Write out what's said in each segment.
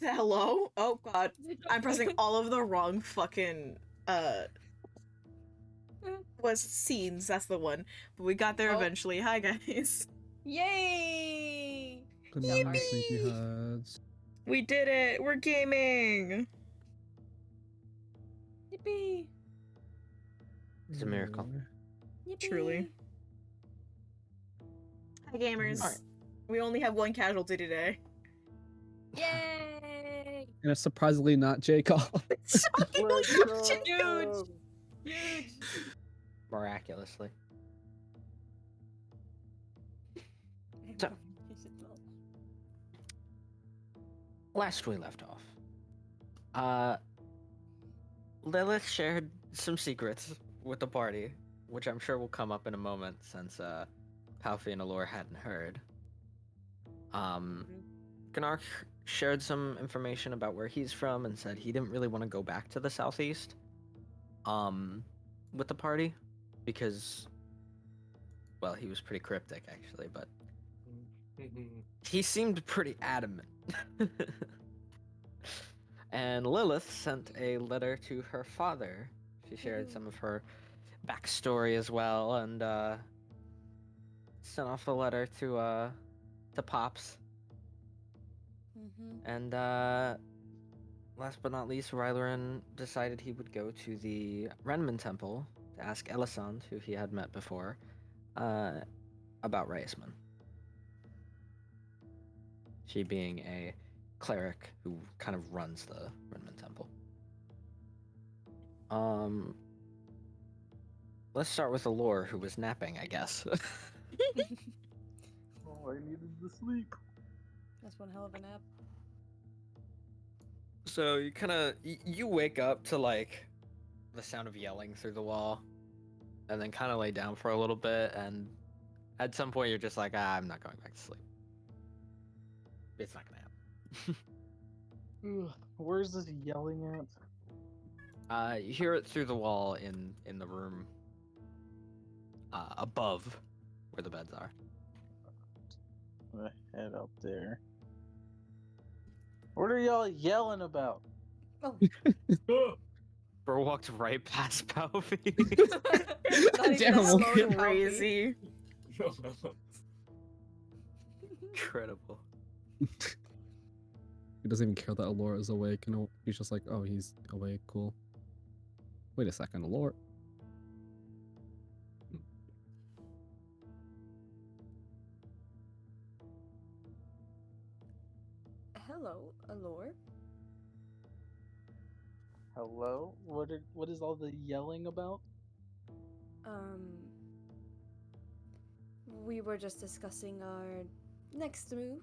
Hello? Oh god. I'm pressing all of the wrong fucking was scenes, that's the one. But we got there Oh. eventually. Hi guys. Yay! Good The morning, art. sleepyheads. We did it! We're gaming! Yippee! It's a miracle. Yippee! Truly. Hi gamers. Alright. We only have one casualty today. Yay! And it's surprisingly not Jacob. Huge! Huge! Miraculously. So, last we left off, Lilith shared some secrets with the party, which I'm sure will come up in a moment since Palfi and Allure hadn't heard. Gnark shared some information about where he's from and said he didn't really want to go back to the southeast with the party because, well, he was pretty cryptic actually, but he seemed pretty adamant. And Lilith sent a letter to her father. She shared some of her backstory as well, and sent off a letter to Pops. And last but not least, Rylerin decided he would go to the Renman Temple to ask Elisand, who he had met before, about Raisman. She being a cleric who kind of runs the Renman Temple. Let's start with Allure, who was napping, I guess. Oh, I needed to sleep. That's one hell of a nap. So you kind of you wake up to like the sound of yelling through the wall, and then kind of lay down for a little bit, and at some point you're just like, I'm not going back to sleep. It's not gonna happen. Where's this yelling at? You hear it through the wall in the room above where the beds are. I'm gonna head up there. What are y'all yelling about? Oh. Bro walked right past Palfi. Not even Damn, a slow okay. to Palfi. Crazy. Incredible. He doesn't even care that Allure is awake, and he's just like, oh, he's awake, cool. Wait a second, Allure. Hello, Allure. Hello? What is all the yelling about? We were just discussing our next move.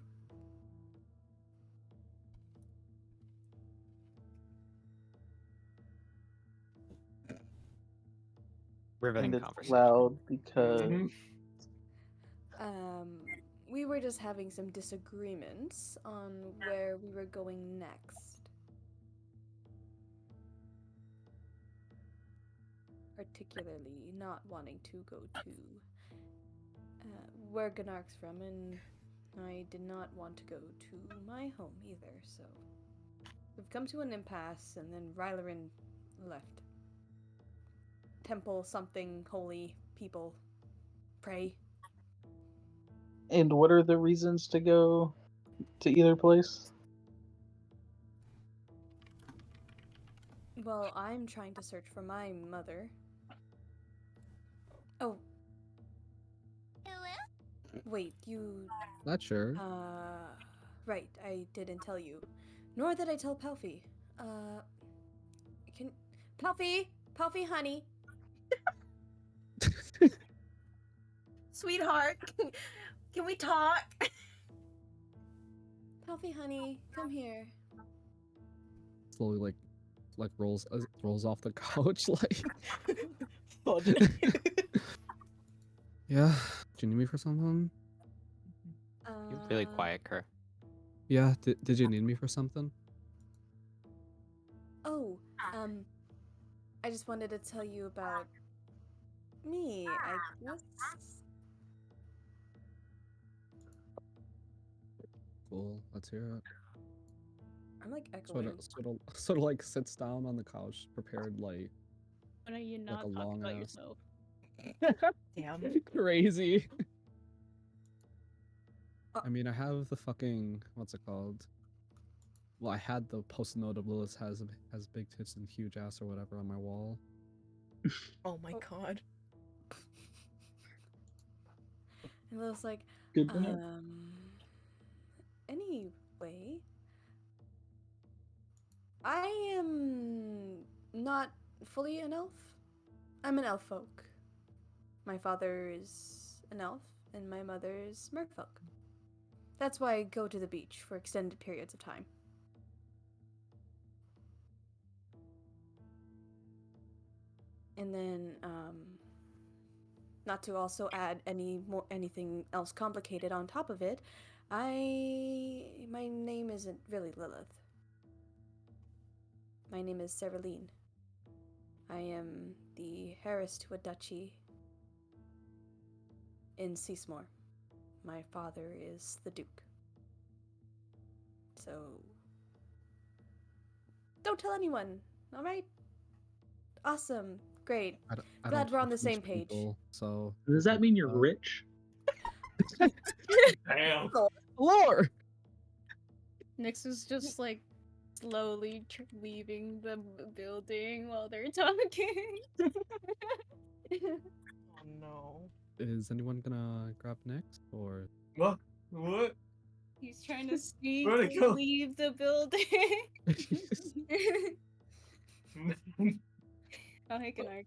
Riveting And it's conversation. loud because We were just having some disagreements on where we were going next. Particularly not wanting to go to where Gnark's from, and I did not want to go to my home either, so we've come to an impasse, and then Rylerin left. Temple something holy people pray. And what are the reasons to go to either place? Well, I'm trying to search for my mother. Oh. Wait, you... Not sure. Right, I didn't tell you. Nor did I tell Palfi. Can... Palfi! Palfi, honey! Sweetheart, can we talk? Palfi, honey, come here. Slowly, like rolls off the couch, like. Yeah. Do you need me for something? You're really quiet, Kerr. Yeah. Did you need me for something? Oh, I just wanted to tell you about me, I guess. Cool. Let's hear it. I'm like Sort echoing. of like sits down on the couch, prepared like When are you like not a talking long about ass. yourself? Damn. Crazy. Uh, I mean, I have the fucking what's it called? Well, I had the post note of Lilith has big tits and huge ass or whatever on my wall. Oh my Oh. god. And Lil's like, Good to know. anyway, I am not fully an elf. I'm an elf folk. My father is an elf, and my mother is merfolk. That's why I go to the beach for extended periods of time. And then, not to also add anything else complicated on top of it, my name isn't really Lilith. My name is Seraline. I am the heiress to a duchy in Seasmore. My father is the Duke. So, don't tell anyone, alright? Awesome, great. I Glad don't we're on talk the to same page. people, so Does that mean you're rich? Damn. Lore. Nyx is just like slowly leaving the building while they're talking. Oh no. Is anyone gonna grab next or? What? What? He's trying to sneak Where'd it go? leave the building. Oh, hey, Canark.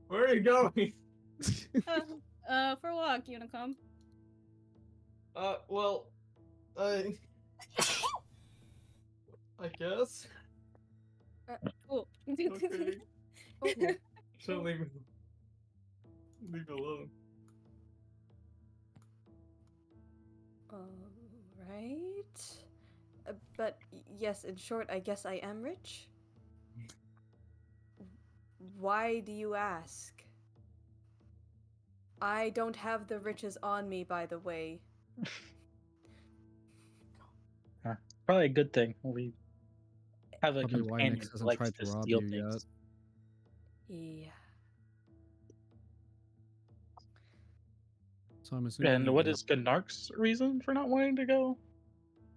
Where are you going? For a walk, you wanna come? Well, I guess. Cool. Okay. Okay. So leave me alone. Alright. But yes, in short, I guess I am rich. Why do you ask? I don't have the riches on me, by the way. Probably a good thing. We have a Probably why companion Nyx who hasn't likes tried to to rob steal you yet. things. Yeah. So I'm assuming. And you what grew is Gnark's reason for not wanting to go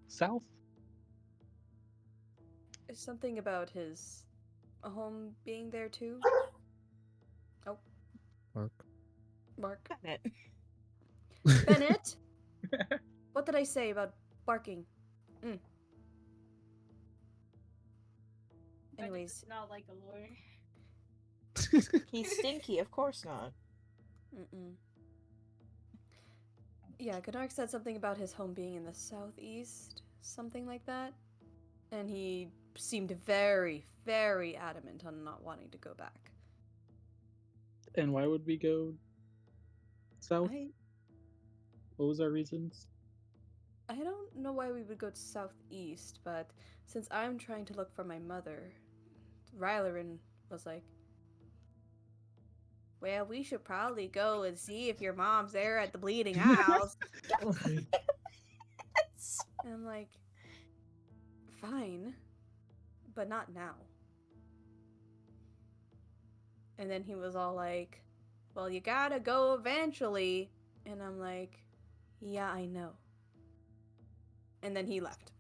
south? It's something about his home being there too. Oh, Mark. Mark. Bennett. Bennett! What did I say about barking? Anyways. Not like a lawyer. He's stinky, of course not. Yeah, Gnark said something about his home being in the southeast, something like that. And he seemed very, very adamant on not wanting to go back. And why would we go south? What was our reasons? I don't know why we would go to southeast, but since I'm trying to look for my mother, Rylerin was like, well, we should probably go and see if your mom's there at the Bleeding House. And I'm like, fine, but not now. And then he was all like, well, you gotta go eventually. And I'm like, yeah, I know. And then he left.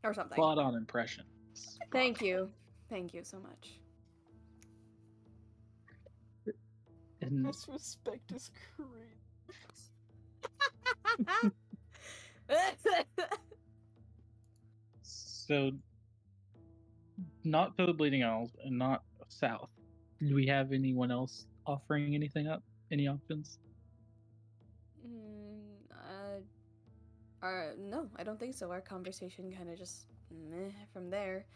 Or something. Spot on impression. Thank you. Thank you so much. And Disrespect is crazy. so, not to the Bleeding Owls and not south. Do we have anyone else offering anything up? Any options? No, I don't think so. Our conversation kind of just meh from there.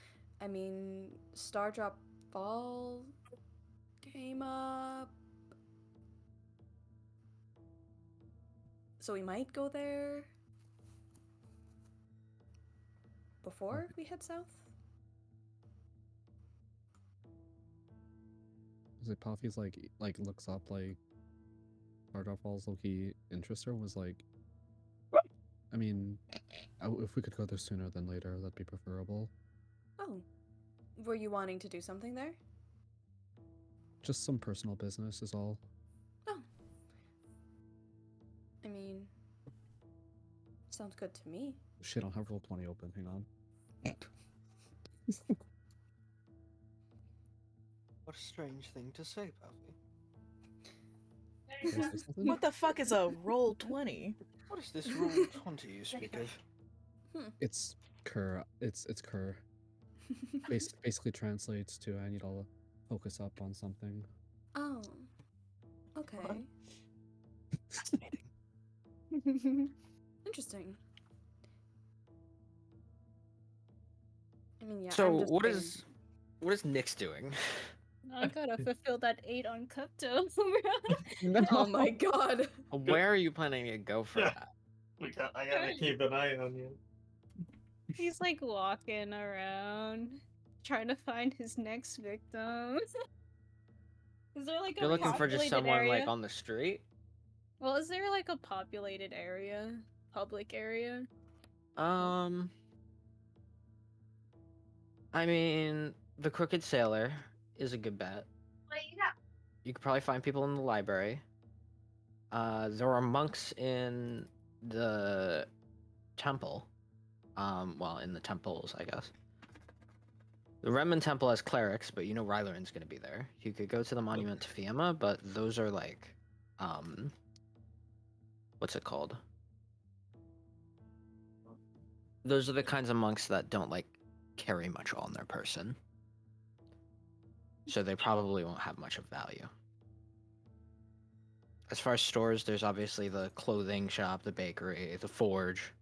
I mean, Stardrop Fall came up. So we might go there before we head south. Is it Puffy's like looks up like Hard Falls Loki interest her was like, I mean, If we could go there sooner than later, that'd be preferable. Oh. Were you wanting to do something there? Just some personal business is all. Oh. I mean, sounds good to me. Shit, I don't have Roll20 open. Hang on. What a strange thing to say, Puffy. Can I say something? What the fuck is a roll 20? What is this rule 20 you speak of? It's cur. It's cur. Basically translates to I need to focus up on something. Oh. Okay. Fascinating. Interesting. I mean, yeah. So I'm just what being- is Nyx doing? I gotta fulfill that 8 on Crypto. Oh my god. Where are you planning to go for Yeah. that? I gotta keep an eye on you. He's like walking around, trying to find his next victim. Is there like You're a looking for just populated someone area? like on the street? Well, is there like a populated area? Public area? I mean, the Crooked Sailor is a good bet. You could probably find people in the library. There are monks in the temple. Well, in the temples, I guess. The Redmond Temple has clerics, but you know Ryleran's gonna be there. You could go to the Monument to Fiamma, but those are like, what's it called? Those are the kinds of monks that don't like carry much on their person. So they probably won't have much of value. As far as stores, there's obviously the clothing shop, the bakery, the forge,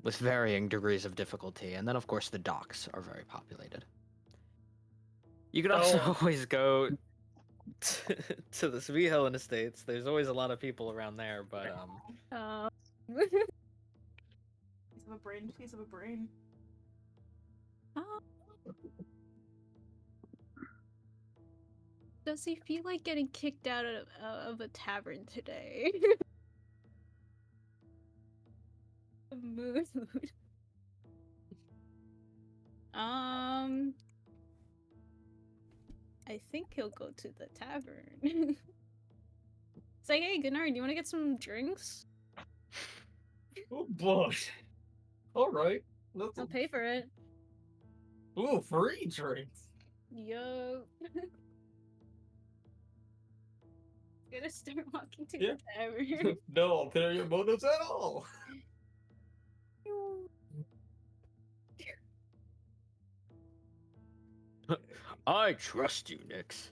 with varying degrees of difficulty, and then of course the docks are very populated. You could also Oh. always go to the Sweethill Estates. There's always a lot of people around there, but Piece of a brain, piece of a brain. Does he feel like getting kicked out of a tavern today? Mood. I think he'll go to the tavern. Say, hey, Gunnar, do you want to get some drinks? Oh boy. Alright. I'll pay for it. Ooh, free drinks. Yo. Gonna start walking to Yeah. the tavern. No ulterior motives at all. I trust you, Nyx.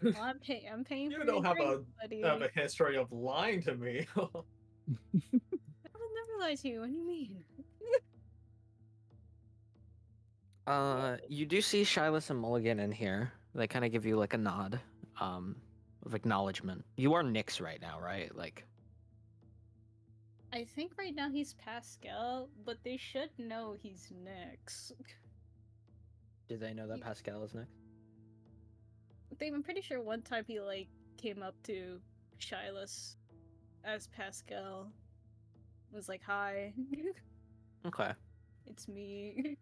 Well, I'm paying You for don't your have drink, buddy. have a history of lying to me. I would never lie to you. What do you mean? You do see Shyless and Mulligan in here. They kind of give you like a nod, of acknowledgement. You are Nyx right now, right? Like, I think right now he's Pascal, but they should know he's Nyx. do they know that Pascal is Nyx? I'm pretty sure one time he like came up to Shyless as Pascal. Was like, "Hi, Okay. it's me."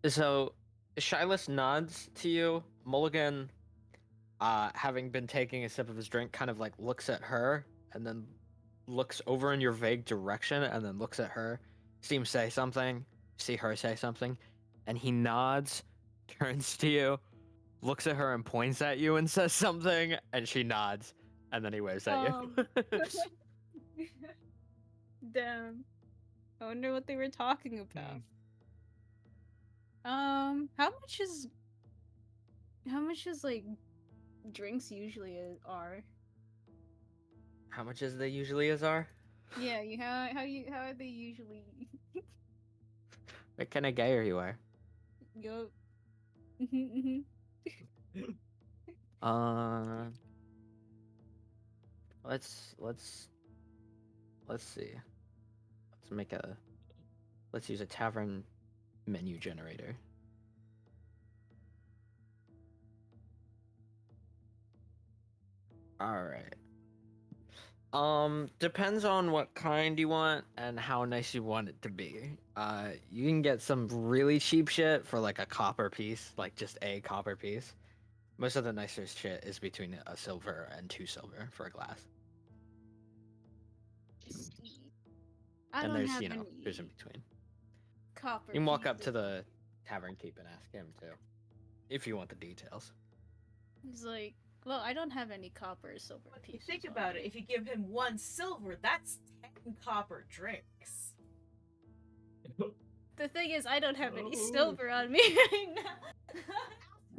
So, Shyless nods to you. Mulligan, having been taking a sip of his drink, kind of like looks at her and then looks over in your vague direction and then looks at her. See him say something, see her say something, and he nods, turns to you, looks at her and points at you and says something, and she nods, and then he waves at you. Damn. I wonder what they were talking about. How much is like drinks usually are? How much is they usually are? Yeah, how are they usually? What kind of guy are you are? Yup. Let's see. Let's use a tavern menu generator. All right. Depends on what kind you want and how nice you want it to be. You can get some really cheap shit for like a copper piece, like just a copper piece. Most of the nicer shit is between a silver and 2 silver for a glass. I And don't there's, have you know, any there's in between. copper You can walk up to pieces. the tavern keep and ask him too, if you want the details. He's like, well, I don't have any copper or silver But if you pieces. think on about me." it, if you give him 1 silver, that's 10 copper drinks. The thing is, I don't have any Oh. silver on me right now.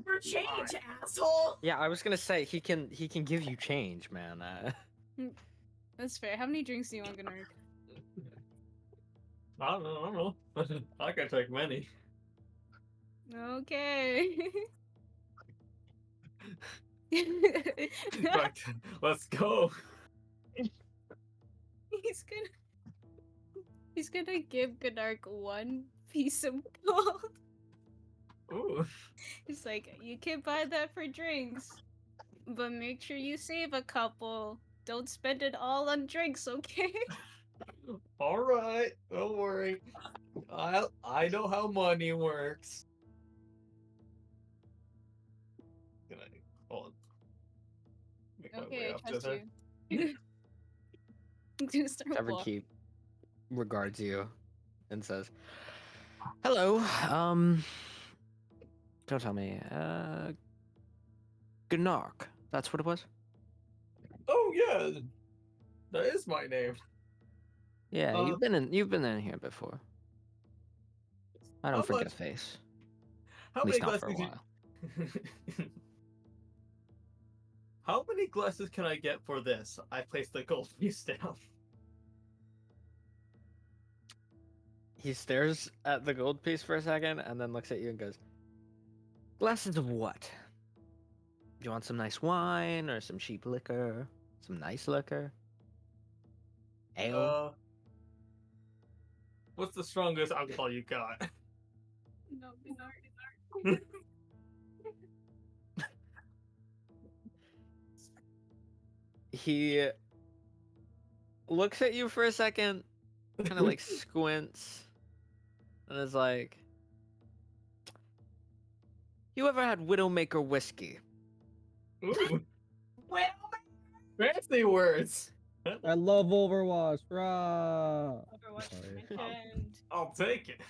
For change, asshole! Yeah, I was gonna say he can give you change, man. That's fair. How many drinks do you want, Gunnar? I don't know. I can take many. Okay. Right, let's go. He's gonna give Gunark 1 piece of gold. Ooh. He's like, you can buy that for drinks, but make sure you save a couple. Don't spend it all on drinks, okay? All right, don't worry. I know how money works. Can I hold on? Make my way Okay, I up to trust there. you. I'm gonna start Tavern walking. keep regards you and says, "Hello. Don't tell me. Gnark. That's what it was. Oh yeah, that is my name. Yeah, Uh, you've been in here before. I How don't forget much- a face. How At many least not for a glasses? while. How many glasses can I get for this? I place the gold piece down. He stares at the gold piece for a second and then looks at you and goes, "Glasses of what? Do you want some nice wine or some cheap liquor? Some nice liquor? Ale? What's the strongest alcohol you got? No, Gunark. He looks at you for a second, kind of like squints, and is like, "You ever had Widowmaker whiskey?" Ooh, Well, fancy words. I love Overwatch. Rah! Overwatch Sorry. mentioned. I'll take it.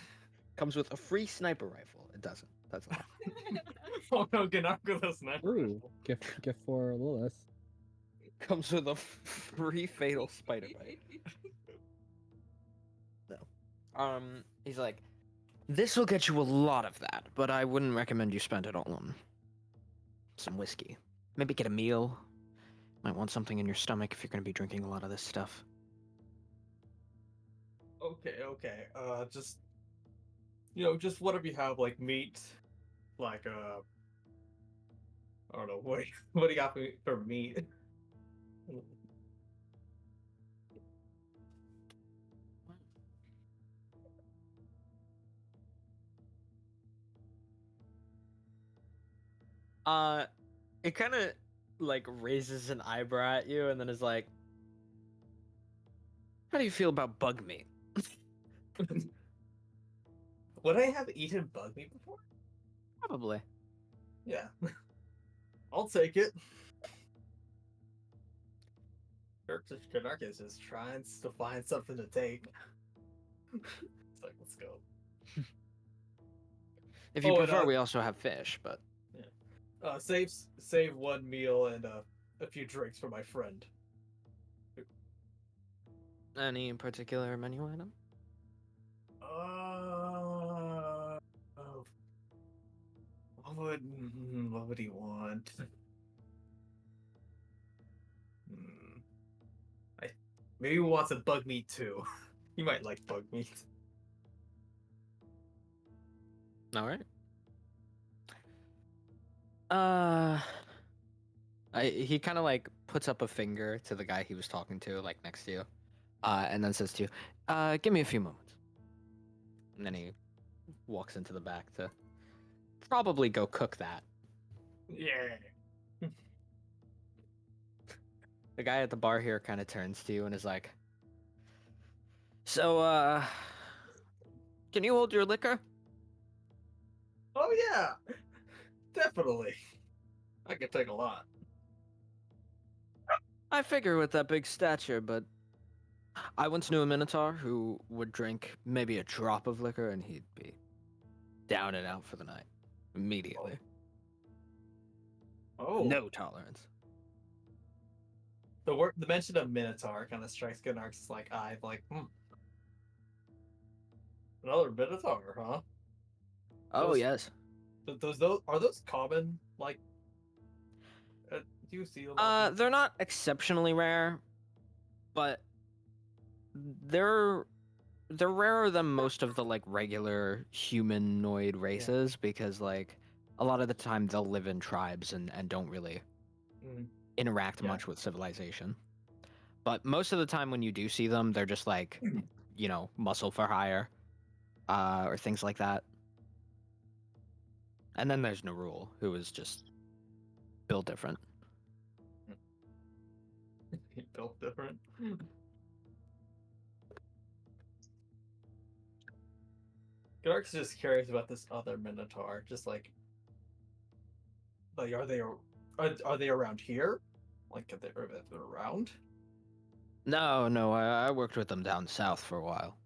Comes with a free sniper rifle. It doesn't. That's all. Oh no, Ganako the sniper. Ooh, gift for Lilith. Comes with a free fatal spider bite. No. He's like, "This will get you a lot of that, but I wouldn't recommend you spend it all on some whiskey. Maybe get a meal. Might want something in your stomach if you're going to be drinking a lot of this stuff." Okay. Just just whatever you have, like meat, like I don't know what do you got for meat? It kind of like raises an eyebrow at you and then is like, "How do you feel about bug meat?" Would I have eaten bug meat before? Probably. Yeah. I'll take it. Kanark is just trying to find something to take. It's like, let's go. If you Oh, and, prefer, we also have fish, but Save one meal and a few drinks for my friend. any particular menu item? Oh, what would he want? Maybe he wants a bug meat too. He might like bug meat. All right. He kind of like puts up a finger to the guy he was talking to, like next to you, and then says to you, "Give me a few moments." And then he walks into the back to probably go cook that. Yeah. The guy at the bar here kind of turns to you and is like, "So, can you hold your liquor?" Oh yeah, definitely. I could take a lot. I figure with that big stature, but I once knew a Minotaur who would drink maybe a drop of liquor and he'd be down and out for the night immediately. Oh, No tolerance. the mention of Minotaur kind of strikes Gunark's like eye, like, another Minotaur, huh? Oh Those- yes. Those are those common? Like, do you see them? often? They're not exceptionally rare, but they're rarer than most of the like regular humanoid races because like a lot of the time they'll live in tribes and don't really Mm. interact Yeah. much with civilization. But most of the time when you do see them, they're just like, you know, muscle for hire, or things like that. And then there's Narul, who is just built different. He built different. Gunark's just curious about this other Minotaur. Just like are they around here? Like, are they around? No, I worked with them down south for a while.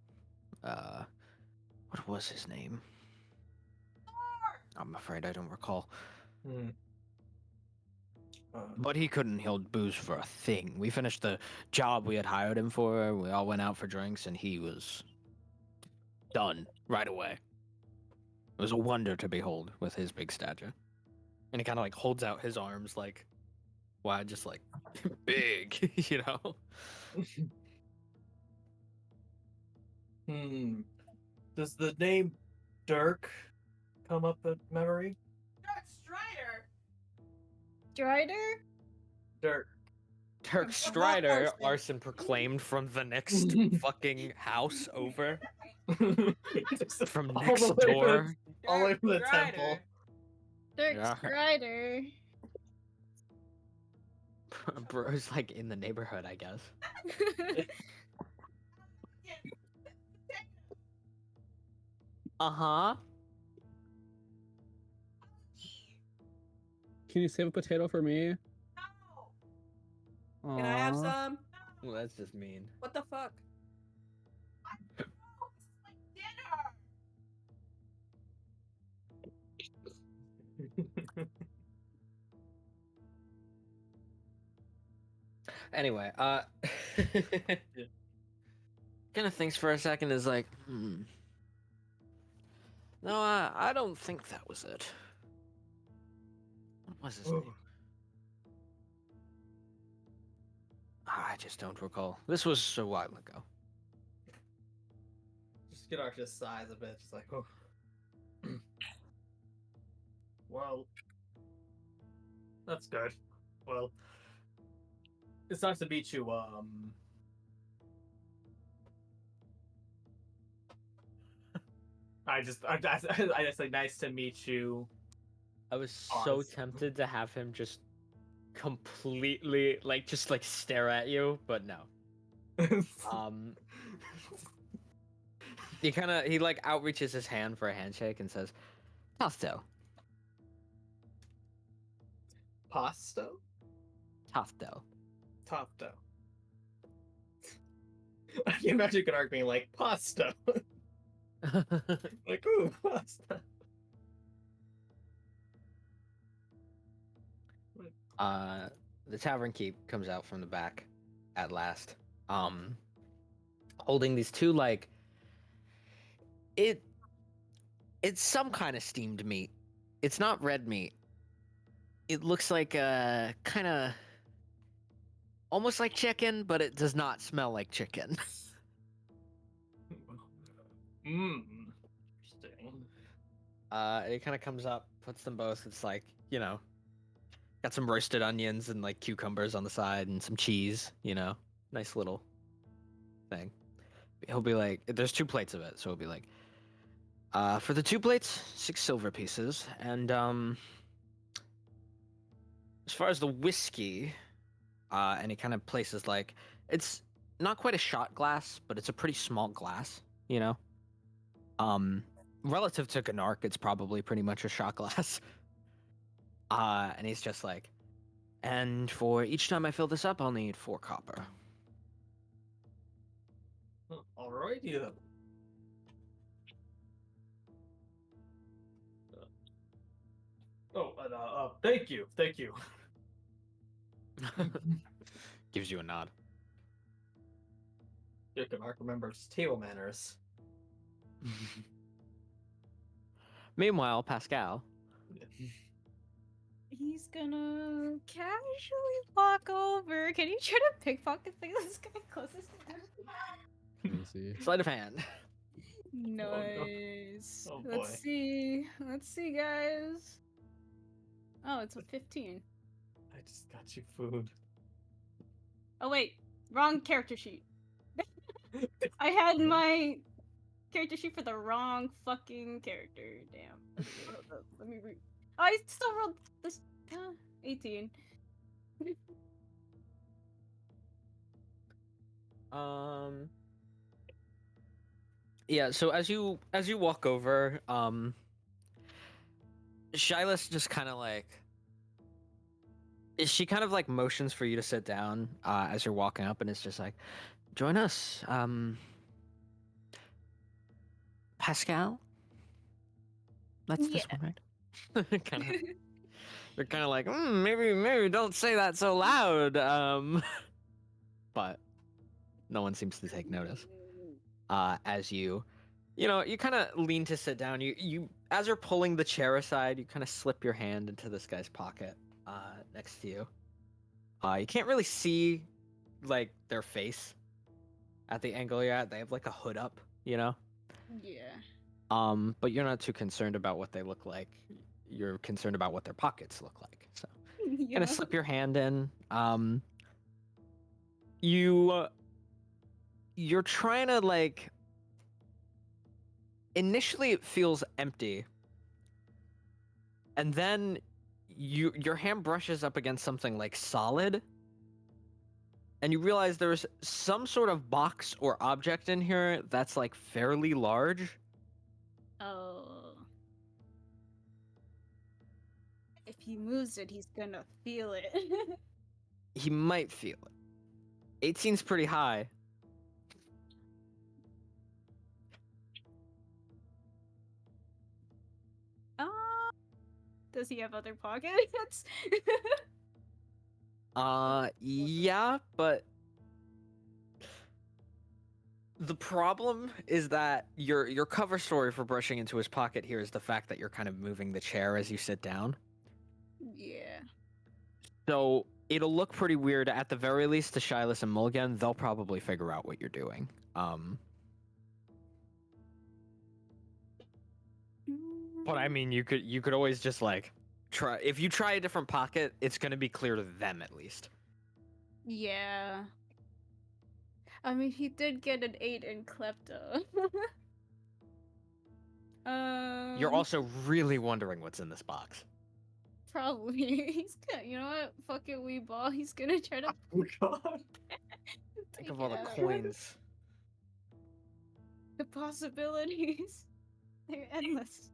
What was his name? I'm afraid I don't recall. Hmm. But he couldn't hold booze for a thing. We finished the job we had hired him for. We all went out for drinks, and he was done right away. It was a wonder to behold with his big stature. And he kind of like holds out his arms like, wide, just like big, you know? Does the name Dirk come up in memory? Dark Strider. Strider? Dirk. Turk Strider, arson proclaimed from the next fucking house over. From All next the way door. all the way from the Dark temple. Dirk Yeah. Strider. Bro's like in the neighborhood, I guess. Uh-huh. Can you save a potato for me? No. Can I have Aw. some? Well, that's just mean. What the fuck? This is like dinner. Anyway, kind of thinks for a second, is like, no, I don't think that was it. What was his Oh. name? I just don't recall. This was a while ago. Just Gunark just sighs a bit, just like, oh. Well, that's good. Well, it's nice to meet you. I just like, nice to meet you. I was so Oz. tempted to have him just completely, like, just like stare at you, but no. He like outreaches his hand for a handshake and says, Tofto. Pasto? Tofto. Topto. I can imagine Gunark being like, Pasto. Like, ooh, pasta. The tavern keep comes out from the back at last. Holding these two, like, it's some kind of steamed meat. It's not red meat. It looks like a kind of almost like chicken, but it does not smell like chicken. Interesting. It kind of comes up, puts them both. It's like, you know, got some roasted onions and like cucumbers on the side and some cheese, you know, nice little thing. He'll be like, there's 2 plates of it, so he'll be like, for the 2 plates, 6 silver pieces, and as far as the whiskey, and he kind of places like it's not quite a shot glass, but it's a pretty small glass, you know. Relative to Gnark, it's probably pretty much a shot glass. And he's just like, and for each time I fill this up, I'll need 4 copper. Alrighty then. Thank you, thank you. Gives you a nod. Mark remembers table manners. Meanwhile, Pascal. He's gonna casually walk over. Can you try to pickpocket this guy closest to him? Let me see. Sleight of hand. Nice. Oh, Let's boy. see. Let's see, guys. Oh, it's a 15. I just got you food. Oh wait, wrong character sheet. I had my character sheet for the wrong fucking character. Damn. Okay, hold up. Let me read. Oh, I still rolled this. 18. Yeah, so as you walk over, Shyless just kind of like she kind of like motions for you to sit down as you're walking up, and it's just like, join us, Pascal. That's this Yeah. one, right? kind of. They're kind of like, maybe don't say that so loud. But no one seems to take notice. As you kind of lean to sit down. You as you're pulling the chair aside, you kind of slip your hand into this guy's pocket next to you. You can't really see like their face at the angle you're at. They have like a hood up, you know. Yeah. But you're not too concerned about what they look like. You're concerned about what their pockets look like. So Yeah. kind of slip your hand in. You're trying to like. Initially, it feels empty, and then your hand brushes up against something like solid, and you realize there's some sort of box or object in here that's like fairly large. Oh. If he moves it, he's gonna feel it. He might feel it. 18's pretty high. Does he have other pockets? Yeah, but the problem is that your cover story for brushing into his pocket here is the fact that you're kind of moving the chair as you sit down. Yeah. So it'll look pretty weird. At the very least, to Shyless and Mulligan, they'll probably figure out what you're doing. But I mean, you could always just like try. If you try a different pocket, it's gonna be clear to them at least. Yeah. I mean, he did get an 8 in Klepto. You're also really wondering what's in this box. Probably. He's gonna, you know what? Fuck it, we ball. He's gonna try to Oh god. Think take of all it the out. coins. The possibilities. They're endless.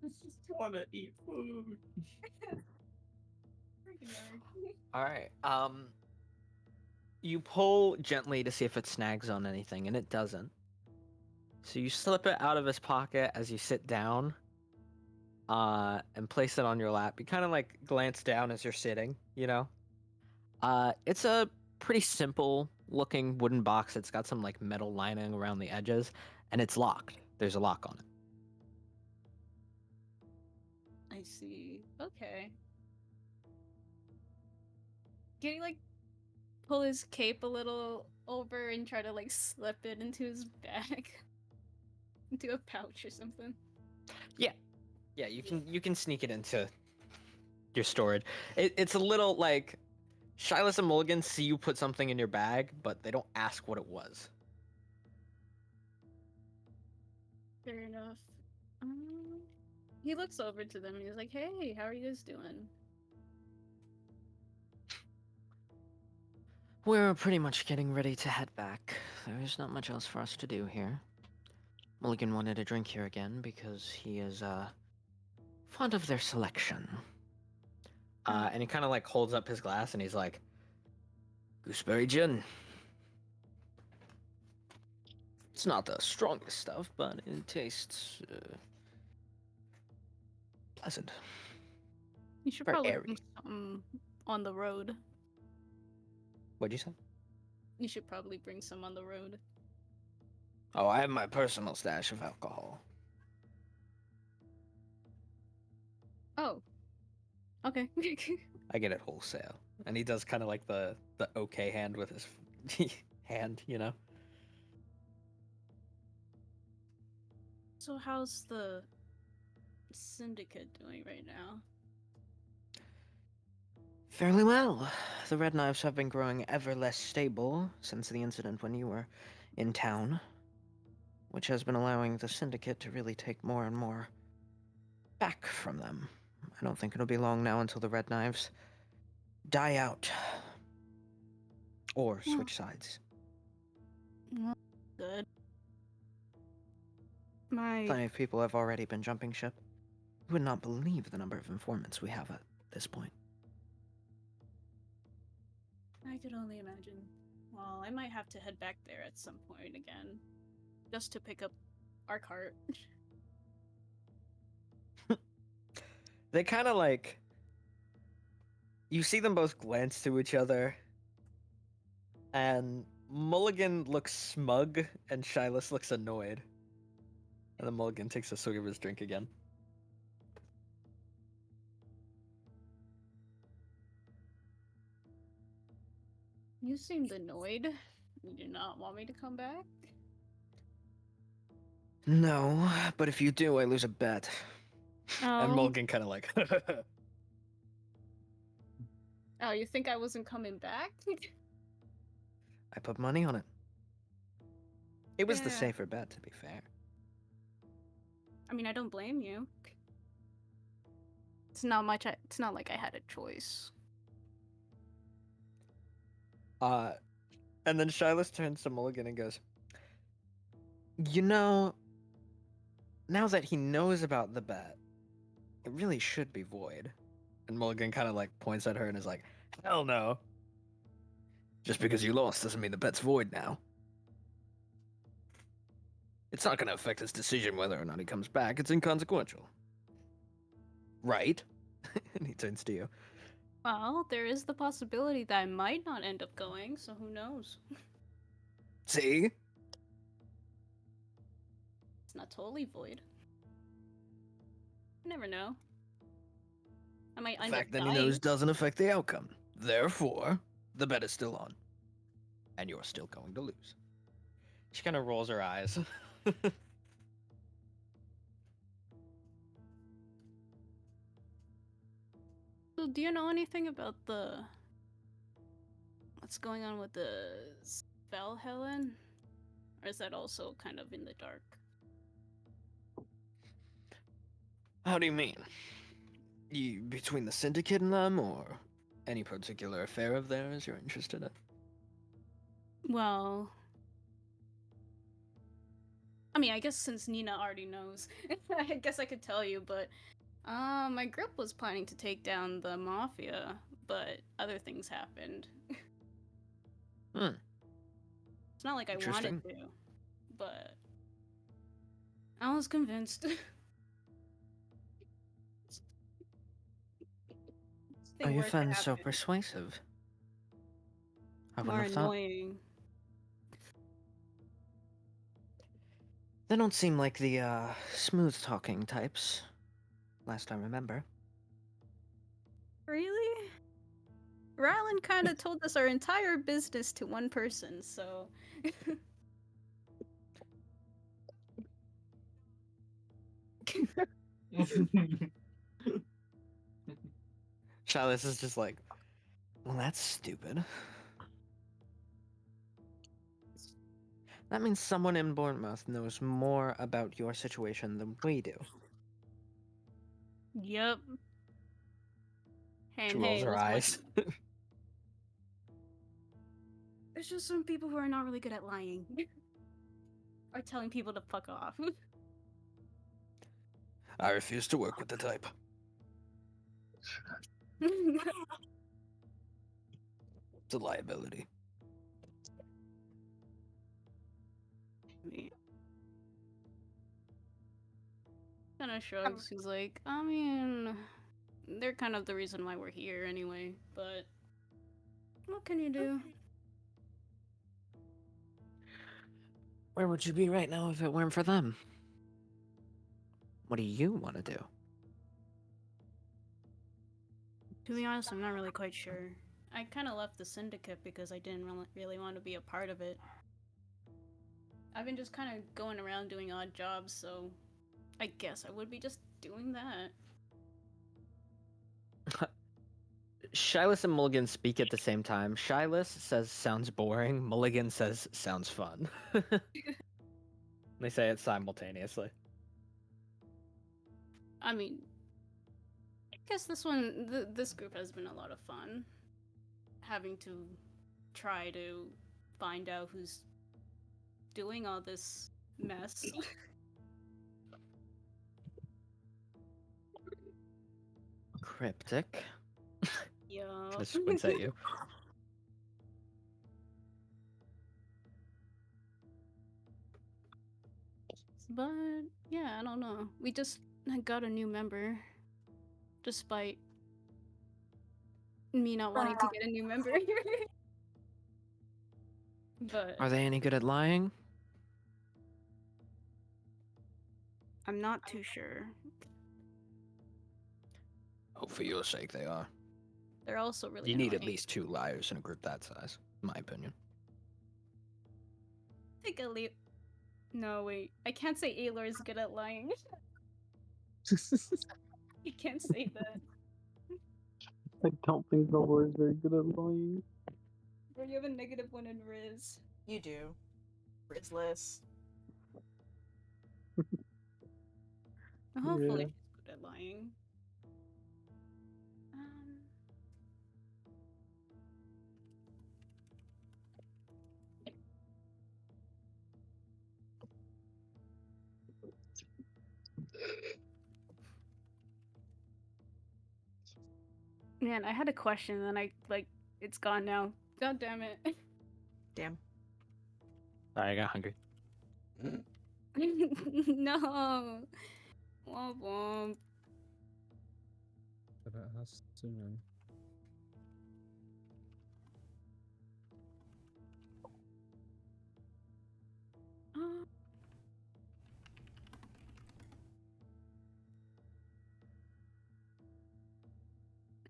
I just wanna eat food. All right. You pull gently to see if it snags on anything, and it doesn't. So you slip it out of his pocket as you sit down, and place it on your lap. You kind of like glance down as you're sitting, you know. It's a pretty simple looking wooden box. It's got some like metal lining around the edges, and it's locked. There's a lock on it. I see. Okay. Can you like pull his cape a little over and try to like slip it into his bag? Into a pouch or something? Yeah, you can sneak it into your storage. It's a little like Shyless and Mulligan see you put something in your bag, but they don't ask what it was. Fair enough. He looks over to them and he's like, "Hey, how are you guys doing?" We're pretty much getting ready to head back. There's not much else for us to do here. Mulligan wanted a drink here again because he is fond of their selection. And he kind of like holds up his glass and he's like, gooseberry gin. It's not the strongest stuff, but it tastes pleasant. You should Very probably airy. bring some on the road. What'd you say? You should probably bring some on the road. Oh, I have my personal stash of alcohol. Oh. Okay. I get it wholesale. And he does kind of like the okay hand with his hand, you know? So how's the syndicate doing right now? Fairly well. The Red Knives have been growing ever less stable since the incident when you were in town, which has been allowing the Syndicate to really take more and more back from them. I don't think it'll be long now until the Red Knives die out. Or switch sides. Well, good. My Plenty of people have already been jumping ship. You would not believe the number of informants we have at this point. I could only imagine. Well, I might have to head back there at some point again. Just to pick up our cart. They kind of like... You see them both glance to each other, and Mulligan looks smug, and Shilas looks annoyed. And then Mulligan takes a swig of his drink again. You seemed annoyed. You do not want me to come back? No, but if you do, I lose a bet. And Oh. Mulligan kind of like... Oh, you think I wasn't coming back? I put money on it. It was the Yeah. safer bet, to be fair. I mean, I don't blame you. It's not much. It's not like I had a choice. And then Shilas turns to Mulligan and goes, you know, now that he knows about the bet, it really should be void. And Mulligan kind of like points at her and is like, hell no. Just because you lost doesn't mean the bet's void now. It's not going to affect his decision whether or not he comes back. It's inconsequential. Right? And he turns to you. Well, there is the possibility that I might not end up going, so who knows? See? It's not totally void. You never know. I might The end up fact that dying. he knows doesn't affect the outcome. Therefore, the bet is still on. And you're still going to lose. She kind of rolls her eyes. So, do you know anything about what's going on with the spell, Helen? Or is that also kind of in the dark? How do you mean? Between the Syndicate and them, or any particular affair of theirs you're interested in? Well, I mean, I guess since Nina already knows, I guess I could tell you, but my group was planning to take down the Mafia, but other things happened. Hmm. It's not like I wanted Interesting. to, but I was convinced. Are your friends so persuasive? I More wouldn't have thought. annoying. They don't seem like the smooth-talking types, last I remember. Really? Rylan kind of told us our entire business to one person, so. Shilas is just like, well, that's stupid. That means someone in Bournemouth knows more about your situation than we do. Yep. She rolls her eyes. There's just some people who are not really good at lying. Or telling people to fuck off. I refuse to work with the type. It's a liability. Kind of shrugs. He's like, I mean, they're kind of the reason why we're here anyway, but what can you do? Where would you be right now if it weren't for them? What do you want to do? To be honest, I'm not really quite sure. I kind of left the syndicate because I didn't really want to be a part of it. I've been just kind of going around doing odd jobs, so I guess I would be just doing that. Shyless and Mulligan speak at the same time. Shyless says sounds boring. Mulligan says sounds fun. They say it simultaneously. I mean, I guess this group has been a lot of fun. Having to try to find out who's doing all this mess. Cryptic. Yeah. Just squints at you. But yeah, I don't know. We just got a new member, despite me not wanting to get a new member. But Are they any good at lying? I'm not too sure. Oh, for your sake, they are. They're also really You need at annoying. least 2 liars in a group that size, in my opinion. I think No, wait. I can't say Aelor is good at lying. You can't say that. I don't think Belor is very good at lying. Or you have a -1 in Riz. You do. Rizless. Hopefully Yeah. she's good at lying. Man, I had a question and then it's gone now. God damn it. Damn. Sorry, I got hungry. No. Womp womp. Should have asked sooner.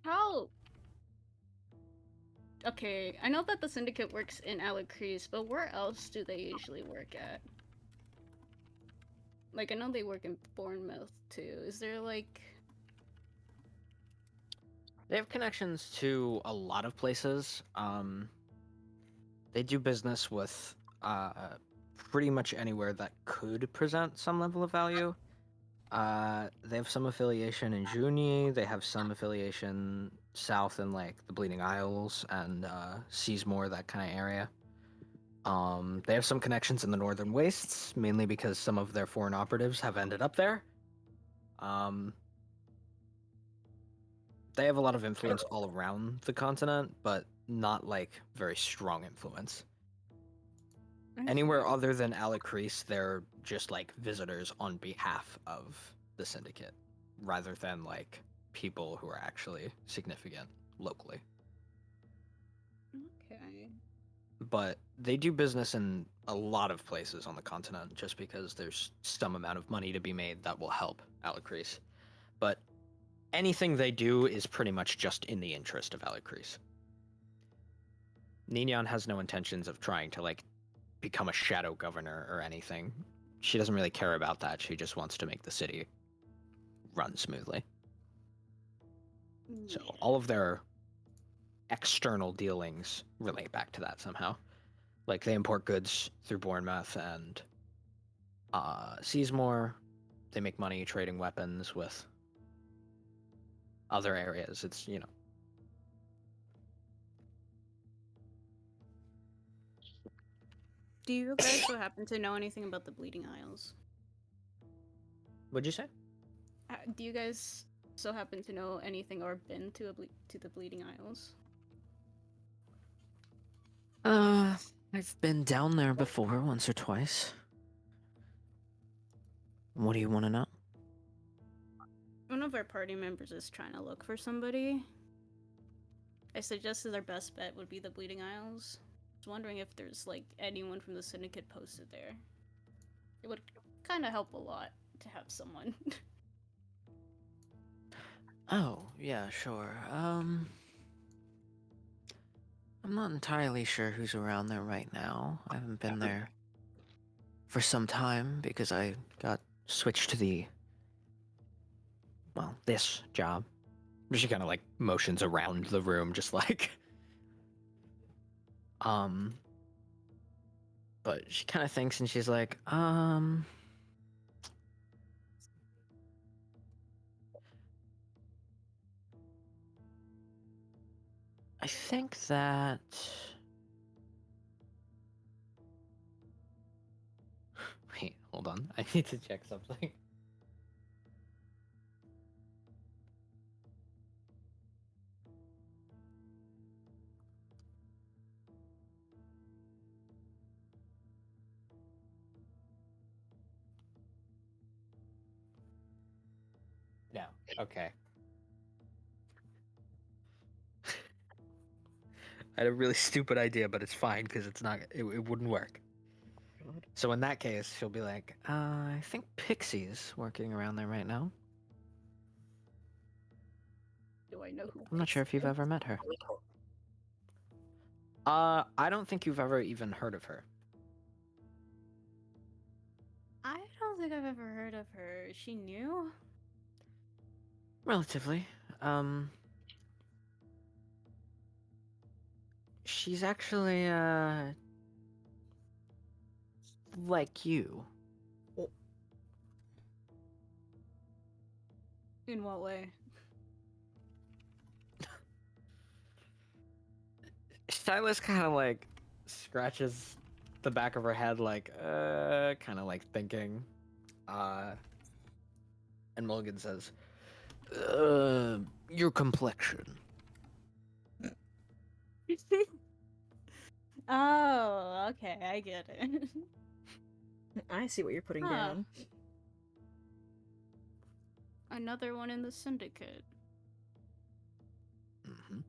How? Okay, I know that the syndicate works in Alicrease, but where else do they usually work at? Like, I know they work in Bournemouth too. Is there like... They have connections to a lot of places. They do business with pretty much anywhere that could present some level of value. They have some affiliation in Juni. They have some affiliation south in like the Bleeding Isles and Seasmore, that kind of area. They have some connections in the Northern Wastes, mainly because some of their foreign operatives have ended up there. They have a lot of influence all around the continent, but not like very strong influence. Anywhere other than Alicrease, they're just like visitors on behalf of the syndicate, rather than like people who are actually significant locally. Okay. But they do business in a lot of places on the continent, just because there's some amount of money to be made that will help Alicrease. But anything they do is pretty much just in the interest of Alicrease. Nignan has no intentions of trying to like become a shadow governor or anything. She doesn't really care about that. She just wants to make the city run smoothly. So all of their external dealings relate back to that somehow. Like they import goods through Bournemouth and Seasmore. They make money trading weapons with other areas. It's, you know. Do you guys so happen to know anything about the Bleeding Isles? What'd you say? Do you guys so happen to know anything or been to to the Bleeding Isles? I've been down there before once or twice. What do you want to know? One of our party members is trying to look for somebody. I suggested our best bet would be the Bleeding Isles. I was wondering if there's like anyone from the Syndicate posted there. It would kind of help a lot to have someone. Oh, yeah, sure. I'm not entirely sure who's around there right now. I haven't been there for some time because I got switched to this job. She kind of like motions around the room, just like, but she kind of thinks and she's like, I think that. Wait, hold on. I need to check something. No. Okay. I had a really stupid idea, but it's fine because it's not. It wouldn't work. God. So in that case, she'll be like, I think Pixie's working around there right now. Do I know who? I'm not sure if you've ever met her. I don't think you've ever even heard of her. I don't think I've ever heard of her. Is she new? Relatively. She's actually, like you. In what way? Silas kind of like scratches the back of her head, like, kind of like thinking. And Mulligan says, your complexion. Oh, okay, I get it. I see what you're putting Huh. down. Another one in the Syndicate. Mm-hmm.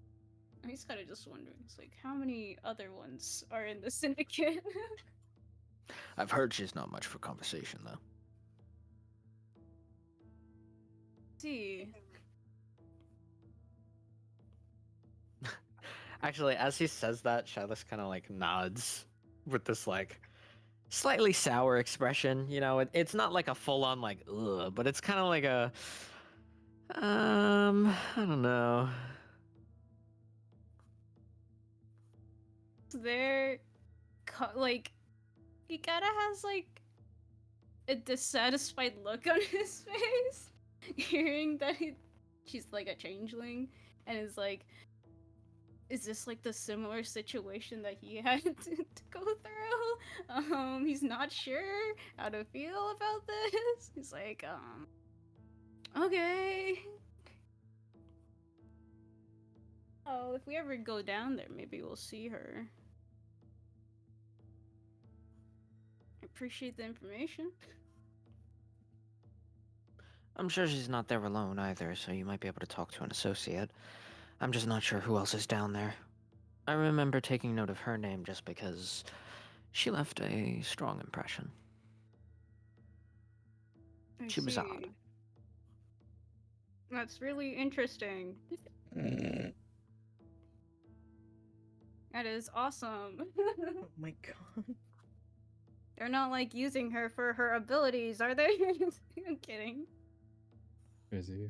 He's kind of just wondering, it's like, how many other ones are in the Syndicate? I've heard she's not much for conversation, though. See. Actually, as he says that, Silas kind of like nods with this like slightly sour expression. You know, it's not like a full-on like ugh, but it's kind of like a I don't know. They're like, he kind of has like a dissatisfied look on his face, hearing that she's like a changeling, and is like, is this like the similar situation that he had to go through? He's not sure how to feel about this. He's like, okay. Oh, if we ever go down there, maybe we'll see her. I appreciate the information. I'm sure she's not there alone either, so you might be able to talk to an associate. I'm just not sure who else is down there. I remember taking note of her name just because she left a strong impression. She was odd. That's really interesting. That is awesome. Oh my god. They're not like using her for her abilities, are they? I'm kidding. Crazy.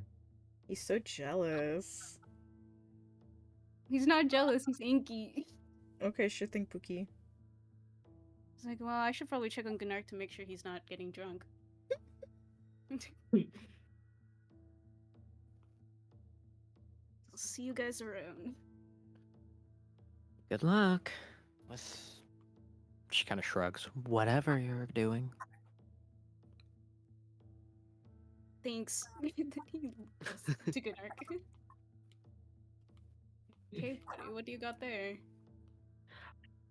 He's so jealous. He's not jealous, he's inky. Okay, sure thing, Pookie. He's like, well, I should probably check on Gunnar to make sure he's not getting drunk. I'll see you guys around. Good luck with She kind of shrugs. Whatever you're doing. Thanks. To good arc. Okay, buddy, what do you got there?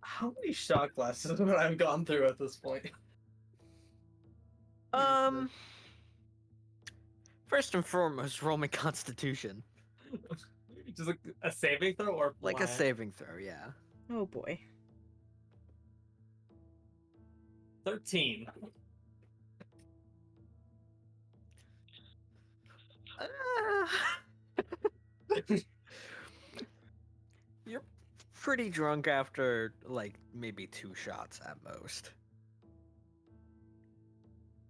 How many shot glasses would I've gone through at this point? First and foremost, roll me Constitution. Just a saving throw or Like a blind? saving throw, yeah. Oh boy. 13. You're pretty drunk after like maybe 2 shots at most.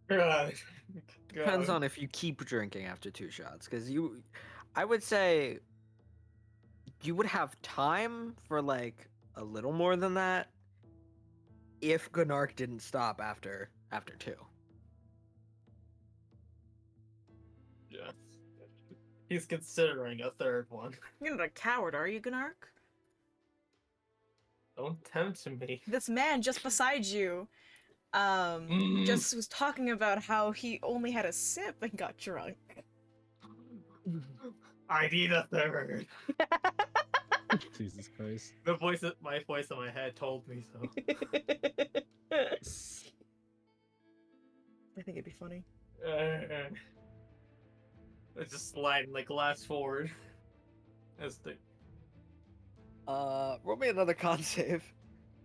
God. Depends on if you keep drinking after 2 shots, because I would say you would have time for like a little more than that if Gunark didn't stop after 2. Yeah. He's considering a third one. You're not a coward, are you, Gunark? Don't tempt me. This man just beside you, just was talking about how he only had a sip and got drunk. I need a third. Jesus Christ. My voice in my head told me so. I think it'd be funny. It's just sliding like glass forward. As the Roll me another con save.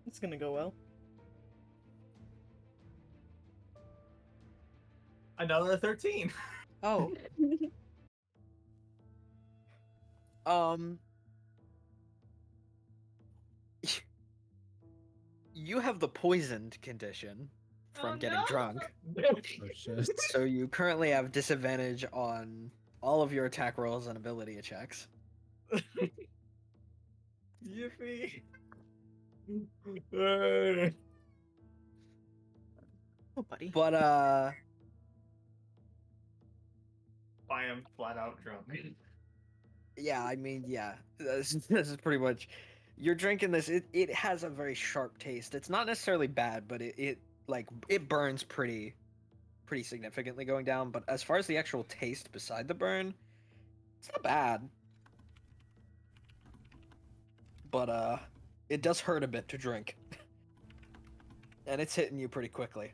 It's gonna go well. another 13. Oh. You have the poisoned condition from Oh, getting no. drunk. Oh shit. So you currently have disadvantage on all of your attack rolls and ability checks. Yippee. Oh, buddy. But I am flat out drunk. yeah, I mean, yeah, this is pretty much. You're drinking this. It has a very sharp taste. It's not necessarily bad, but it burns pretty significantly going down. But as far as the actual taste beside the burn, it's not bad. But it does hurt a bit to drink, and it's hitting you pretty quickly.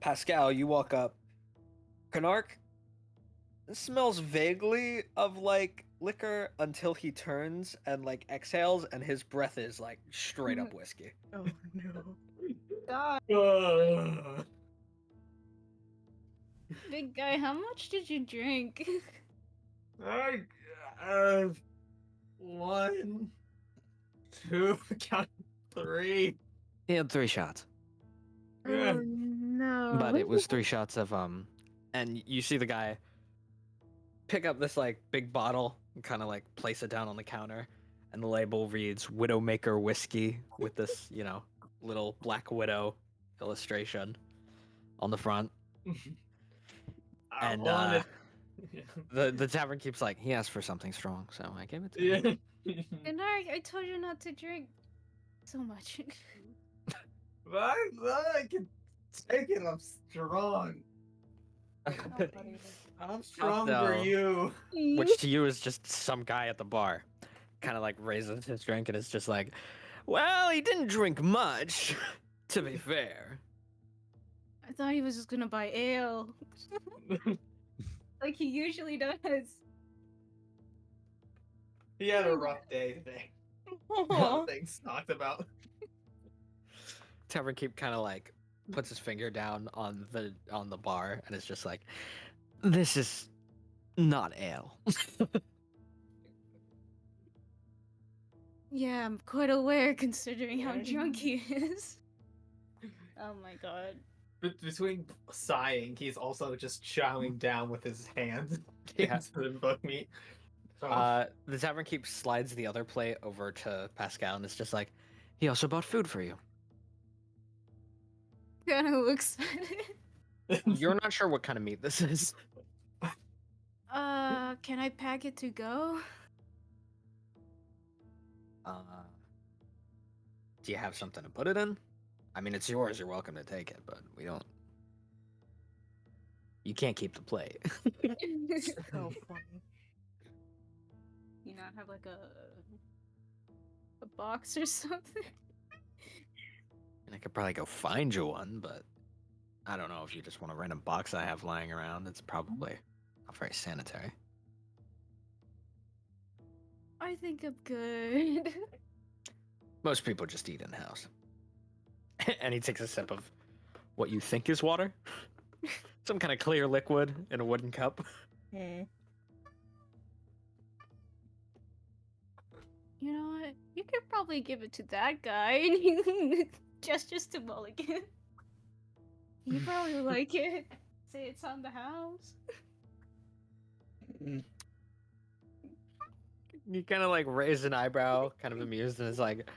Pascal, you walk up. Canark, it smells vaguely of like liquor until he turns and like exhales, and his breath is like straight up whiskey. Oh, no. God, Uh, big guy, how much did you drink? I have 1, 2, count 3. He had 3 shots, Yeah. no. but it was 3 shots of and you see the guy pick up this like big bottle and kind of like place it down on the counter, and the label reads Widowmaker whiskey with this, little black widow illustration on the front. I And wanted. the tavern keeps like, he asked for something strong, so I gave it to him. Yeah. Gunnar, I told you not to drink so much. But I can take it. I'm strong. I'm strong for though. you. Which to you is just some guy at the bar, kind of like raises his drink, and it's just like, well, he didn't drink much, to be fair. I thought he was just gonna buy ale, like he usually does. He had a rough day today. A lot Aw. of things talked about. Tavern keep kind of like puts his finger down on the bar, and it's just like, this is not ale. Yeah, I'm quite aware considering how drunk he is. Oh my god. Between sighing, he's also just chowing down with his hands Yeah. into the book meat. So, The tavern keep slides the other plate over to Pascal, and it's just like, he also bought food for you. Kinda looks at it. You're not sure what kind of meat this is. Can I pack it to go? Do you have something to put it in? I mean, it's yours. You're welcome to take it, but we don't. You can't keep the plate. So funny. You not have like a box or something? And I could probably go find you one, but I don't know if you just want a random box I have lying around. It's probably not very sanitary. I think I'm good. Most people just eat in house. And he takes a sip of what you think is water. Some kind of clear liquid in a wooden cup. Hmm. You know what? You could probably give it to that guy and he gestures to Mulligan. You probably like it. Say it's on the house. He kind of like raised an eyebrow, kind of amused, and is like,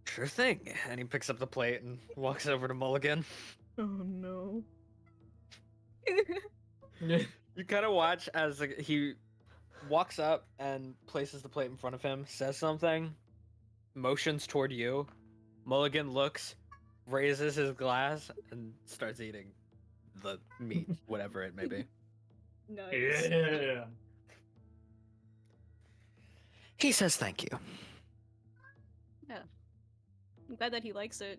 sure thing. And he picks up the plate and walks over to Mulligan. Oh no. You kind of watch as he walks up and places the plate in front of him, says something, motions toward you. Mulligan looks, raises his glass, and starts eating the meat, whatever it may be. Nice. Yeah. He says thank you. I'm glad that he likes it.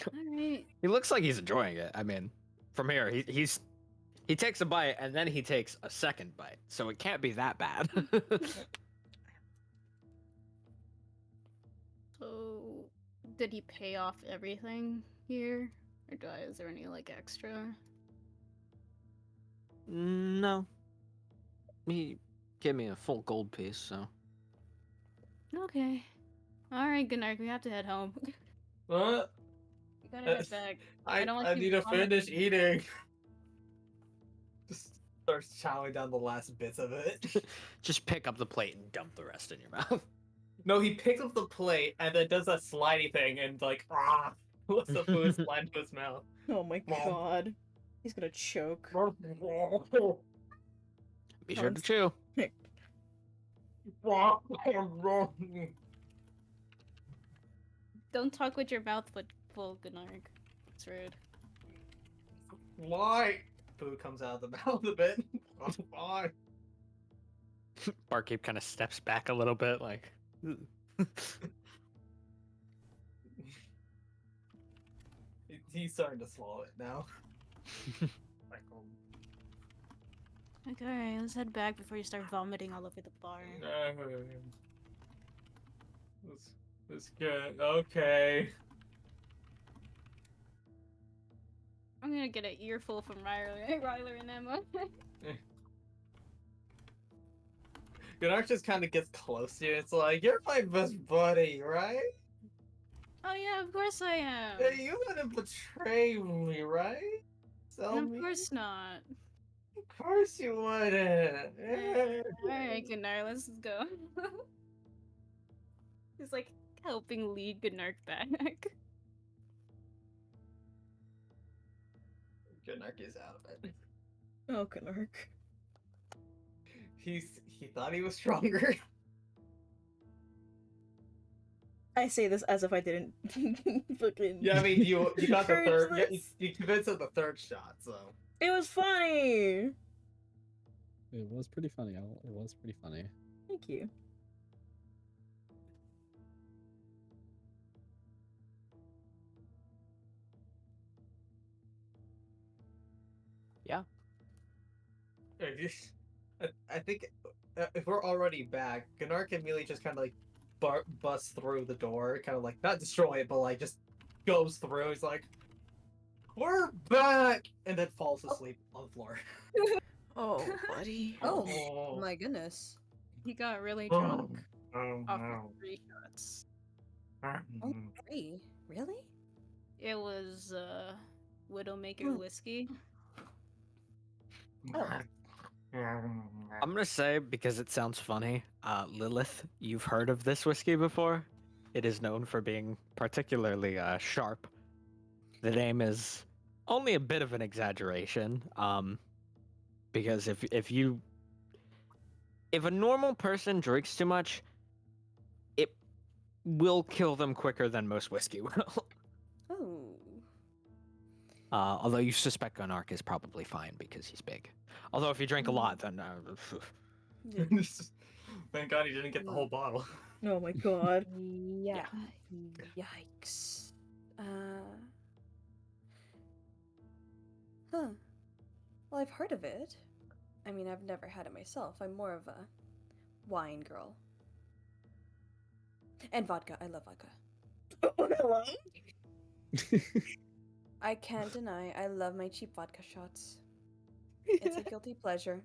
Alright. He looks like he's enjoying it. I mean, from here, he takes a bite and then he takes a second bite, so it can't be that bad. So, did he pay off everything here? Or is there any, like, extra? No. He gave me a full gold piece, so. Okay. Alright, good night. We have to head home. What? We gotta head back. I don't want I you need to vomiting. finish eating. Just starts chowing down the last bits of it. Just pick up the plate and dump the rest in your mouth. No, he picks up the plate and then does that slidey thing and like what's the food slide to his mouth. Oh my god. He's gonna choke. Be sure to chew. Don't talk with your mouth full, Gunarg. It's rude. Why? Food comes out of the mouth a bit. Why? Barkeep kind of steps back a little bit, like. He's starting to swallow it now. Like, Okay, alright, let's head back before you start vomiting all over the bar. That's good. Okay. I'm gonna get an earful from Ryler and Emma. Gunnar just kind of gets close to you. It's like, you're my best buddy, right? Oh yeah, of course I am. Hey, you wouldn't betray me, right? Tell Of me. course not. Of course you wouldn't. Alright, Gunnar, let's go. He's like helping lead Gunnar back. Gunnar is out of it. Oh, Knark. He thought he was stronger. I say this as if I didn't fucking. Yeah, I mean you got the third. Yeah, Courageous. you convinced him the third shot, so. It was funny. It was pretty funny. It was pretty funny. Thank you. I think if we're already back, Gunnar can immediately just kind of like bust through the door, kind of like not destroy it, but like just goes through. He's like, "We're back," and then falls asleep on the floor. Oh, buddy. Oh my goodness. He got really drunk Oh off no. of 3 shots. Oh, three? Really? It was Widowmaker whiskey. I'm gonna say, because it sounds funny, Lilith, you've heard of this whiskey before. It is known for being particularly sharp. The name is only a bit of an exaggeration, because if a normal person drinks too much, will kill them quicker than most whiskey will. Oh. Although you suspect Gunark is probably fine because he's big. Although if you drink a lot, then Thank God he didn't get the whole bottle. Oh my god. Yeah. Yikes. Huh. Well, I've heard of it. I mean, I've never had it myself. I'm more of a wine girl. And vodka. I love vodka. Oh, hello? I can't deny I love my cheap vodka shots. It's a guilty pleasure.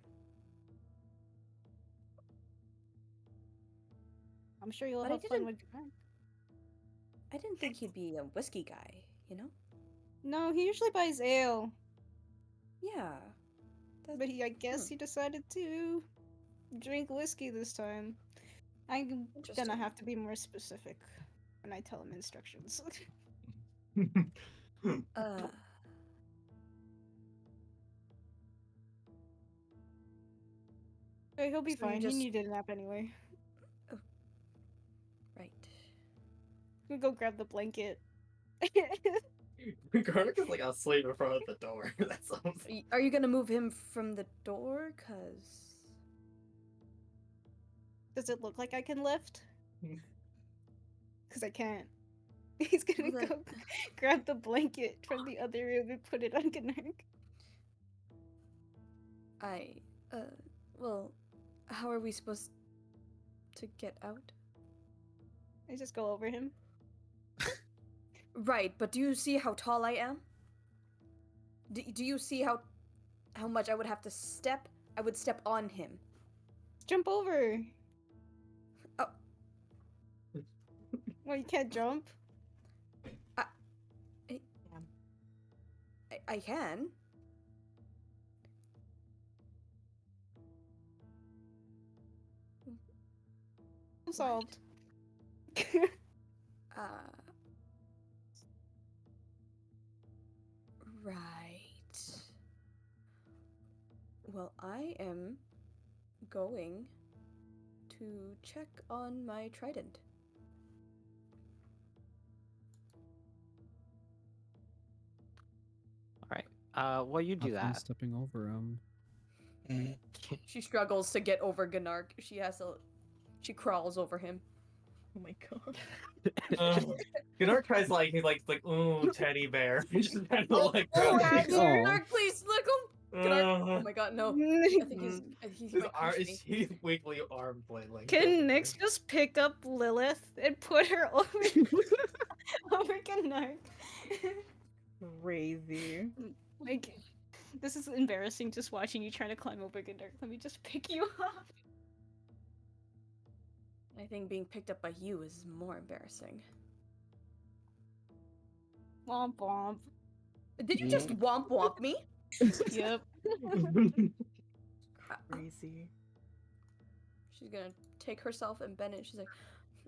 I'm sure you'll But I have fun didn't- with Gunark. I didn't think he'd be a whiskey guy, you know? No, he usually buys ale. Yeah. But I guess he decided to drink whiskey this time. I'm gonna Interesting. have to be more specific when I tell him instructions. Okay, he'll be So you fine. just- He needed a nap anyway. Right. I'm gonna go grab the blanket. Garlic is like asleep in front of the door. That's something. Are you gonna move him from the door? Cause Does it look like I can lift? Because I can't. He's gonna Well, go grab the blanket from the other room and put it on Gunark. well, how are we supposed to get out? I just go over him. Right, but do you see how tall I am? Do you see how much I would have to step? I would step on him. Jump over. Oh. Well, you can't jump. I can. Solved. Right. Well, I am going to check on my trident. all right. While you do Have fun that, stepping over him. She struggles to get over Gunark. She crawls over him. Oh my god. Gunnar tries like he's like ooh teddy bear. He's just kind of like Oh, grabbing- Gunark, please look him. Gunark. Oh Uh, my god, no. I think he his might arm crush is me. he's weakly arm flailing. Can Nyx just pick up Lilith and put her over over Gunark? Crazy. Like, this is embarrassing just watching you trying to climb over Gunark. Let me just pick you up. I think being picked up by you is more embarrassing. Womp womp. Did you just womp womp me? Yep. Crazy. She's gonna take herself and bend it. She's like,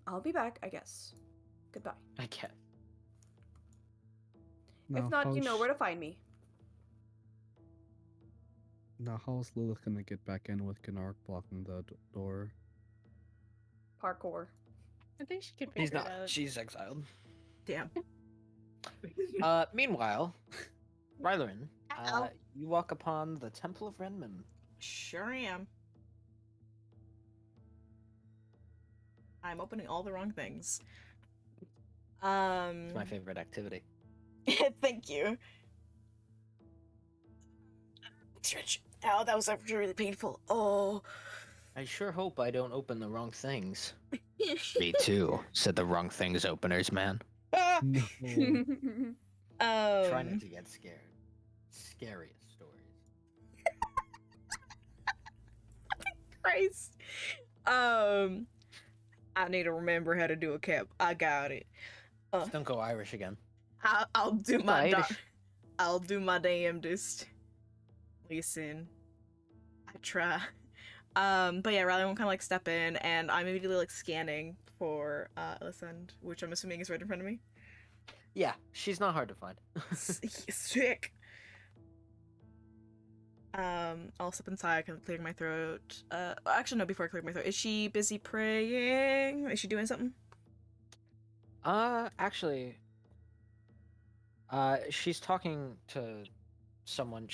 I'll be back, I guess. Goodbye. I can't. If not, you know where to find me. Now, how's Lilith gonna get back in with Gunark blocking the door? Parkour. I think she can figure He's it not. out. She's exiled. Damn. Meanwhile, Rylerin, Ow. you walk upon the Temple of Renman. Sure am. I'm opening all the wrong things. It's my favorite activity. Thank you. Stretch. Ow, that was actually really painful. Oh. I sure hope I don't open the wrong things. Me too, said the wrong things openers, man. No. Try not to get scared. Scariest stories. Christ. I need to remember how to do a cap. I got it. Just don't go Irish again. I'll do my Irish. I'll do my damnedest. Listen, I try. But yeah, Riley won't kind of like step in, and I'm immediately like scanning for Alicent, which I'm assuming is right in front of me. Yeah, she's not hard to find. Sick. I'll step inside, kind of clearing my throat. Actually, no. Before I clear my throat, is she busy praying? Is she doing something? Actually, she's talking to someone.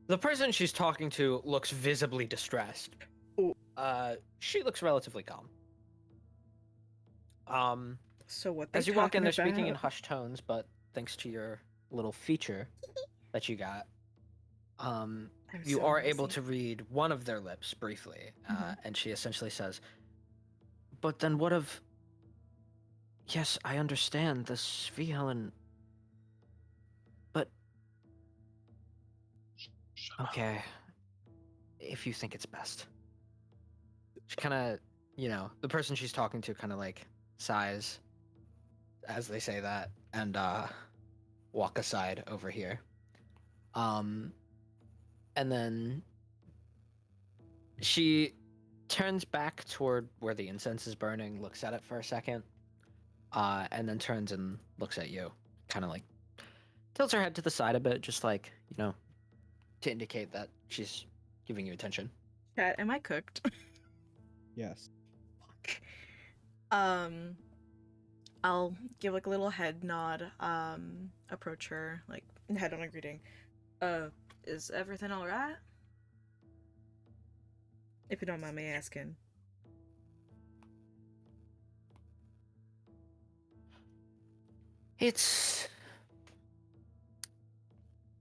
The person she's talking to looks visibly distressed. Ooh. She looks relatively calm. So what they As you walk in, talking they're speaking in about? hushed tones, but thanks to your little feature that you got, I'm you so are able noisy. to read one of their lips briefly, Mhm. and she essentially says, "But then what of? Yes, I understand the Svielen, but okay, if you think it's best." She kind of, the person she's talking to kind of like sighs as they say that, and walk aside over here. And then she turns back toward where the incense is burning, looks at it for a second, and then turns and looks at you. Kind of like tilts her head to the side a bit, just like, to indicate that she's giving you attention. Chat, am I cooked? Yes. Fuck. I'll give like a little head nod, approach her, like head on a greeting. Is everything alright? If you don't mind me asking. It's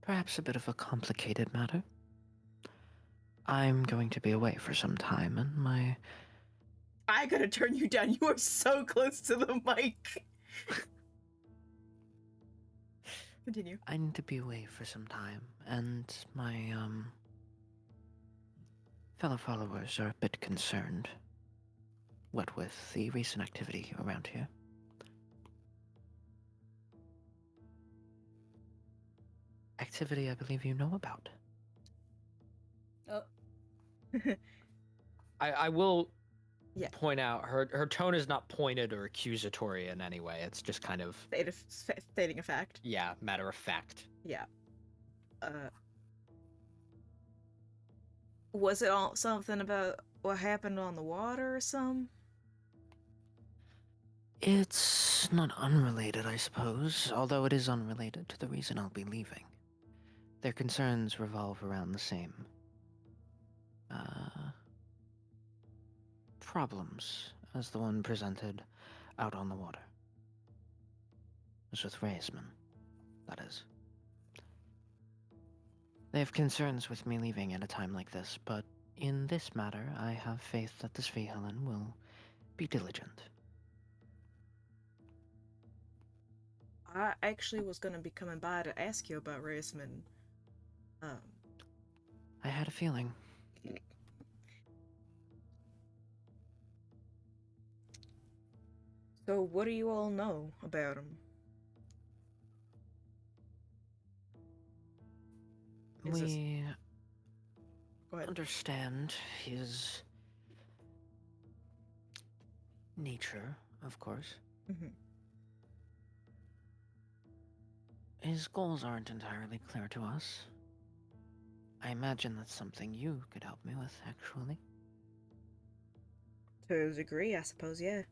perhaps a bit of a complicated matter. I'm going to be away for some time, and I gotta turn you down. You are so close to the mic. Continue. I need to be away for some time, and my fellow followers are a bit concerned. What with the recent activity around here. Activity I believe you know about. Oh, I will Yeah. point out her tone is not pointed or accusatory in any way. It's just kind of Stating a fact. matter of fact. Yeah. Was it all something about what happened on the water or something? It's not unrelated, I suppose, although it is unrelated to the reason I'll be leaving. Their concerns revolve around the same problems as the one presented out on the water. As with Raisman, that is. They have concerns with me leaving at a time like this, but in this matter, I have faith that the Svihelin will be diligent. I actually was gonna be coming by to ask you about Raisman. I had a feeling. So what do you all know about him? Is this- We Go ahead. understand his nature, of course. Mhm. His goals aren't entirely clear to us. I imagine that's something you could help me with, actually. To a degree, I suppose, yeah.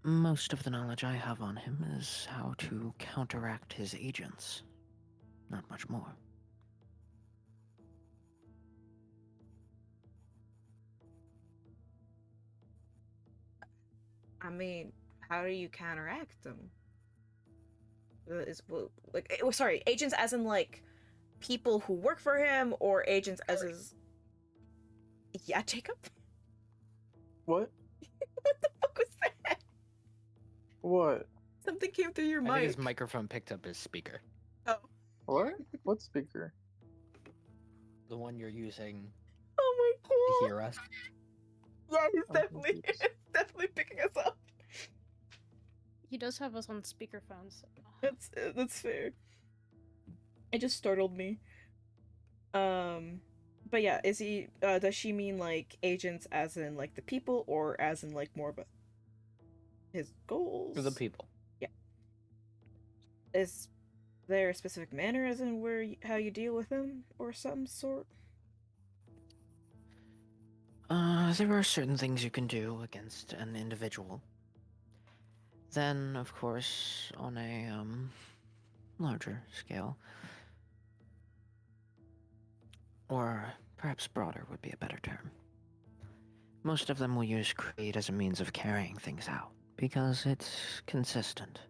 Most of the knowledge I have on him is how to counteract his agents. Not much more. I mean, how do you counteract them? Sorry, agents as in like people who work for him, or agents as his. Yeah, Jacob. What? What the fuck was that? What? Something came through your I mic. think his microphone picked up his speaker. Oh. What? What speaker? The one you're using Oh to my god. hear us. Yeah, he's I'm definitely confused. definitely picking us up. He does have us on speakerphones. That's fair. It just startled me. But yeah, is he? Does she mean like agents as in like the people, or as in like more about his goals? For the people. Yeah. Is there a specific manner as in how you deal with him, or some sort? There are certain things you can do against an individual. Then, of course, on a larger scale, or perhaps broader would be a better term. Most of them will use creed as a means of carrying things out, because it's consistent.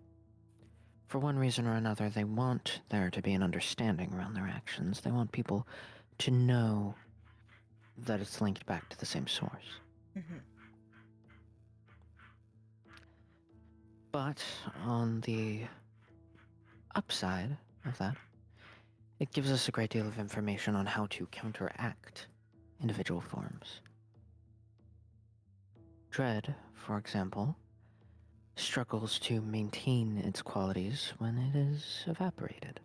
For one reason or another, they want there to be an understanding around their actions. They want people to know that it's linked back to the same source. Mhm. But on the upside of that, it gives us a great deal of information on how to counteract individual forms. Dread, for example, struggles to maintain its qualities when it is evaporated.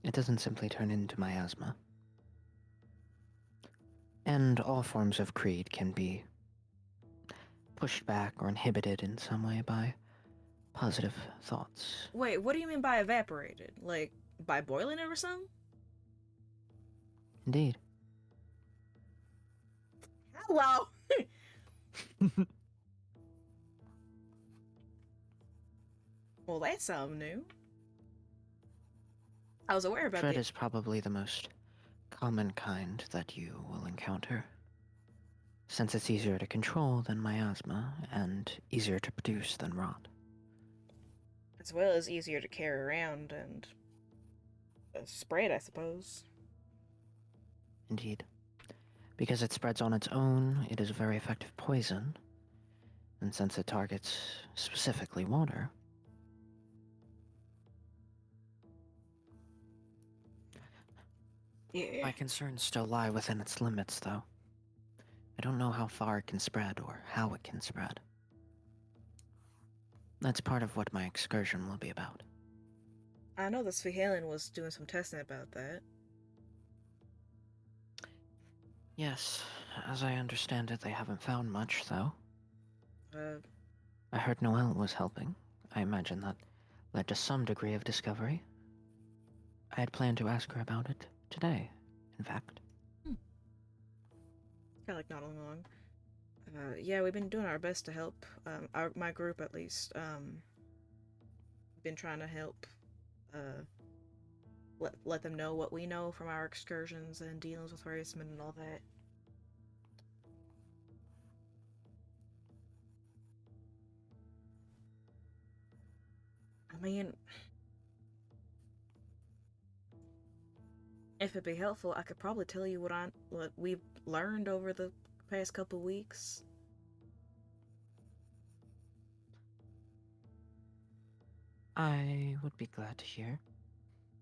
It doesn't simply turn into miasma. And all forms of creed can be pushed back or inhibited in some way by positive thoughts. Wait, what do you mean by evaporated? Like, by boiling it or something? Indeed. Hello! Well, that's something new. I was aware about Dread the... is probably the most common kind that you will encounter, since it's easier to control than miasma and easier to produce than rot. As well as easier to carry around and spread, I suppose. Indeed. Because it spreads on its own, it is a very effective poison, and since it targets specifically water, Yeah. my concerns still lie within its limits, though. I don't know how far it can spread or how it can spread. That's part of what my excursion will be about. I know that Svihalen was doing some testing about that. Yes, as I understand it, they haven't found much, though. Uh, I heard Noelle was helping. I imagine that led to some degree of discovery. I had planned to ask her about it today, in fact. kind of like nodding along. Yeah, we've been doing our best to help. My group, at least, been trying to help. Let them know what we know from our excursions and dealings with harassment and all that. I mean, if it'd be helpful, I could probably tell you what we've learned over the past couple weeks. I would be glad to hear.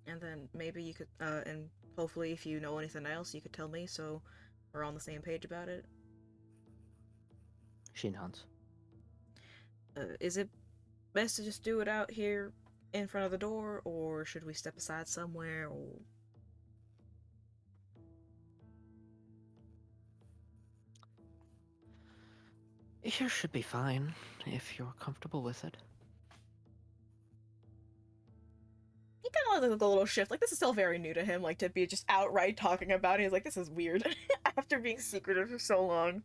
And then maybe you could, and hopefully if you know anything else, you could tell me so we're on the same page about it. She nods. Is it best to just do it out here in front of the door, or should we step aside somewhere, or... Here should be fine, if you're comfortable with it. He kind of like a little shift. Like, this is still very new to him, like, to be just outright talking about it. He's like, this is weird. After being secretive for so long.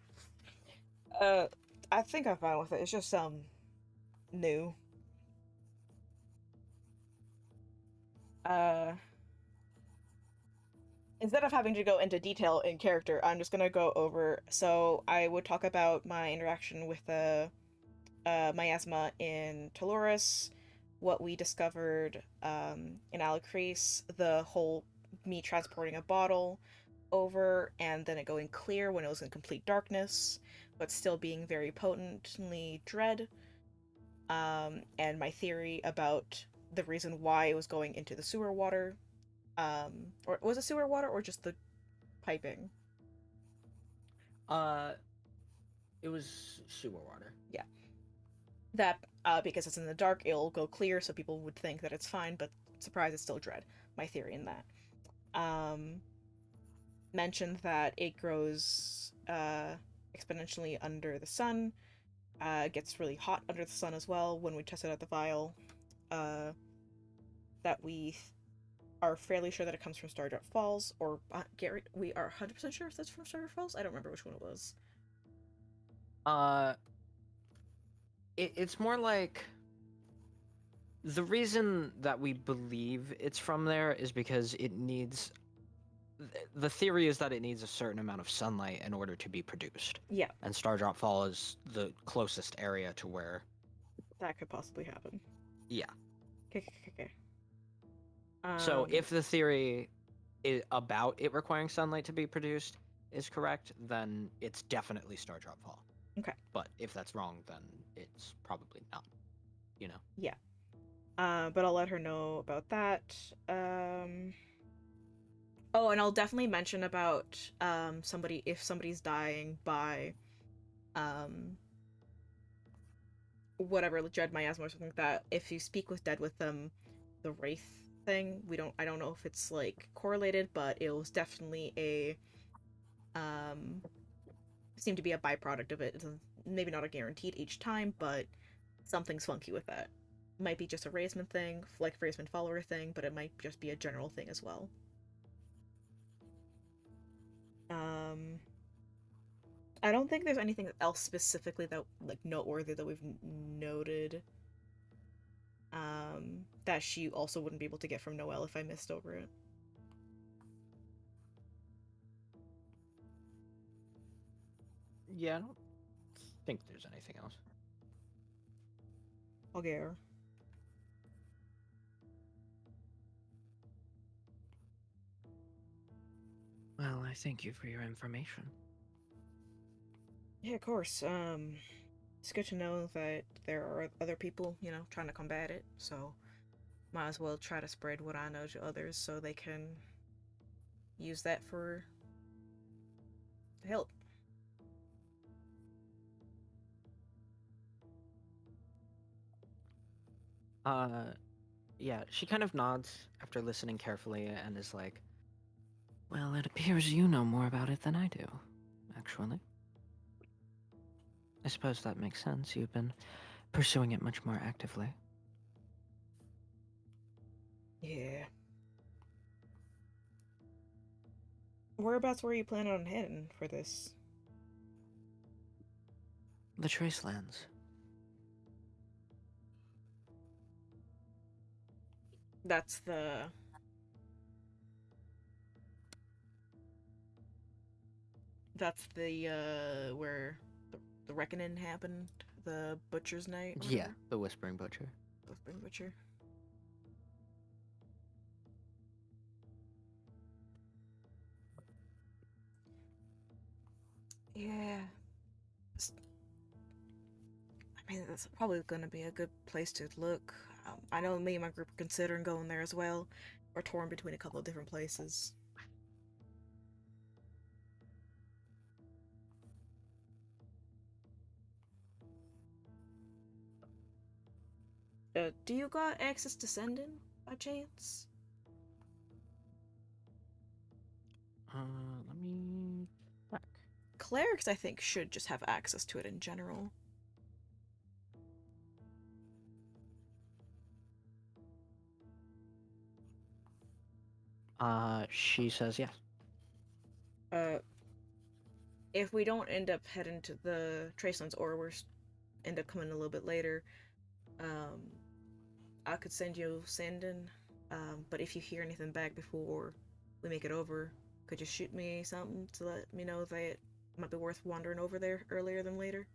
I think I'm fine with it. It's just, new. Instead of having to go into detail in character, I'm just gonna go over. So I would talk about my interaction with miasma in Toloris, what we discovered in Alicrease, the whole me transporting a bottle over and then it going clear when it was in complete darkness, but still being very potently dread, and my theory about the reason why it was going into the sewer water. Or was it sewer water or just the piping? It was sewer water. Yeah. That, because it's in the dark, it'll go clear, so people would think that it's fine, but surprise, it's still dread. My theory in that. Mentioned that it grows, exponentially under the sun, gets really hot under the sun as well when we tested out the vial, that we are fairly sure that it comes from Stardrop Falls, or Gary, we are 100% sure if that's from Stardrop Falls. I don't remember which one it was. It's more like the reason that we believe it's from there is because it needs. The theory is that it needs a certain amount of sunlight in order to be produced, Yeah, and Stardrop Fall is the closest area to where. that could possibly happen. Yeah. Okay. So if the theory about it requiring sunlight to be produced is correct, then it's definitely Stardrop Fall. Okay. But if that's wrong, then it's probably not. You know. Yeah. But I'll let her know about that. Oh, and I'll definitely mention about if somebody's dying by whatever, dread miasma or something like that. If you speak with dead with them, the wraith thing, I don't know if it's like correlated, but it was definitely a seemed to be a byproduct of it. It's maybe not a guaranteed each time, but something's funky with that. Might be just a Raisman thing, like Raisman follower thing, but it might just be a general thing as well. I don't think there's anything else specifically that like noteworthy that we've noted. That she also wouldn't be able to get from Noelle if I missed over it. Yeah, I don't think there's anything else. I'll get her. Well, I thank you for your information. Yeah, of course. It's good to know that there are other people, you know, trying to combat it. So, might as well try to spread what I know to others so they can use that for help. Yeah, she kind of nods after listening carefully and is like, well, it appears you know more about it than I do, actually. I suppose that makes sense. You've been pursuing it much more actively. Yeah. Whereabouts were you planning on heading for this? The Tracelands. That's the... where the reckoning happened? The Butcher's Night? Yeah, Whatever? the Whispering Butcher. Whispering Butcher. Yeah. I mean, that's probably gonna be a good place to look. I know me and my group are considering going there as well. We're torn between a couple of different places. Do you got access to Sending by chance? Let me check. Clerics, I think, should just have access to it in general. She says yes. If we don't end up heading to the Tracelands, or end up coming a little bit later, I could send you Sandin. But if you hear anything back before we make it over, could you shoot me something to let me know that it might be worth wandering over there earlier than later?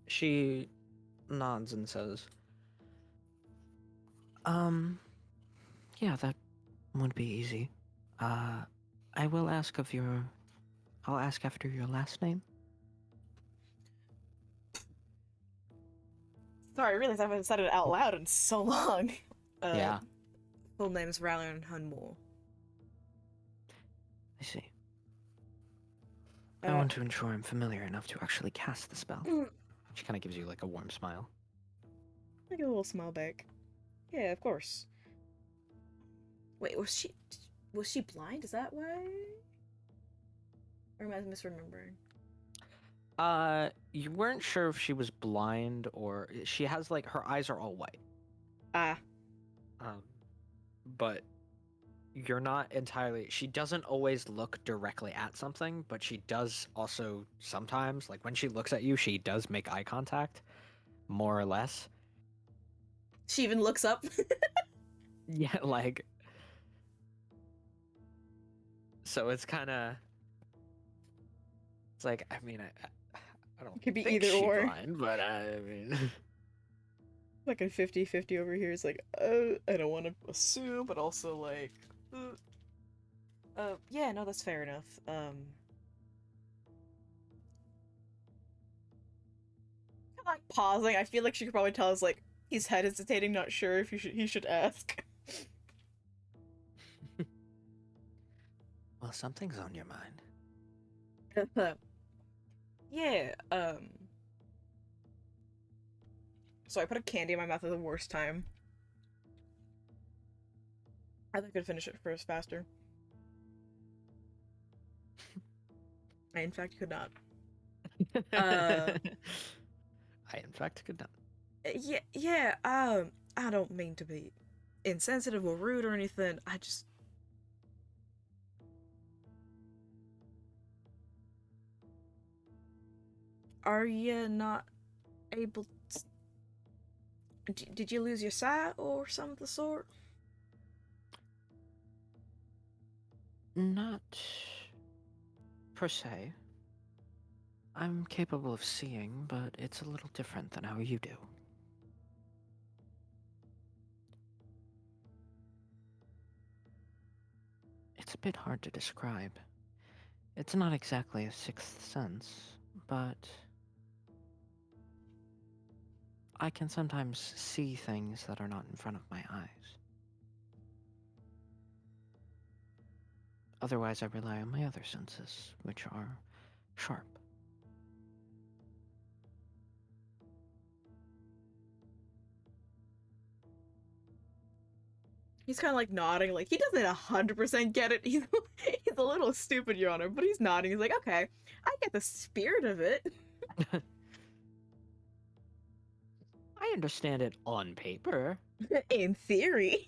She nods and says, yeah, that would be easy. I will ask I'll ask after your last name. Sorry, I realized I haven't said it out loud in so long. Yeah. Full name is Rallian Hunmore. I see. I want to ensure I'm familiar enough to actually cast the spell. She kind of gives you like a warm smile. I get a little smile back. Yeah, of course. Wait, was she blind? Is that why? Or am I misremembering? You weren't sure if she was blind or she has like her eyes are all white. Ah, But you're not entirely. She doesn't always look directly at something, but she does also sometimes, like when she looks at you, she does make eye contact, more or less. she even looks up. Yeah, like. So it's kind of. It's like, I mean, I don't Could be think either she's or. blind, but I mean. Fucking 50-50 over here is like, I don't want to assume, but also like, yeah, no, that's fair enough. I'm like pausing. I feel like she could probably tell us like he's hesitating, not sure if he should ask. Well, something's on your mind. Yeah, so I put a candy in my mouth at the worst time. I think I could finish it first faster. I in fact could not. I, in fact, could not. Yeah, I don't mean to be insensitive or rude or anything. I just... Are you not able to... Did you lose your sight or some of the sort? Not per se. I'm capable of seeing, but it's a little different than how you do. It's a bit hard to describe. It's not exactly a sixth sense, but I can sometimes see things that are not in front of my eyes. Otherwise, I rely on my other senses, which are sharp. He's kind of like nodding, like he doesn't 100% get it. He's a little stupid, Your Honor, but he's nodding. He's like, okay, I get the spirit of it. I understand it on paper. In theory.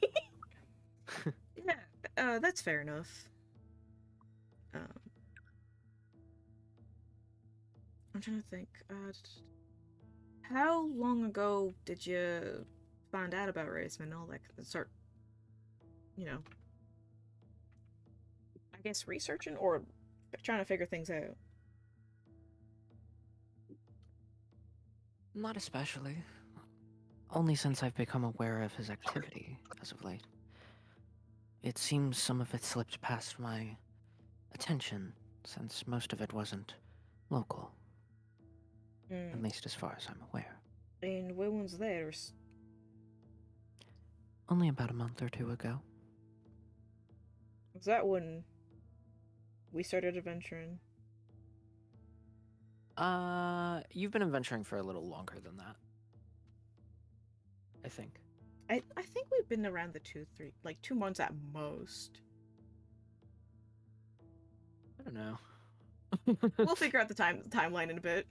Yeah, that's fair enough. I'm trying to think. How long ago did you find out about racism and all that? Start, you know, I guess researching or trying to figure things out. Not especially. Only since I've become aware of his activity as of late. It seems some of it slipped past my attention, since most of it wasn't local. At least as far as I'm aware. And when was that? Only about a month or two ago. Was that when we started adventuring? You've been adventuring for a little longer than that. I think. I think we've been around the 2 months at most. I don't know. We'll figure out the timeline in a bit.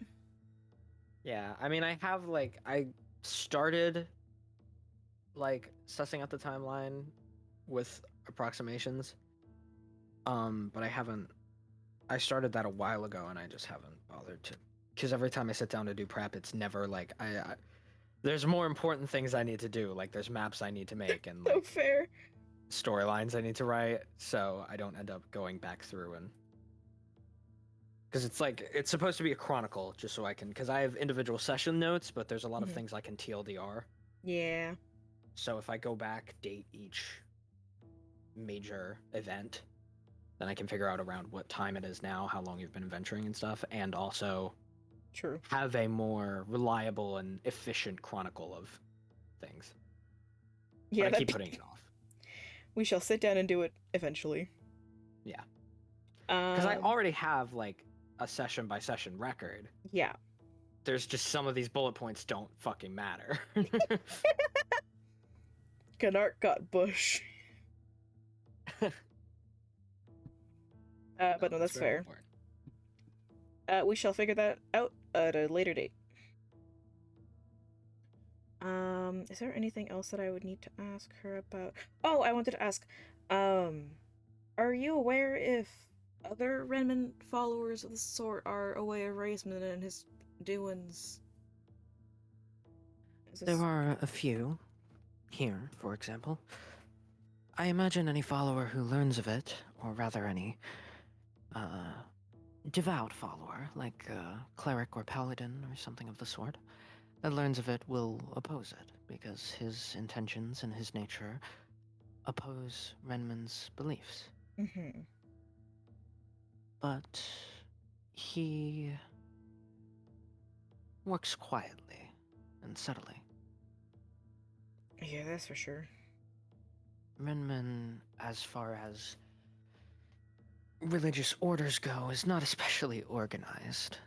Yeah, I mean, I have, like, I started, like, sussing out the timeline with approximations. But I haven't, I started that a while ago and I just haven't bothered to, because every time I sit down to do prep, it's never, like, there's more important things I need to do, like, there's maps I need to make and, So like, fair. storylines I need to write, so I don't end up going back through and... Because it's like, it's supposed to be a chronicle, just so I can, because I have individual session notes, but there's a lot of things I can TLDR. Yeah. So if I go back, date each major event, then I can figure out around what time it is now, how long you've been adventuring and stuff, and also True. have a more reliable and efficient chronicle of things. Yeah, but I keep putting it off. We shall sit down and do it eventually. Yeah. Because I already have, like, a session by session record. Yeah. There's just some of these bullet points don't fucking matter. Gnark got bush. But no, that's fair. We shall figure that out at a later date. Is there anything else that I would need to ask her about? Oh, I wanted to ask, are you aware if other Renman followers of the sort are aware of Raisman and his doings? There are a few. Here, for example. I imagine any follower who learns of it, or rather any, devout follower, like a cleric or paladin or something of the sort, that learns of it will oppose it, because his intentions and his nature oppose Renman's beliefs. Mm-hmm. But he works quietly and subtly. Yeah, that's for sure. Renman, as far as religious orders go, is not especially organized.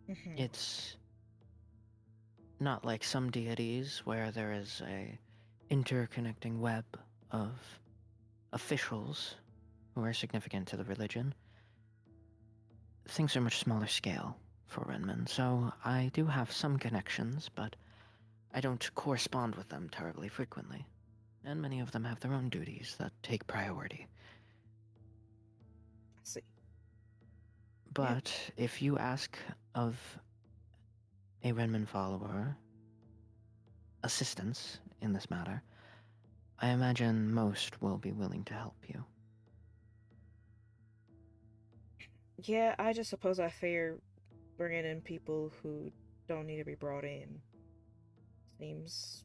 Mm-hmm. It's not like some deities where there is a interconnecting web of officials who are significant to the religion. Things are much smaller scale for Renman, so I do have some connections, but I don't correspond with them terribly frequently, and many of them have their own duties that take priority. I see. But if you ask of a Renman follower assistance in this matter, I imagine most will be willing to help you. Yeah, I just suppose I fear bringing in people who don't need to be brought in. Seems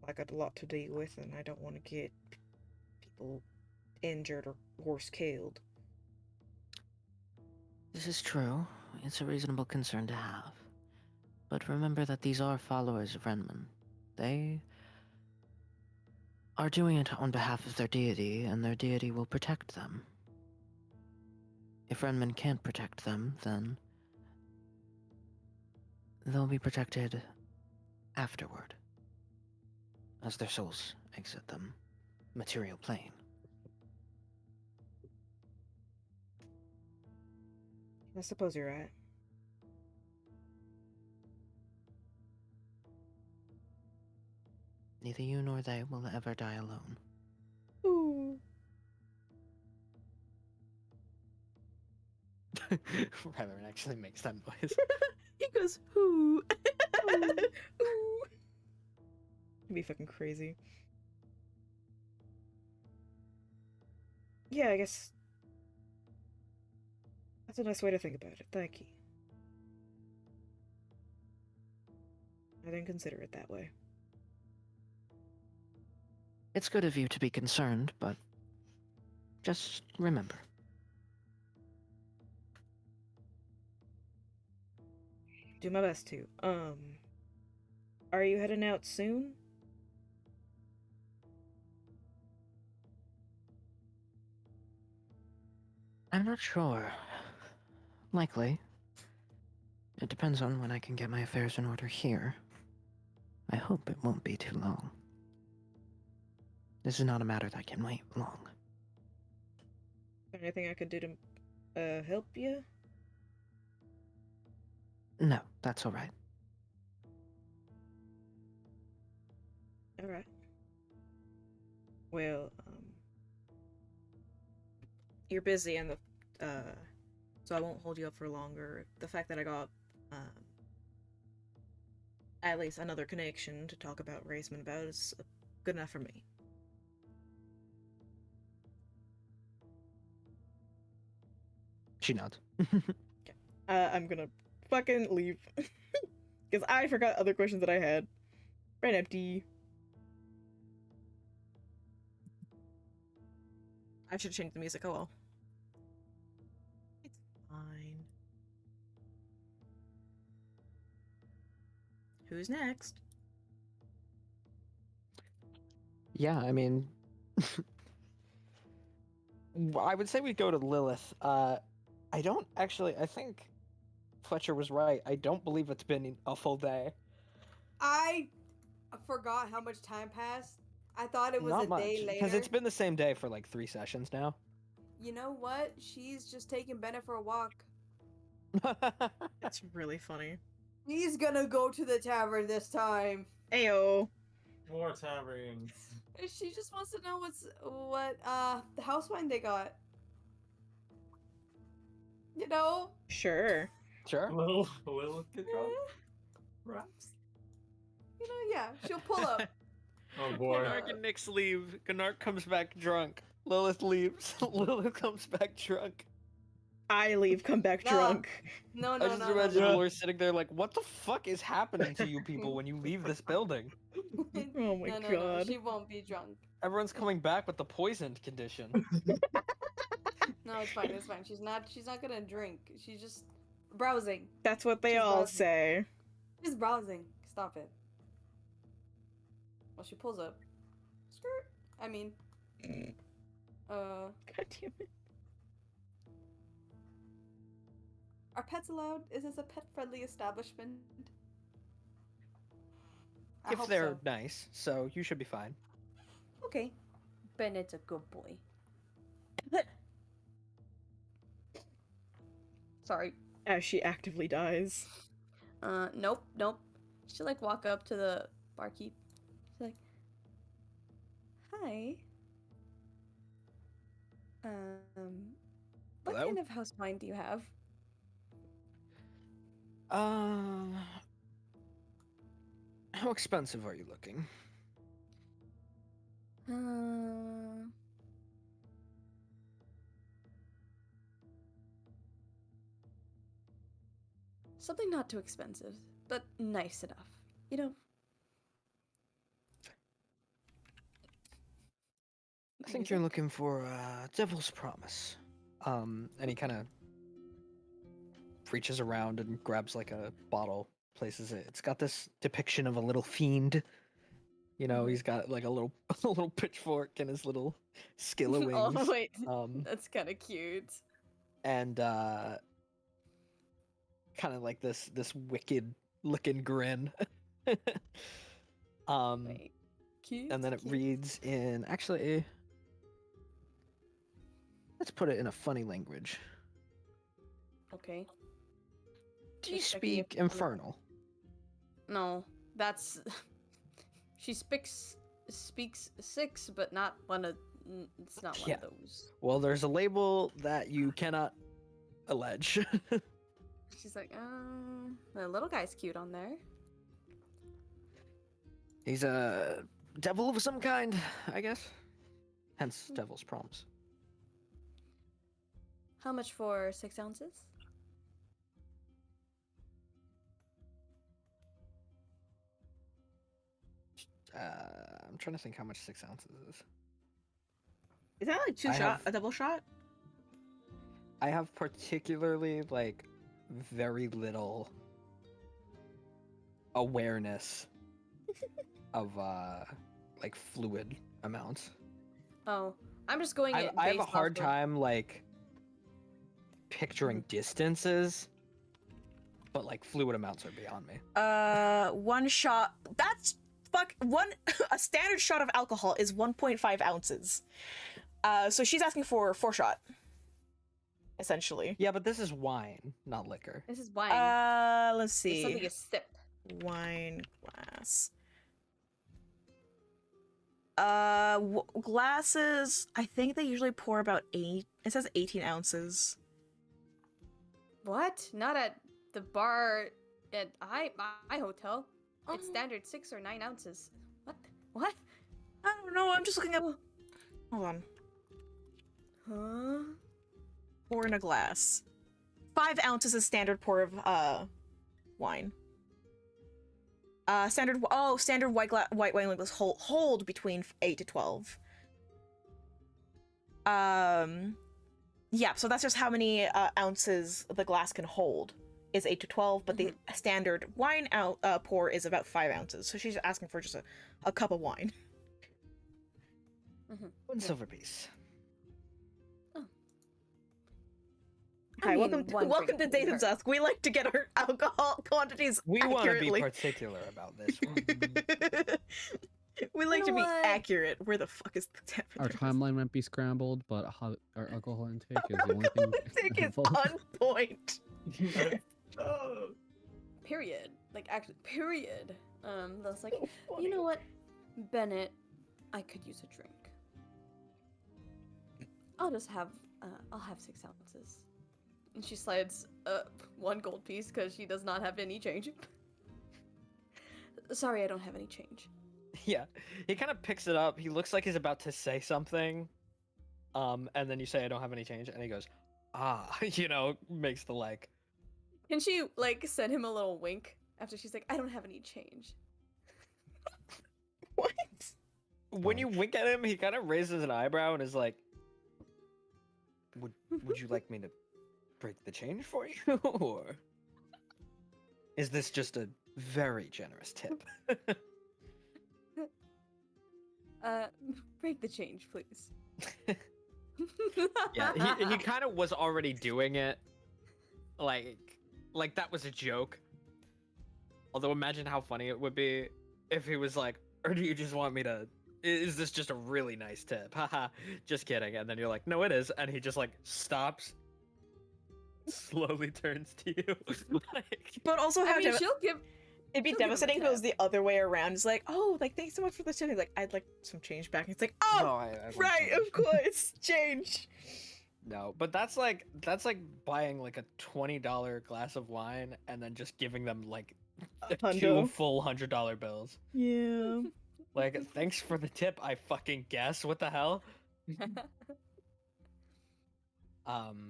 like a lot to deal with, and I don't want to get people injured or worse killed. This is true. It's a reasonable concern to have. But remember that these are followers of Renman. They are doing it on behalf of their deity, and their deity will protect them. If Renman can't protect them, then they'll be protected afterward, as their souls exit the material plane. I suppose you're right. Neither you nor they will ever die alone. Ooh. Reverend actually makes that noise. He goes, who? Ooh. It'd be fucking crazy. Yeah, I guess that's a nice way to think about it. Thank you. I didn't consider it that way. It's good of you to be concerned, but just remember. Do my best to. Are you heading out soon? I'm not sure. Likely. It depends on when I can get my affairs in order here. I hope it won't be too long. This is not a matter that can wait long. Anything I could do to help you? No, that's all right. All right. Well, you're busy and so I won't hold you up for longer. The fact that I got at least another connection to talk about Raceman about is good enough for me. She nods. I'm gonna fucking leave because I forgot other questions that I had. Right, empty. I should change the music. Oh well. It's fine. Who's next? Yeah, I mean, I would say we go to Lilith. I don't actually. I think Fletcher was right. I don't believe it's been a full day. I forgot how much time passed. I thought it was Not a much, day later. because it's been the same day for like 3 sessions now. You know what? She's just taking Bennett for a walk. It's really funny. He's gonna go to the tavern this time. Ayo. More taverns. She just wants to know what the house wine they got. You know? Sure. Sure. Will get drunk? Perhaps? You know, yeah. She'll pull up. Oh boy. Gnark and Nyx leave. Gnark comes back drunk. Lilith leaves. Lilith comes back drunk. I leave, come back Nah. drunk. No, I no, just no, imagine no, Lore sitting there like, what the fuck is happening to you people when you leave this building? no. Oh my no, no, god. no. She won't be drunk. Everyone's coming back with the poisoned condition. No, it's fine. It's fine. She's not gonna drink. She's just browsing. That's what they She's all buzzing. say. She's browsing. Stop it. Well, she pulls up. Skirt. I mean, God damn it. are pets allowed? Is this a pet-friendly establishment? I If hope they're so. nice, so you should be fine. Okay. Bennett's a good boy. Sorry. As she actively dies. Nope. She'll like walk up to the barkeep. She's like, "Hi. What Hello? kind of house wine do you have?" How expensive are you looking? Something not too expensive, but nice enough. You know. I think you're looking for Devil's Promise. And he kind of reaches around and grabs like a bottle, places it. It's got this depiction of a little fiend. You know, he's got like a little a little pitchfork and his little skilla wings. Oh wait, Um, that's kind of cute. and kind of like this wicked looking grin. Wait, cute. And then it cute. reads in actually. Let's put it in a funny language. Okay. Do you Expecting it speak to be Infernal? No, that's. She speaks 6, but not one of. It's not one Yeah. of those. Well, there's a label that you cannot allege. She's like, the little guy's cute on there. He's a devil of some kind, I guess. Hence, Devil's Promise. How much for 6 ounces? I'm trying to think how much 6 ounces is. Is that like a double shot? I have particularly like very little awareness of like fluid amounts. Oh, I'm just going. I have a based off hard of- time like picturing distances, but like fluid amounts are beyond me. 1 shot. That's a standard shot of alcohol is 1.5 ounces. So she's asking for 4 shot. Essentially. Yeah, but this is wine, not liquor. This is wine. Let's It's see. something you sip. Wine glass. Glasses, I think they usually pour about 8. It says 18 ounces. What? Not at the bar at my hotel. It's standard 6 or 9 ounces. What? I don't know, I'm just looking up. Hold on. Huh? Pour in a glass. 5 ounces is standard pour of wine. Standard white wine glass hold between 8 to 12. Yeah, so that's just how many ounces the glass can hold. Is 8 to 12, but the standard wine pour is about 5 ounces. So she's asking for just a cup of wine. 1 silver piece. Hi, welcome to Days of Dusk. We like to get our alcohol quantities We want to be accurately. particular about this one. We like You to know be what? accurate. Where the fuck is the temperature? Our timeline might be scrambled, but our alcohol intake is the only thing. Alcohol intake is involved. on point. Oh. Period. Like, actually, period. That's like, So funny. you know what, Bennett, I could use a drink. I'll just have, I'll have 6 ounces. And she slides 1 gold piece because she does not have any change. Sorry, I don't have any change. Yeah, he kind of picks it up. He looks like he's about to say something, and then you say, "I don't have any change," and he goes, "Ah," makes the like. Can she, like, send him a little wink after she's like, I don't have any change? What? When you wink at him, he kind of raises an eyebrow and is like, "Would you like me to break the change for you, or is this just a very generous tip?" Break the change, please. Yeah, he kind of was already doing it, like that was a joke. Although imagine how funny it would be if he was like, "Or do you just want me to? Is this just a really nice tip? Haha, just kidding." And then you're like, "No, it is," and he just like stops, slowly turns to you. Like, But also, I mean, she'll give. it'd be she'll give him a devastating if it was tip. the other way around. It's like, oh, like thanks so much for the tip. He's like, I'd like some change back. And it's like, oh, no, I want right, change. of course, change. No, but that's like buying like a $20 glass of wine and then just giving them like A 2 hundo. full $100 bills. Yeah. Like, thanks for the tip, I fucking guess. What the hell?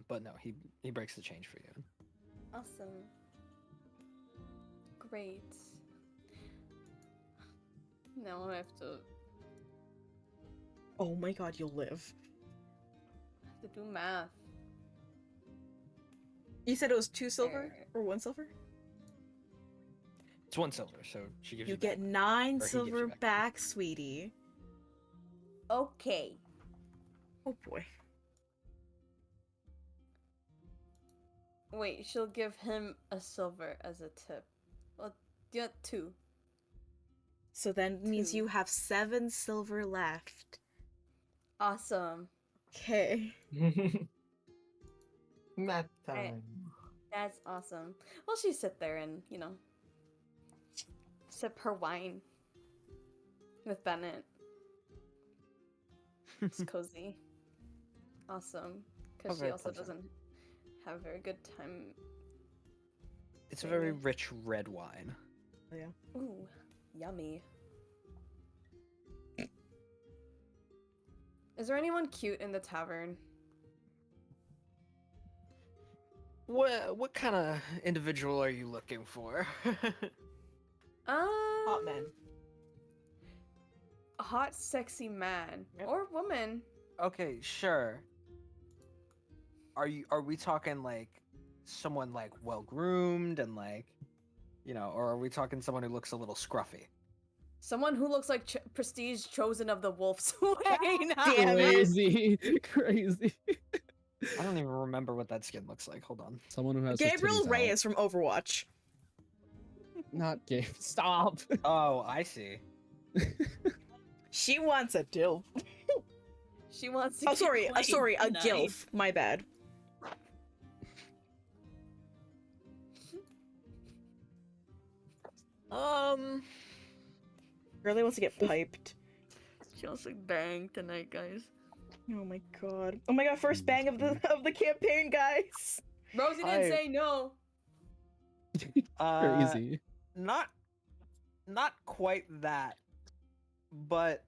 But no, he breaks the change for you. Awesome. Great. Now I have to Oh my god, you'll live. do math. You said it was 2 silver or 1 silver? It's 1 silver, so she gives you. You get back. 9 Or he gives silver you back, sweetie. Okay. Oh boy. Wait, she'll give him a silver as a tip. Well, yeah, 2. So then means 2. you have 7 silver left. Awesome. Okay. Math Right. time. That's awesome. Well, she sit there and, sip her wine with Bennett. It's cozy. Awesome. Because she very also pleasant. doesn't have a very good time. It's a very Maybe. rich red wine. Ooh, yummy. Is there anyone cute in the tavern? What kind of individual are you looking for? Hot men. A hot, sexy man Yep. or woman. Okay, sure. Are we talking like someone like well groomed and like, or are we talking someone who looks a little scruffy? Someone who looks like Prestige chosen of the Wolf's Way. now. Damn it. Crazy, crazy. I don't even remember what that skin looks like. Hold on. Someone who has his Gabriel titties out. Reyes from Overwatch. Not Gabe. Stop. Oh, I see. She wants a dilf. She wants to. Oh, keep sorry, playing a tonight. gilf. My bad. Really wants to get piped. She wants to bang tonight, guys. Oh my god. Oh my god, first bang of the campaign, guys. Rosie didn't I- say no. Crazy. Not quite that, but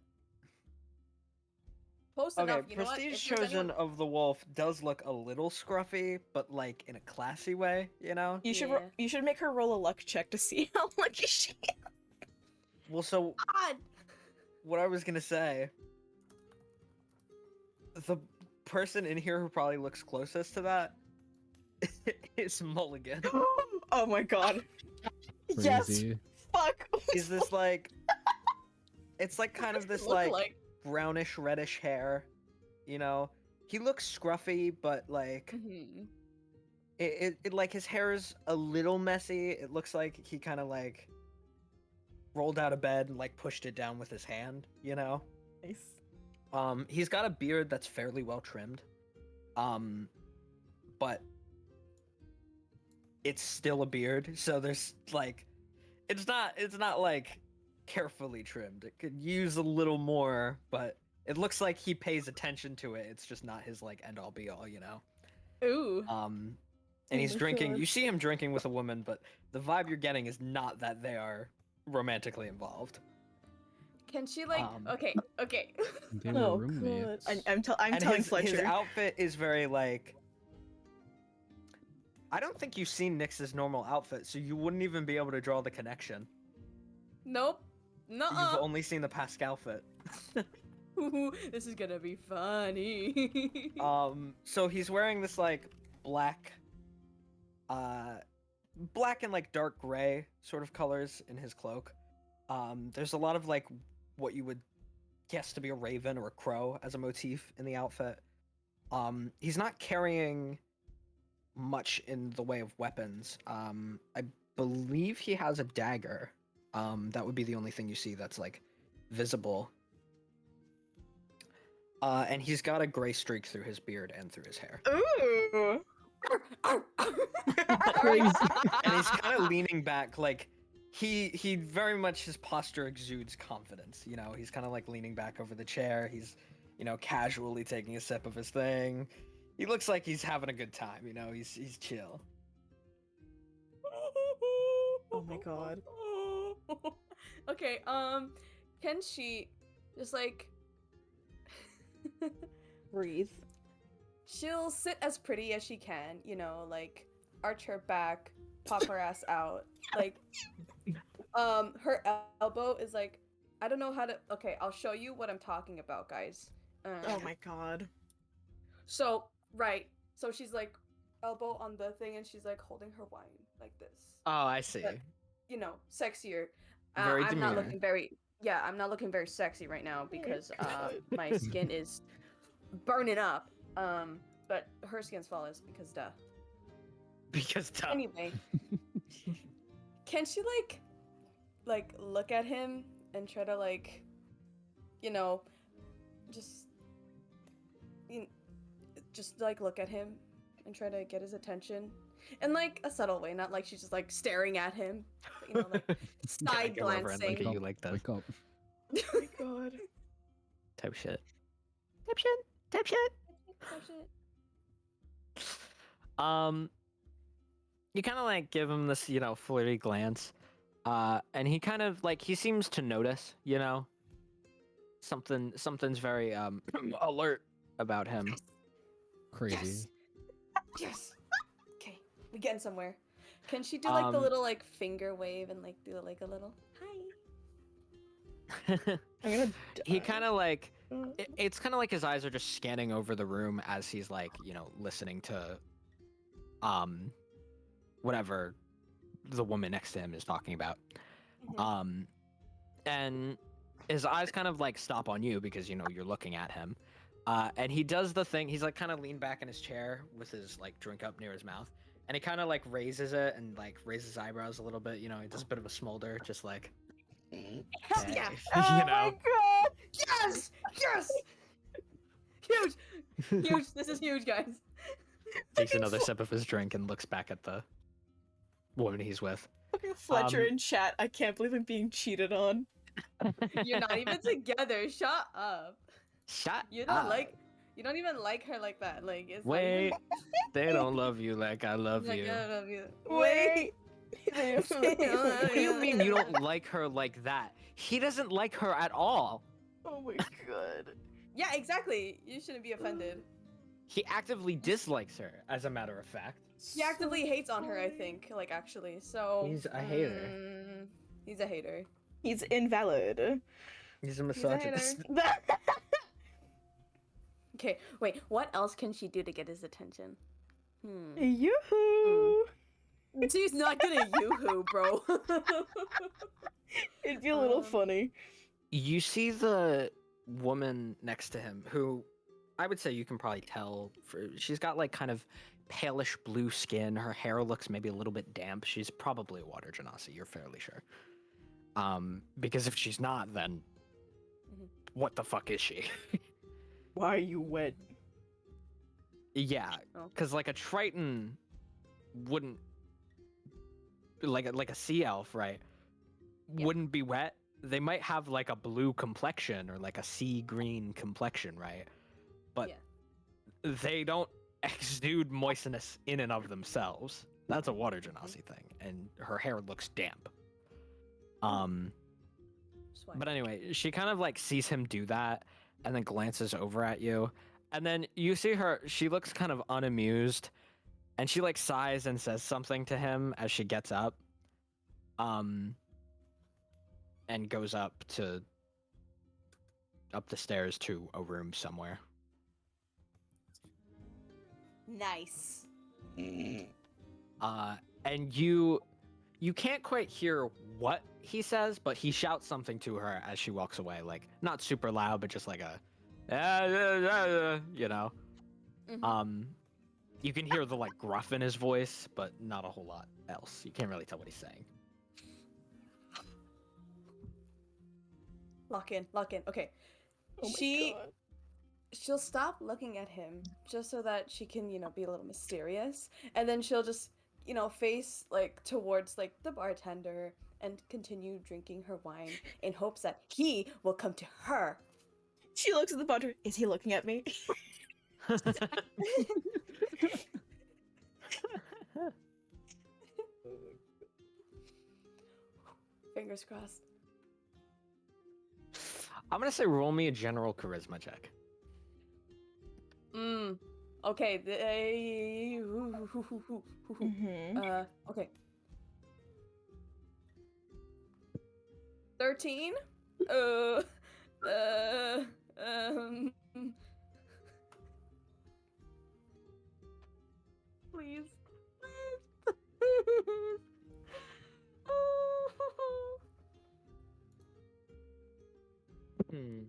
Close okay. enough. You know what? Prestige If there's Chosen anyone- of the Wolf does look a little scruffy, but like in a classy way, You should Yeah. you should make her roll a luck check to see how lucky she is. Well, so God. what I was gonna say, the person in here who probably looks closest to that is Mulligan. Oh my god. Yes. Crazy. Fuck. Is this like? It's like kind of this Look like brownish reddish hair, He looks scruffy, but like Mhm. it like his hair is a little messy. It looks like he kind of like rolled out of bed and like pushed it down with his hand, you know? Nice. He's got a beard that's fairly well trimmed. But it's still a beard, so there's like it's not like carefully trimmed. It could use a little more, but it looks like he pays attention to it. It's just not his like end all be all, you know. Ooh. And he's my drinking. God. You see him drinking with a woman, but the vibe you're getting is not that they are romantically involved. Can she like? Um, Okay. They were roommates. I'm And telling his Fletcher. outfit is very like. I don't think you've seen Nyx's normal outfit, so you wouldn't even be able to draw the connection. Nope. You've Nuh-uh. only seen the Pascal outfit. This is gonna be funny. So he's wearing this like black and like dark gray sort of colors in his cloak. There's a lot of like what you would guess to be a raven or a crow as a motif in the outfit. He's not carrying much in the way of weapons. I believe he has a dagger. That would be the only thing you see that's like visible. And he's got a gray streak through his beard and through his hair. Ooh. Crazy. And he's kind of leaning back, like he very much, his posture exudes confidence. You know, he's kind of like leaning back over the chair. He's, you know, casually taking a sip of his thing. He looks like he's having a good time. You know, he's chill. Oh my god. Okay, can she just like Breathe. she'll sit as pretty as she can, you know, like arch her back, pop her ass out. Like her elbow is like, I don't know how to, okay, I'll show you what I'm talking about, guys. Oh my god. So, right. So she's like elbow on the thing and she's like holding her wine like this. Oh, I see. But, you know, sexier. Very I'm not demure. looking very I'm not looking very sexy right now because my skin is burning up. But her skin's flawless because duh. Because tough. Anyway, can she like look at him and try to like, you know, just like look at him and try to get his attention in like a subtle way, not like she's just like staring at him, you know, like side Go over and look glancing. at you like that. Wake up. Oh my god. Type shit. Type shit. You kind of like give him this, you know, flirty glance, and he kind of like, he seems to notice, you know, something's very alert about him. Crazy. Yes. Okay, we getting somewhere. Can she do like the little like finger wave and like do like a little hi? I'm gonna He kind of like, it's kind of like his eyes are just scanning over the room as he's like, you know, listening to whatever the woman next to him is talking about. And his eyes kind of like stop on you because, you know, you're looking at him. And he does the thing, he's like kind of leaned back in his chair with his like drink up near his mouth, and he kind of like raises it and like raises his eyebrows a little bit, you know, he does a bit of a smolder, just like Hell yeah! you know. god. Yes! Yes! Huge! Huge! This is huge, guys. Takes another sip of his drink and looks back at the woman he's with. Fucking Fletcher in chat. I can't believe I'm being cheated on. You're not even together. Shut up. Shut You don't up. like. You don't even like her like that. Like it's Wait, like, they don't love you like I love like, you. I love you. Wait. What do you mean you don't like her like that? He doesn't like her at all. Oh my god. Yeah, exactly. You shouldn't be offended. He actively dislikes her, as a matter of fact. He actively hates on her. I think. Like actually. So. He's a hater. He's a hater. He's invalid. He's a He's a hater. misogynist. Okay, wait. What else can she do to get his attention? Yoo-hoo! She's not gonna yoo-hoo, bro. It'd be a little funny. You see the woman next to him, who I would say you can probably tell, she's got like kind of palish blue skin. Her hair looks maybe a little bit damp. She's probably a water genasi, you're fairly sure. Because if she's not, then Mhm. what the fuck is she? Why are you wet? Yeah, Oh. because like a Triton wouldn't, like a sea elf, right? Yeah. Wouldn't be wet. They might have like a blue complexion or like a sea green complexion, right? But Yeah. they don't exude moistness in and of themselves. That's a water genasi thing, and her hair looks damp. Swag. But anyway, she kind of like sees him do that and then glances over at you. And then you see her, she looks kind of unamused and she like sighs and says something to him as she gets up. And goes up the stairs to a room somewhere. Nice. And you can't quite hear what he says, but he shouts something to her as she walks away, like not super loud, but just like a, you know. Mhm. You can hear the like gruff in his voice, but not a whole lot else. You can't really tell what he's saying. Lock in. Okay. Oh my She God. she'll stop looking at him just so that she can, be a little mysterious, and then she'll just, face like towards like the bartender and continue drinking her wine in hopes that he will come to her. She looks at the bartender. Is he looking at me? Fingers crossed. I'm gonna say roll me a general charisma check. Okay. Mm-hmm. Okay. 13. Please. Hmm.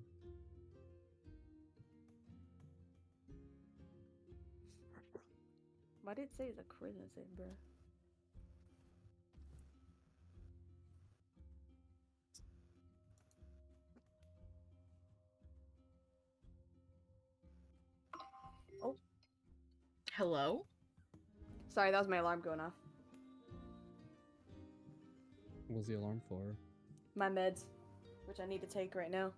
Why did it say it's a charisma save, bro? Oh, Hello? sorry, that was my alarm going off. What was the alarm for? My meds, which I need to take right now.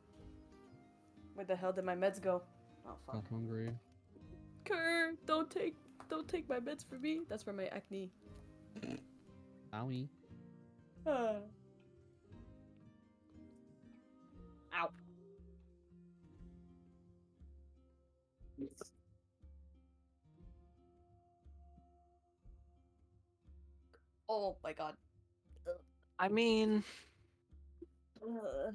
Where the hell did my meds go? Oh fuck. Not hungry. Kerr, don't take my meds for me. That's for my acne. Owie. Ow. Oh my god. I mean, Ugh.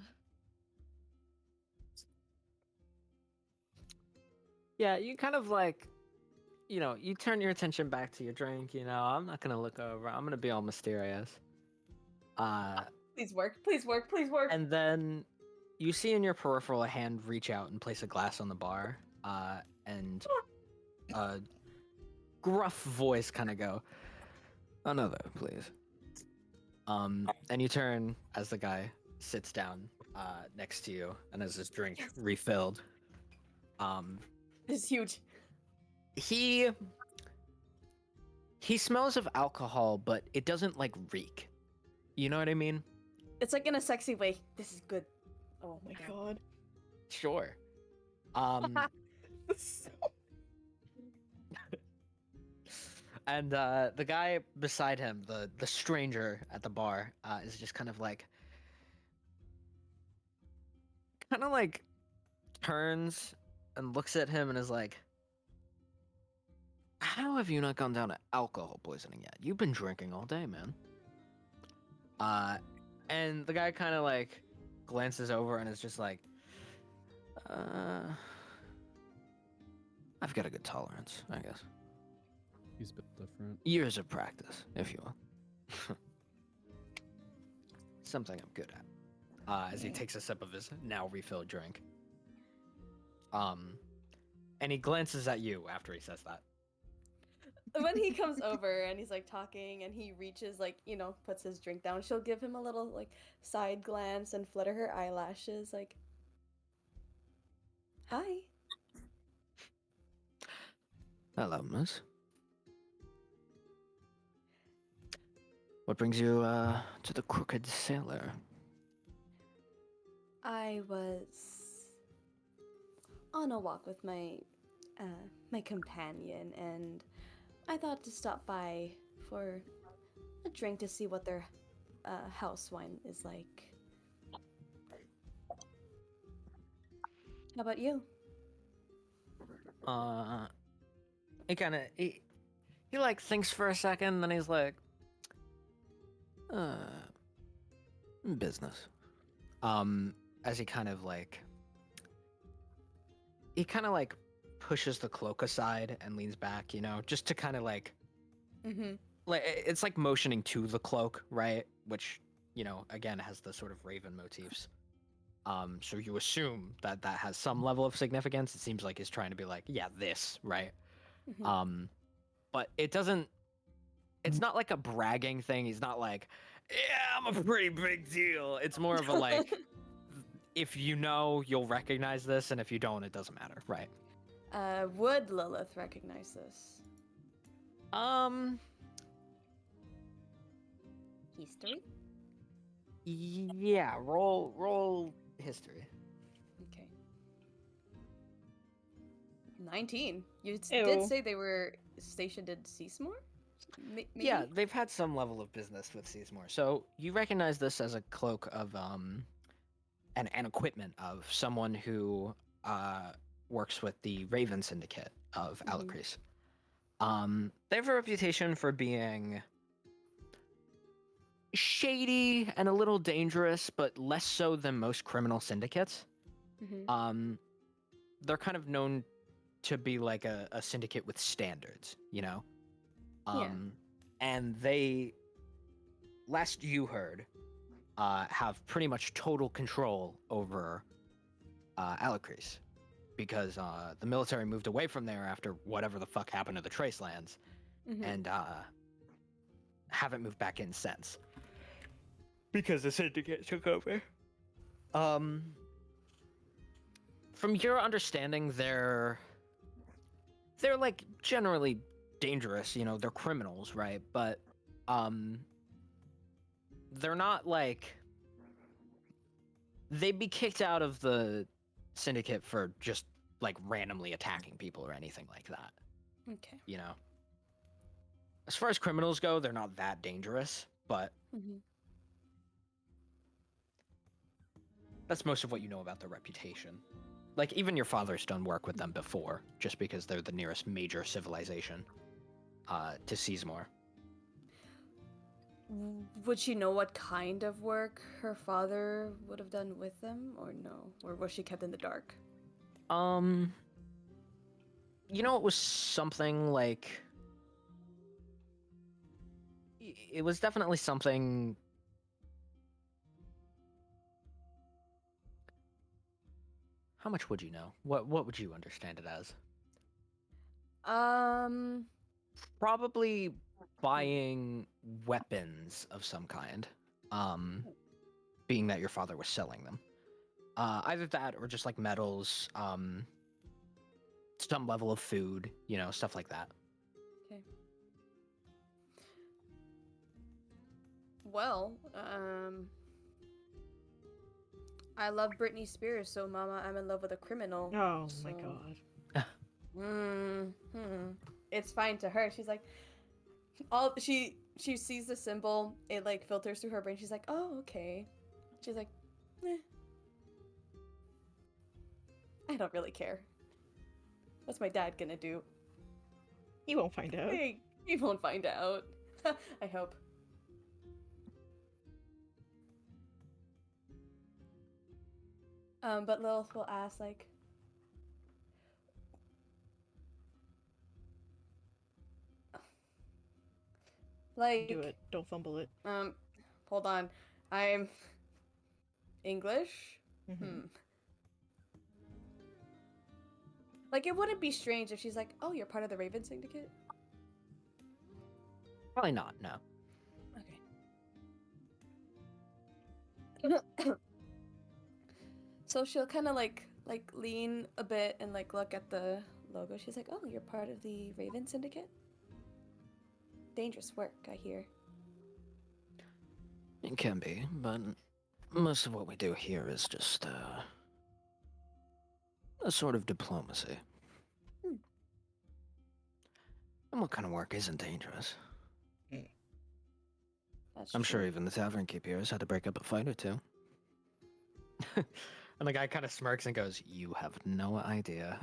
yeah, you kind of like, you turn your attention back to your drink, I'm not gonna look over. I'm gonna be all mysterious. Please work. Please work. Please work. And then you see in your peripheral a hand reach out and place a glass on the bar, and a gruff voice kind of go, "Another, please." And you turn as the guy sits down next to you and has his drink refilled. This is huge. He smells of alcohol, but it doesn't like reek. You know what I mean? It's like in a sexy way. This is good. Oh my God. Sure. And the guy beside him, the stranger at the bar, is just kind of like turns and looks at him and is like, "How have you not gone down to alcohol poisoning yet? You've been drinking all day, man." And the guy kind of like glances over and is just like, "I've got a good tolerance, I guess. He's a bit different. Years of practice, if you will." Something I'm good at. As he takes a sip of his now refilled drink. And he glances at you after he says that. when he comes over and he's like talking and he reaches like, you know, puts his drink down, she'll give him a little like side glance and flutter her eyelashes like, "Hi." Hello, miss. What brings you to the Crooked Sailor? I was on a walk with my companion, and I thought to stop by for a drink to see what their house wine is like. How about you? He kind of he like thinks for a second, then he's like, business. As he kind of like pushes the cloak aside and leans back, you know, just to kind of like it's like motioning to the cloak, right? Which, you know, again has the sort of raven motifs. So you assume that that has some level of significance. It seems like he's trying to be like, yeah, this, right? But it doesn't. It's not like a bragging thing. He's not like, yeah, I'm a pretty big deal. It's more of a like, if you know, you'll recognize this, and if you don't, it doesn't matter, right? Would Lilith recognize this? History? Yeah, roll history. Okay. 19. You Ew. did say they were stationed in Seasmore? Maybe? Yeah, they've had some level of business with Seasmore. So you recognize this as a cloak of an equipment of someone who works with the Raven Syndicate of Alicrease. They have a reputation for being shady and a little dangerous, but less so than most criminal syndicates. They're kind of known to be like a syndicate with standards, you know? And they, last you heard, have pretty much total control over Alicrease, because the military moved away from there after whatever the fuck happened to the Trace Lands, and haven't moved back in since. Because the syndicate took over. From your understanding, they're like generally dangerous, you know, they're criminals, right? But they're not like, they'd be kicked out of the syndicate for just like randomly attacking people or anything like that. Okay. You know, as far as criminals go, they're not that dangerous, but that's most of what you know about their reputation. Like, even your father's done work with them before, just because they're the nearest major civilization to Seasmore. Would she know what kind of work her father would have done with them, or no? Or was she kept in the dark? You know, it was something like... It was definitely something... How much would you know? What would you understand it as? Probably buying weapons of some kind. Being that your father was selling them. Either that or just like metals, some level of food, you know, stuff like that. Okay. Well, I love Britney Spears, so Mama, I'm in love with a criminal. Oh my so- god. It's fine to her. She's like, she sees the symbol. It like filters through her brain. She's like, oh, okay. She's like, I don't really care. What's my dad gonna do? He won't find out. Hey, he won't find out. I hope. But Lilith will ask like, Do it. Don't fumble it. Hold on. I'm English? Like, it wouldn't be strange if she's like, oh, you're part of the Raven Syndicate? Probably not. No. Okay. So she'll kind of like lean a bit and like look at the logo. She's like, "Oh, you're part of the Raven Syndicate? Dangerous work, I hear." It can be, but most of what we do here is just a sort of diplomacy. Hmm. And what kind of work isn't dangerous? That's I'm sure true. even the tavern keepers had to break up a fight or two. And the guy kind of smirks and goes, You have no idea.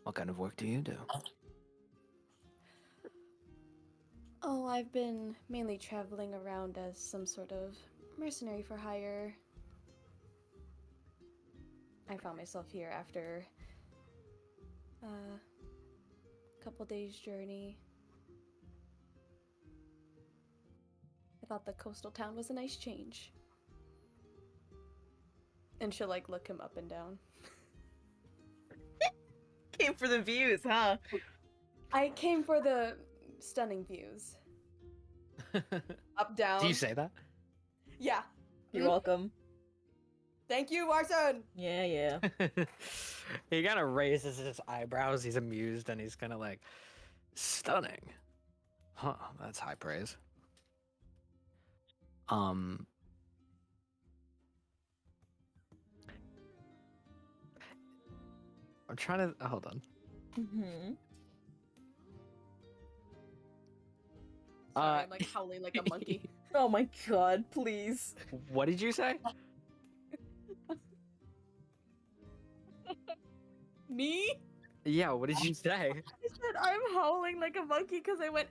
What kind of work do you do? Oh, I've been mainly traveling around as some sort of mercenary for hire. I found myself here after a couple days' journey. I thought the coastal town was a nice change. And she'll like look him up and down. Came for the views, huh? I came for the stunning views. Up, down. "Do you say that?" Yeah. You're welcome. Thank you, Marson! Yeah, yeah. He kind of raises his eyebrows. He's amused, and he's kind of like, Stunning. Huh, that's high praise. I'm trying to hold on. Mm-hmm. Sorry, I'm like howling like a monkey. Oh my god, please. What did you say? Me? Yeah, what did you say? I said I'm howling like a monkey because I went.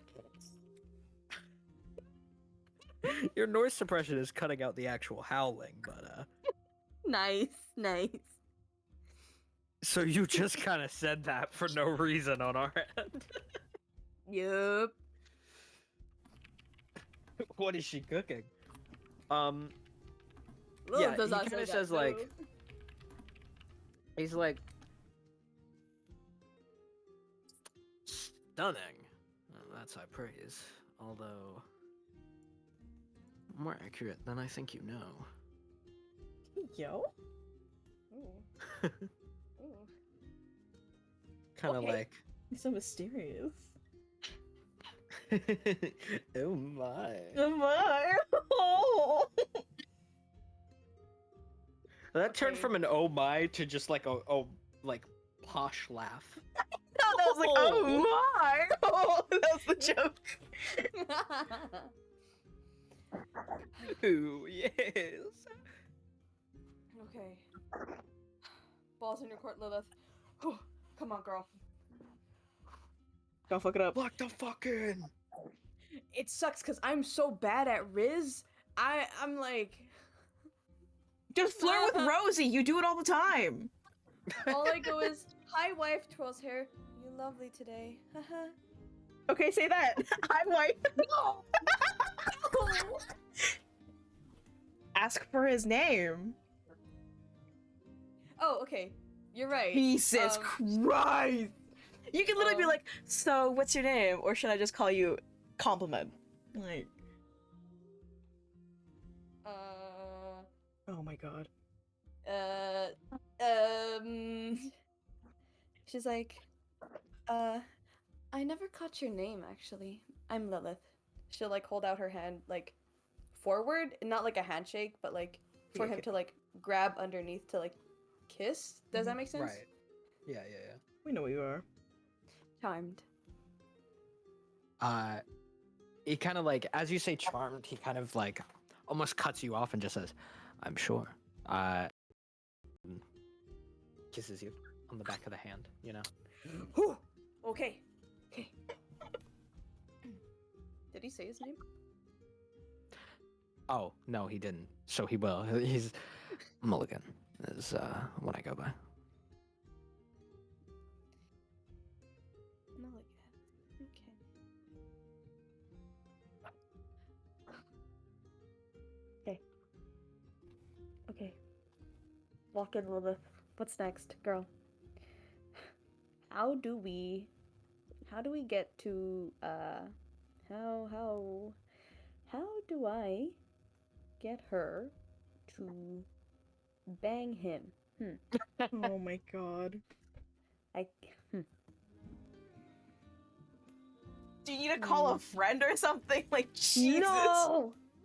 Your noise suppression is cutting out the actual howling, but Nice, nice. so you just kind of said that for no reason on our end. Yup. What is she cooking? Lilith Yeah, does he not kind say of that, says like, too. he's like, stunning. Well, that's high praise. Although, more accurate than I think you know. Yo? Ooh. Ooh. kind of Okay. like, You're so mysterious. oh my. Am I? Oh. That turned Okay. from an oh my to just like a oh like posh laugh. No, that was like, oh my! Oh, that was the joke. Ooh, yes. Okay. Balls in your court, Lilith. Whew. Come on, girl. Don't fuck it up. Lock the fuck in. It sucks because I'm so bad at Riz. I'm like, Just flirt with Rosie. You do it all the time. all I go is, "Hi, wife," twirls hair. "You lovely today." Haha. Okay, say that. I'm white. No. No. Ask for his name. Oh, okay. You're right. Jesus Christ. You can literally be like, so what's your name? Or should I just call you compliment? Like, oh my god. She's like, I never caught your name, actually. I'm Lilith. She'll, like, hold out her hand, like, forward, and not like a handshake, but, like, for him to, like, grab underneath to, like, kiss. Does that make sense? Right. Yeah, yeah, yeah. We know who you are. Charmed. He kind of like, as you say charmed, he kind of like almost cuts you off and just says, I'm sure. Kisses you on the back of the hand, you know? Whew. Okay. Okay. Did he say his name? Oh, no, he didn't. So he will. He's Mulligan is what I go by. Mulligan. Okay. Okay. Walk in, Lilith. What's next, girl? how do we get to how do I get her to bang him? Oh my god. I Do you need to call a friend or something? Like, Jesus.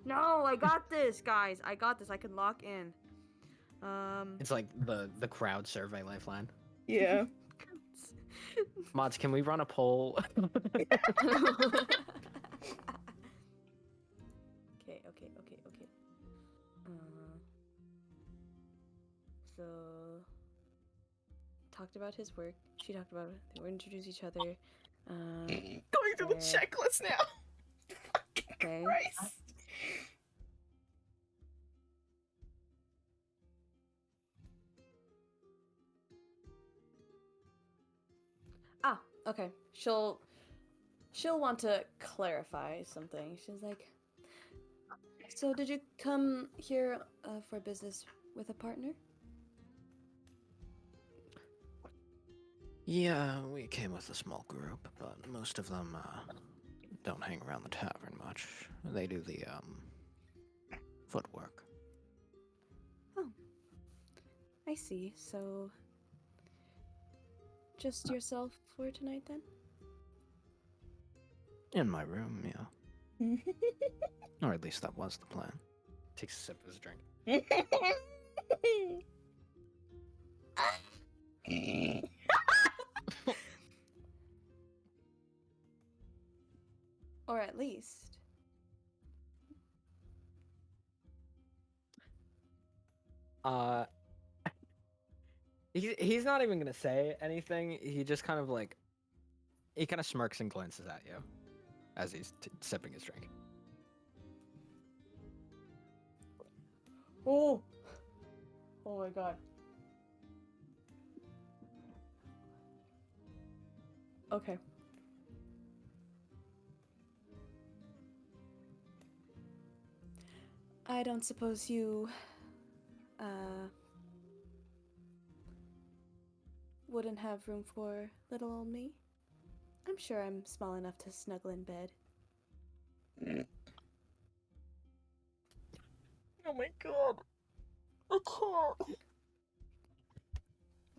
No, I got this, guys. I got this. I can lock in. It's like the crowd survey lifeline. Yeah. Mods, can we run a poll? Okay. So talked about his work. She talked about it. They would introduce each other. Going through the checklist now. Okay. Christ. Okay. She'll want to clarify something. She's like, so did you come here for business with a partner? Yeah, we came with a small group, but most of them don't hang around the tavern much. They do the footwork. Oh, I see. So just yourself for tonight then? In my room, yeah. Or at least that was the plan. Takes a sip of his drink. Or at least. He's not even gonna say anything. He just kind of like, he kind of smirks and glances at you as he's sipping his drink. Oh my god. Okay. I don't suppose you wouldn't have room for little old me? I'm sure I'm small enough to snuggle in bed. Oh my god. I can't.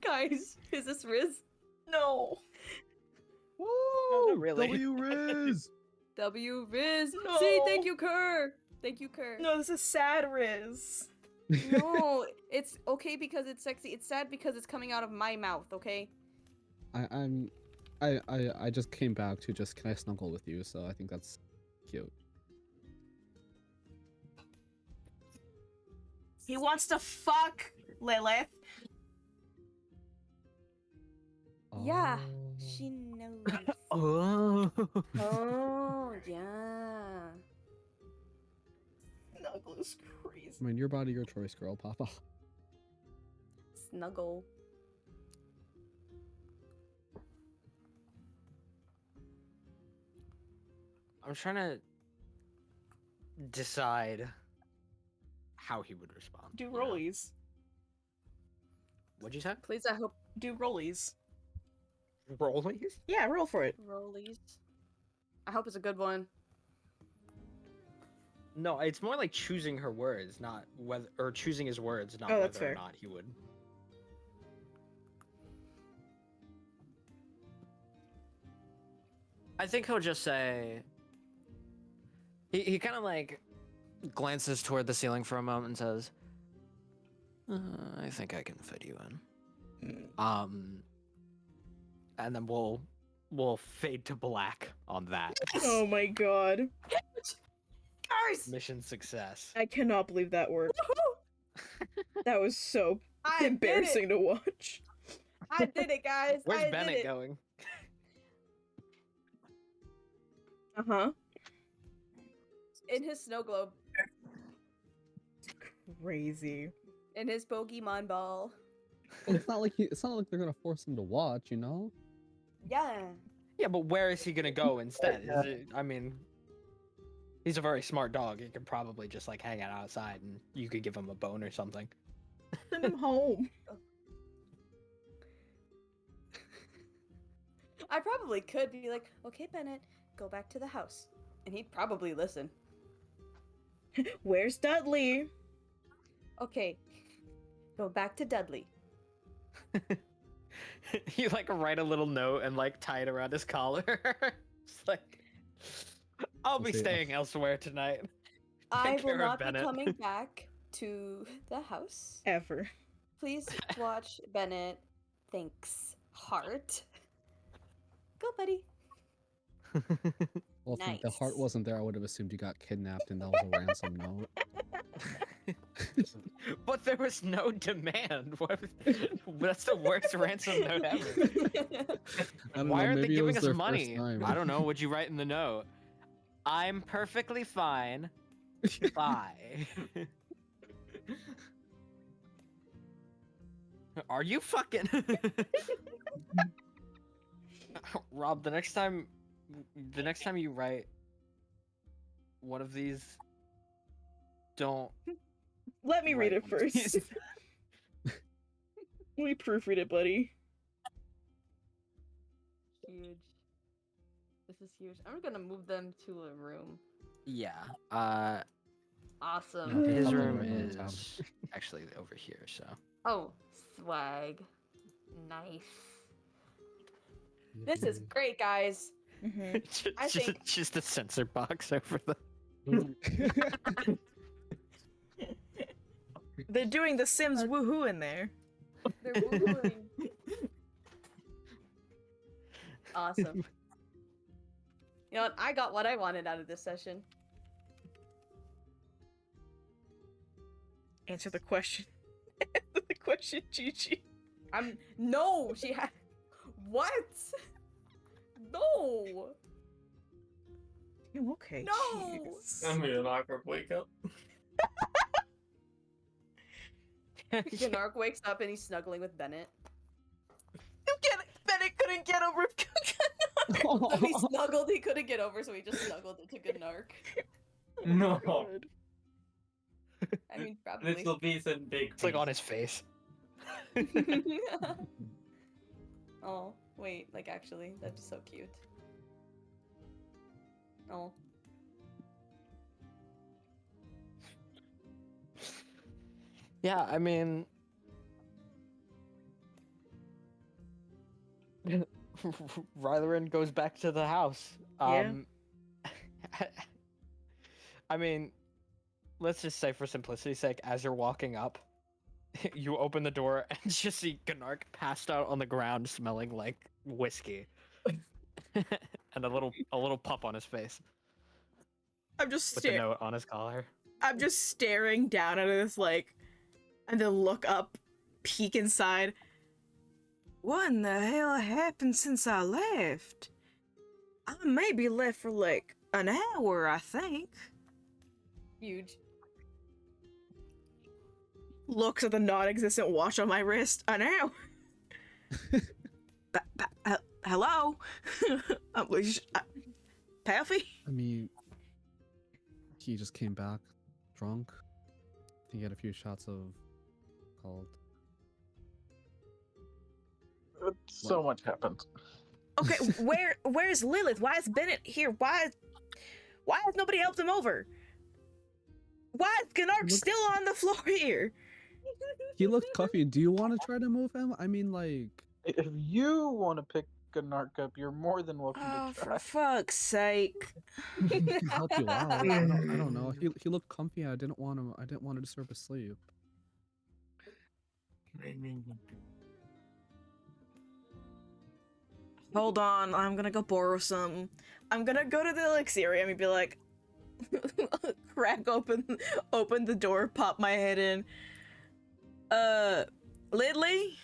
Guys, is this Riz? No. No, not really. W Riz! W Riz. No. See, thank you, Kerr. Thank you, Kerr. No, this is sad, Riz. No, it's okay because it's sexy. It's sad because it's coming out of my mouth, okay? I just came back to just, can I snuggle with you? So I think that's cute. He wants to fuck Lilith. Yeah, she knows. Oh. Oh, yeah. Snuggle is crazy. I mean, your body, your choice, girl. Papa. Snuggle. I'm trying to decide how he would respond. Do you know? rollies. What'd you say? Please, I hope Do rollies. Rollies? Yeah, roll for it. rollies. I hope it's a good one. No, it's more like choosing her words, not whether, or choosing his words, not Oh, that's whether fair. or not he would. I think he'll just say. He kind of like glances toward the ceiling for a moment and says, I think I can fit you in. And then we'll fade to black on that. Oh my god. Guys! Mission success. I cannot believe that worked. That was so I embarrassing to watch. I did it, guys. Where's I Bennett did it. going? Uh-huh. In his snow globe. Crazy. In his Pokemon ball. Well, it's not like they're gonna force him to watch, you know? Yeah. Yeah, but where is he gonna go instead? Is it, I mean, he's a very smart dog. He could probably just like hang out outside, and you could give him a bone or something. Send him home. I probably could be like, okay, Bennett, go back to the house. And he'd probably listen. Where's Dudley? Okay, go back to Dudley. You like write a little note and like tie it around his collar. It's like, I'll be Let's see, staying elsewhere tonight. I Take will care of not be Bennett. coming back to the house. Ever. Please watch Bennett. Thanks, heart. Go, buddy. Well, if the heart Nice. wasn't there, I would have assumed you got kidnapped and that was a ransom note. But there was no demand. What? That's the worst ransom note ever. I don't Why know, aren't they maybe it giving was us their money? first time. I don't know. What'd you write in the note? I'm perfectly fine. Bye. Are you fucking Rob? The next time you write one of these, don't Let me read write it one of first. these. Let me proofread it, buddy. Huge. This is huge. I'm gonna move them to a room. Yeah. Awesome. Okay, His I'll room write it down. is actually over here. So. Oh, swag. Nice. This is great, guys. Mm-hmm. I think- Just a censor box over the. They're doing the Sims woohoo in there. They're wooing. Awesome. You know what? I got what I wanted out of this session. Answer the question. Answer the question, Gigi. No, she had. What? No. You okay? No! Jeez. I'm in an awkward wake up. Ganark wakes up and he's snuggling with Bennett. Bennett couldn't get over. So he snuggled, he couldn't get over, so he just snuggled into Ganark. No. I mean, probably. This will be some big. It's like on his face. Oh, wait, like actually, that's so cute. Oh. Yeah, I mean, Rylerin goes back to the house. Yeah. I mean, let's just say for simplicity's sake, as you're walking up, you open the door and just see Ganark passed out on the ground, smelling like whiskey, and a little pup on his face I'm just with the staring. note on his collar. I'm just staring down at this, like, and then look up, peek inside. What in the hell happened since I left? I maybe left for like an hour, I think. Huge. Looks at the non-existent watch on my wrist. An hour. Hello? Paffy? I mean, he just came back drunk. He had a few shots of called. So much happened. Okay, where's Lilith? Why is Bennett here? Why has nobody helped him over? Why is Ganark still on the floor here? He looked comfy. Do you want to try to move him? I mean, like. If you want to pick Ganark up, you're more than welcome Oh, to try. for fuck's sake. He can help you out. I don't know. He looked comfy. I didn't want to disturb his sleep. Hold on, I'm gonna go borrow some. I'm gonna go to the Elixirium and be like, crack open the door, pop my head in. Lidley?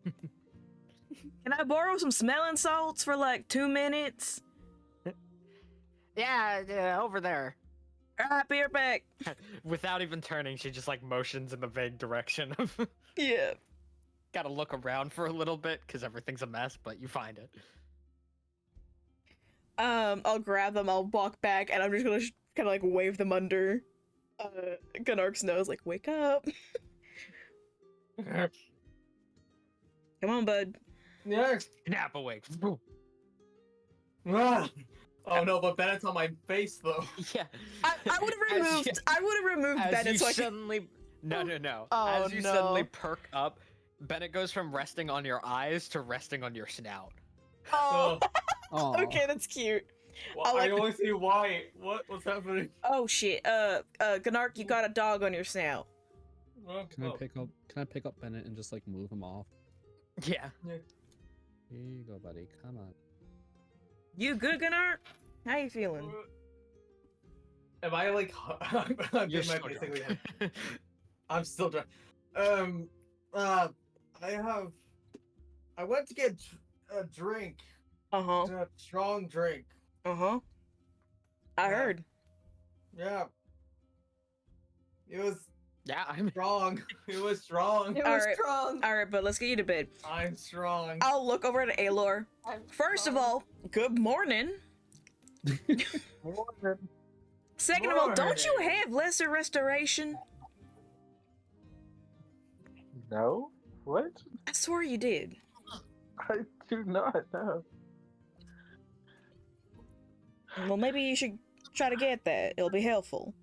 Can I borrow some smelling salts for like 2 minutes? Yeah, over there. Alright, be right back. Without even turning, she just like motions in the vague direction of. Yeah. Gotta look around for a little bit because everything's a mess, but you find it. I'll grab them, I'll walk back, and I'm just gonna kind of like wave them under Ganark's nose, like, wake up. Come on, bud. Yes. Snap awake. Ah. Oh no, but Bennett's on my face though. Yeah. I would have As removed. you- I would have removed As Bennett. you So I could... suddenly, no. Oh, As you suddenly no. perk up, Bennett goes from resting on your eyes to resting on your snout. Oh. Aw. Okay, that's cute. Well, I like- I only see white. What's happening? Oh shit. Gnark, you got a dog on your snout. Can I pick up Bennett and just like move him off? Yeah. Here you go, buddy. Come on. You good, Gnark? How you feeling? Am I like? I'm You're my so basically. drunk. I'm still drunk. I went to get a drink, Uh-huh. a strong drink. Uh-huh. I Yeah. heard. Yeah. It was Yeah, I'm. strong. It was strong. It was Alright. strong. Alright, but let's get you to bed. I'm strong. I'll look over at Aelor. I'm First of strong. all, good morning. Second of all, don't you Morning. have lesser restoration? No? What? I swear you did. I do not know. Well, maybe you should try to get that. It'll be helpful.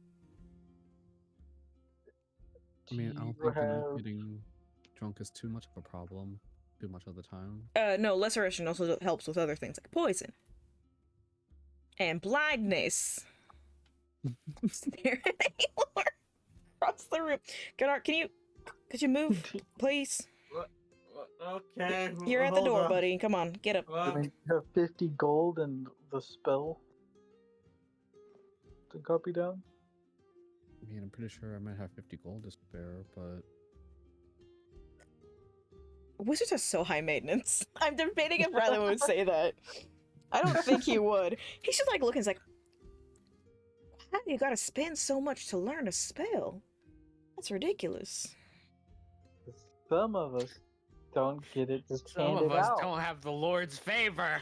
I mean, I don't Do you think have- getting drunk is too much of a problem too much of the time. No, laceration also helps with other things like poison. And blindness. Stare at Aelor across the room. Gunnar, could you move, please? Okay. You're at the hold door, on. buddy. Come on, get up. Well, Do we have 50 gold and the spell to copy down? I mean, I'm pretty sure I might have 50 gold to spare, but Wizards are so high maintenance. I'm debating if Riley would say that. I don't think he would. He's just like looking, he's like, how do you gotta spend so much to learn a spell? That's ridiculous. Some of us don't get it just Some handed of us out. don't have the Lord's favor.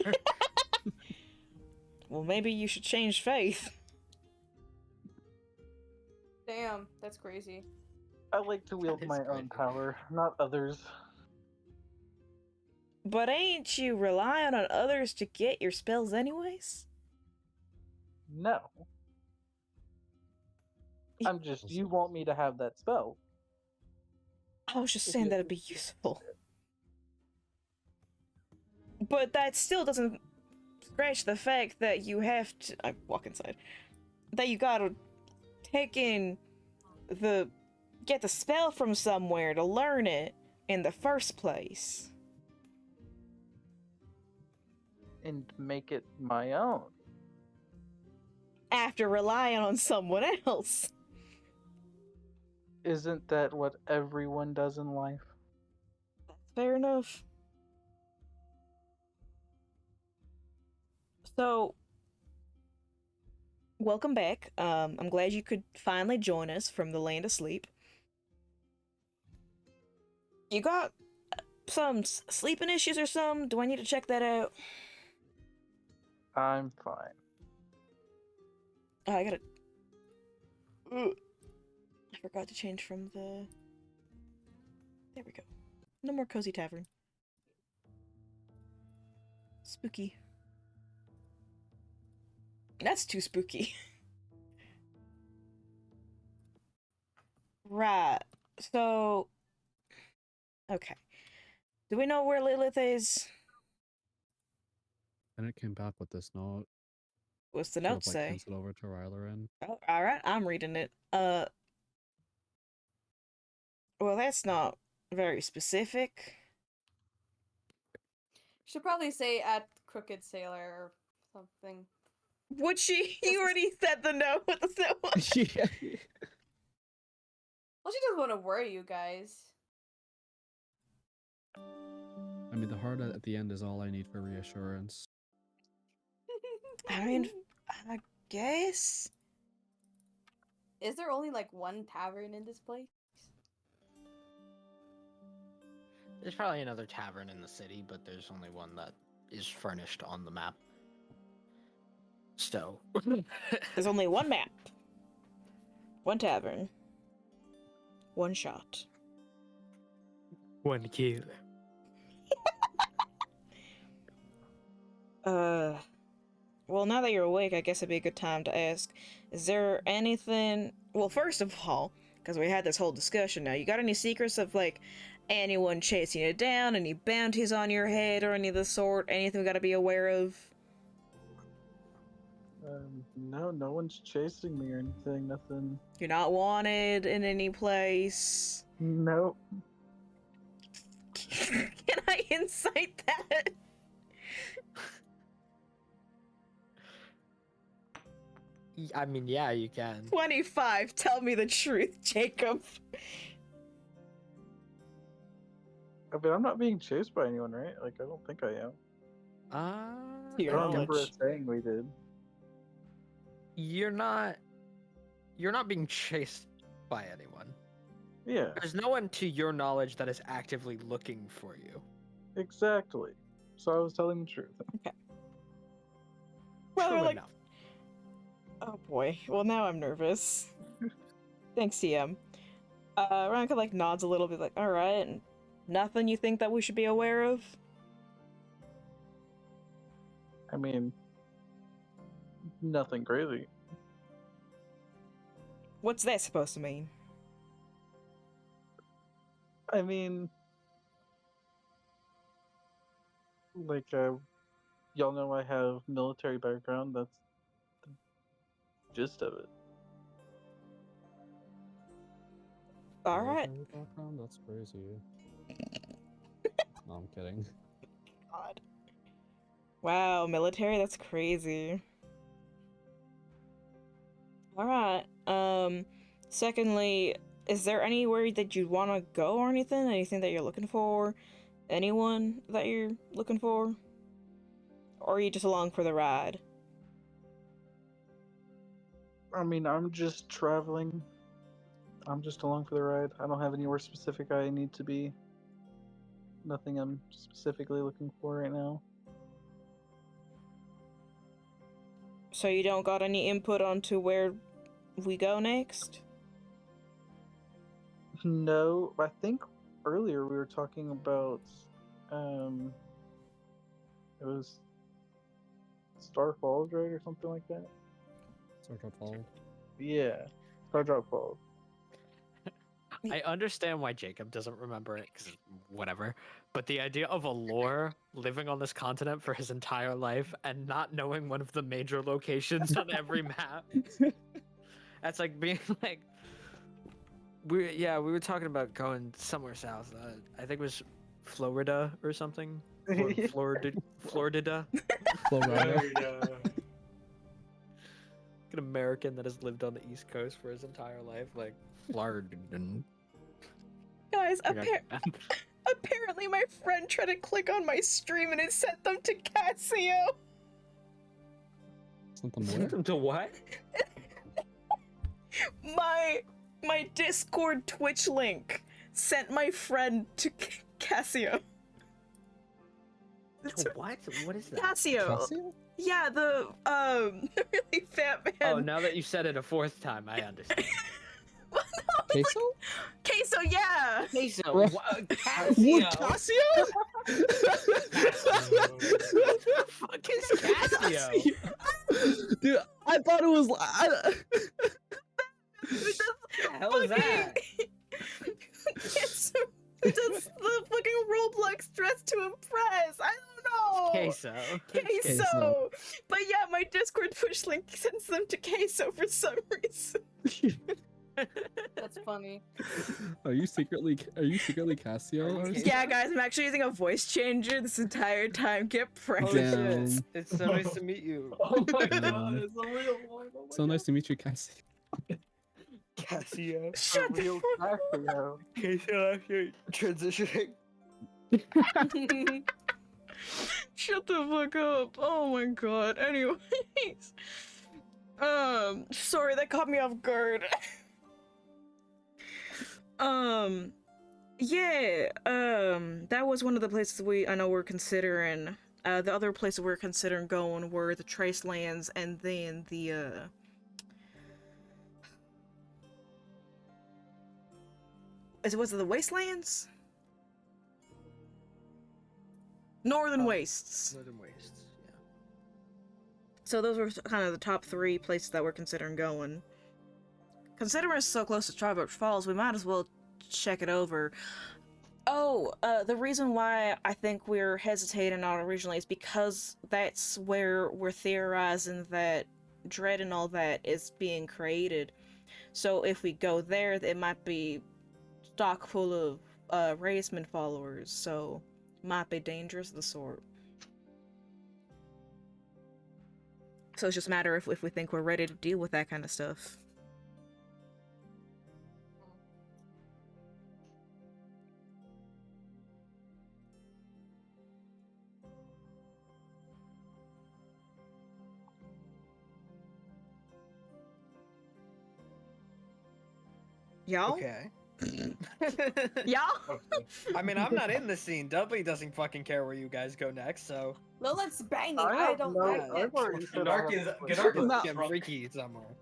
Well, maybe you should change faith. Damn, that's crazy. I like to wield is my own crazy. power, not others. But ain't you relying on others to get your spells anyways? No. I'm just, you want me to have that spell. I was just If saying you- that'd be useful. But that still doesn't scratch the fact that you have to. I walk inside. That you gotta take in get the spell from somewhere to learn it in the first place. And make it my own. After relying on someone else. Isn't that what everyone does in life? Fair enough. So, welcome back. I'm glad you could finally join us from the land of sleep. You got some sleeping issues or something? Do I need to check that out? I'm fine. Oh, I gotta. Ugh. I forgot to change from the. There we go. No more cozy tavern. Spooky. That's too spooky. Right. So. Okay. Do we know where Lilith is? then it came back with this note. What's the Should have, note like, say? hands it over to Rylerin. Oh, all right, I'm reading it. Well, that's not very specific. Should probably say at Crooked Sailor or something. Would she? You already said the note with the note. Yeah. Well, she doesn't want to worry you guys. I mean, the heart at the end is all I need for reassurance. I mean, I guess. Is there only like one tavern in this place? There's probably another tavern in the city, but there's only one that is furnished on the map. So. There's only one map, one tavern, one shot. One kill. Well, now that you're awake, I guess it'd be a good time to ask, is there anything... Well, first of all, because we had this whole discussion now, you got any secrets of, like, anyone chasing you down, any bounties on your head, or any of the sort, anything we gotta be aware of? No, no one's chasing me or anything, nothing. You're not wanted in any place? Nope. Can I incite that? I mean, yeah, you can. 25, tell me the truth, Jacob. I mean, I'm not being chased by anyone, right? Like, I don't think I am. To your I don't remember knowledge. it saying we did. You're not being chased by anyone. Yeah, There's no one to your knowledge that is actively looking for you. exactly. So I was telling the truth. Well, True like, enough. oh boy. Well, now I'm nervous. Thanks, TM. Ronka, like, nods a little bit, like, alright, and nothing you think that we should be aware of? I mean, nothing crazy. What's that supposed to mean? I mean, like, y'all know I have military background. That's the gist of it. Alright. Military background? That's crazy. No, I'm kidding. God. Wow, military? That's crazy. Alright. Secondly, is there anywhere that you'd want to go or anything? Anything that you're looking for? Anyone that you're looking for? Or are you just along for the ride? I mean, I'm just traveling. I'm just along for the ride. I don't have anywhere specific I need to be. Nothing I'm specifically looking for right now. So you don't got any input onto where we go next? No, I think earlier we were talking about, it was Star Falls, right, or something like that. Sort of fall. Yeah, Stardrop Falls. I understand why Jacob doesn't remember it, because whatever. But the idea of a lore living on this continent for his entire life and not knowing one of the major locations on every map. That's like being like, we were talking about going somewhere south. I think it was Florida or something. Florida. Florida. An American that has lived on the East Coast for his entire life, like Florida. Guys, apparently my friend tried to click on my stream and it sent them to Casio. Something weird. To what? My Discord Twitch link sent my friend to Casio. To what? What is that? Casio. Casio? Yeah, the really fat man. Oh, now that you said it a fourth time, I understand. Well, no, Queso? Queso, yeah. Queso. What? Casio. Casio? What the fuck is Casio? Dude, I thought it was. What the hell is that? Queso. It does the fucking Roblox dress to impress. I don't know. Queso. Queso. But yeah, my Discord push link sends them to Queso for some reason. That's funny. Are you secretly Casio? Or Yeah, guys, I'm actually using a voice changer this entire time. Get pranked. Damn. It's so nice to meet you. Oh my Yeah. god, it's a real one. Oh my So nice to meet you, Casio. Casio. Shut the Real fuck Casio. Casio after transitioning. Shut the fuck up. Oh my god. Anyways. Sorry, that caught me off guard. That was one of the places I know we're considering. The other places we're considering going were the Trace Lands and then the, was it the Wastelands? Northern Wastes. Northern Wastes. So those were kind of the top 3 places that we're considering going. Considering it's so close to Strawberry Falls, we might as well check it over. Oh, the reason why I think we're hesitating on it originally is because that's where we're theorizing that Dread and all that is being created. So if we go there, it might be stock full of Raisman followers, so might be dangerous of the sort. So it's just a matter if we think we're ready to deal with that kind of stuff. Y'all? Okay. Y'all? Okay. I mean, I'm not in the scene. Dudley doesn't fucking care where you guys go next, so Lilith's banging. I I have don't. no. I I've already said I Gnark have is no Gnark idea. is let's get drunk. freaky somewhere.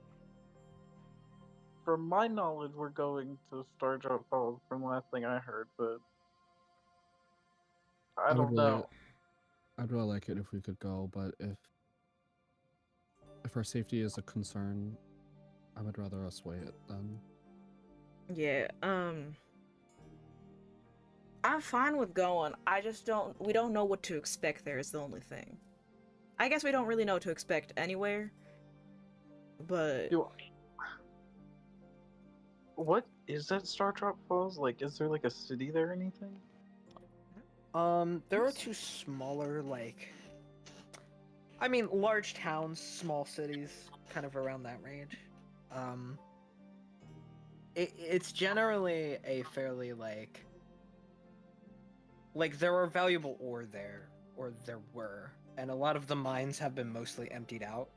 From my knowledge, we're going to Stardrop Falls. From last thing I heard, but I would don't really, know. I'd really like it if we could go, but if our safety is a concern, I would rather us wait then. Yeah, I'm fine with going. I just we don't know what to expect there is the only thing. I guess we don't really know what to expect anywhere. But What is that Stardrop Falls? Like, is there like a city there or anything? There are 2 smaller, like, I mean, large towns, small cities, kind of around that range. It's generally a fairly, like, there are valuable ore there, or there were, and a lot of the mines have been mostly emptied out.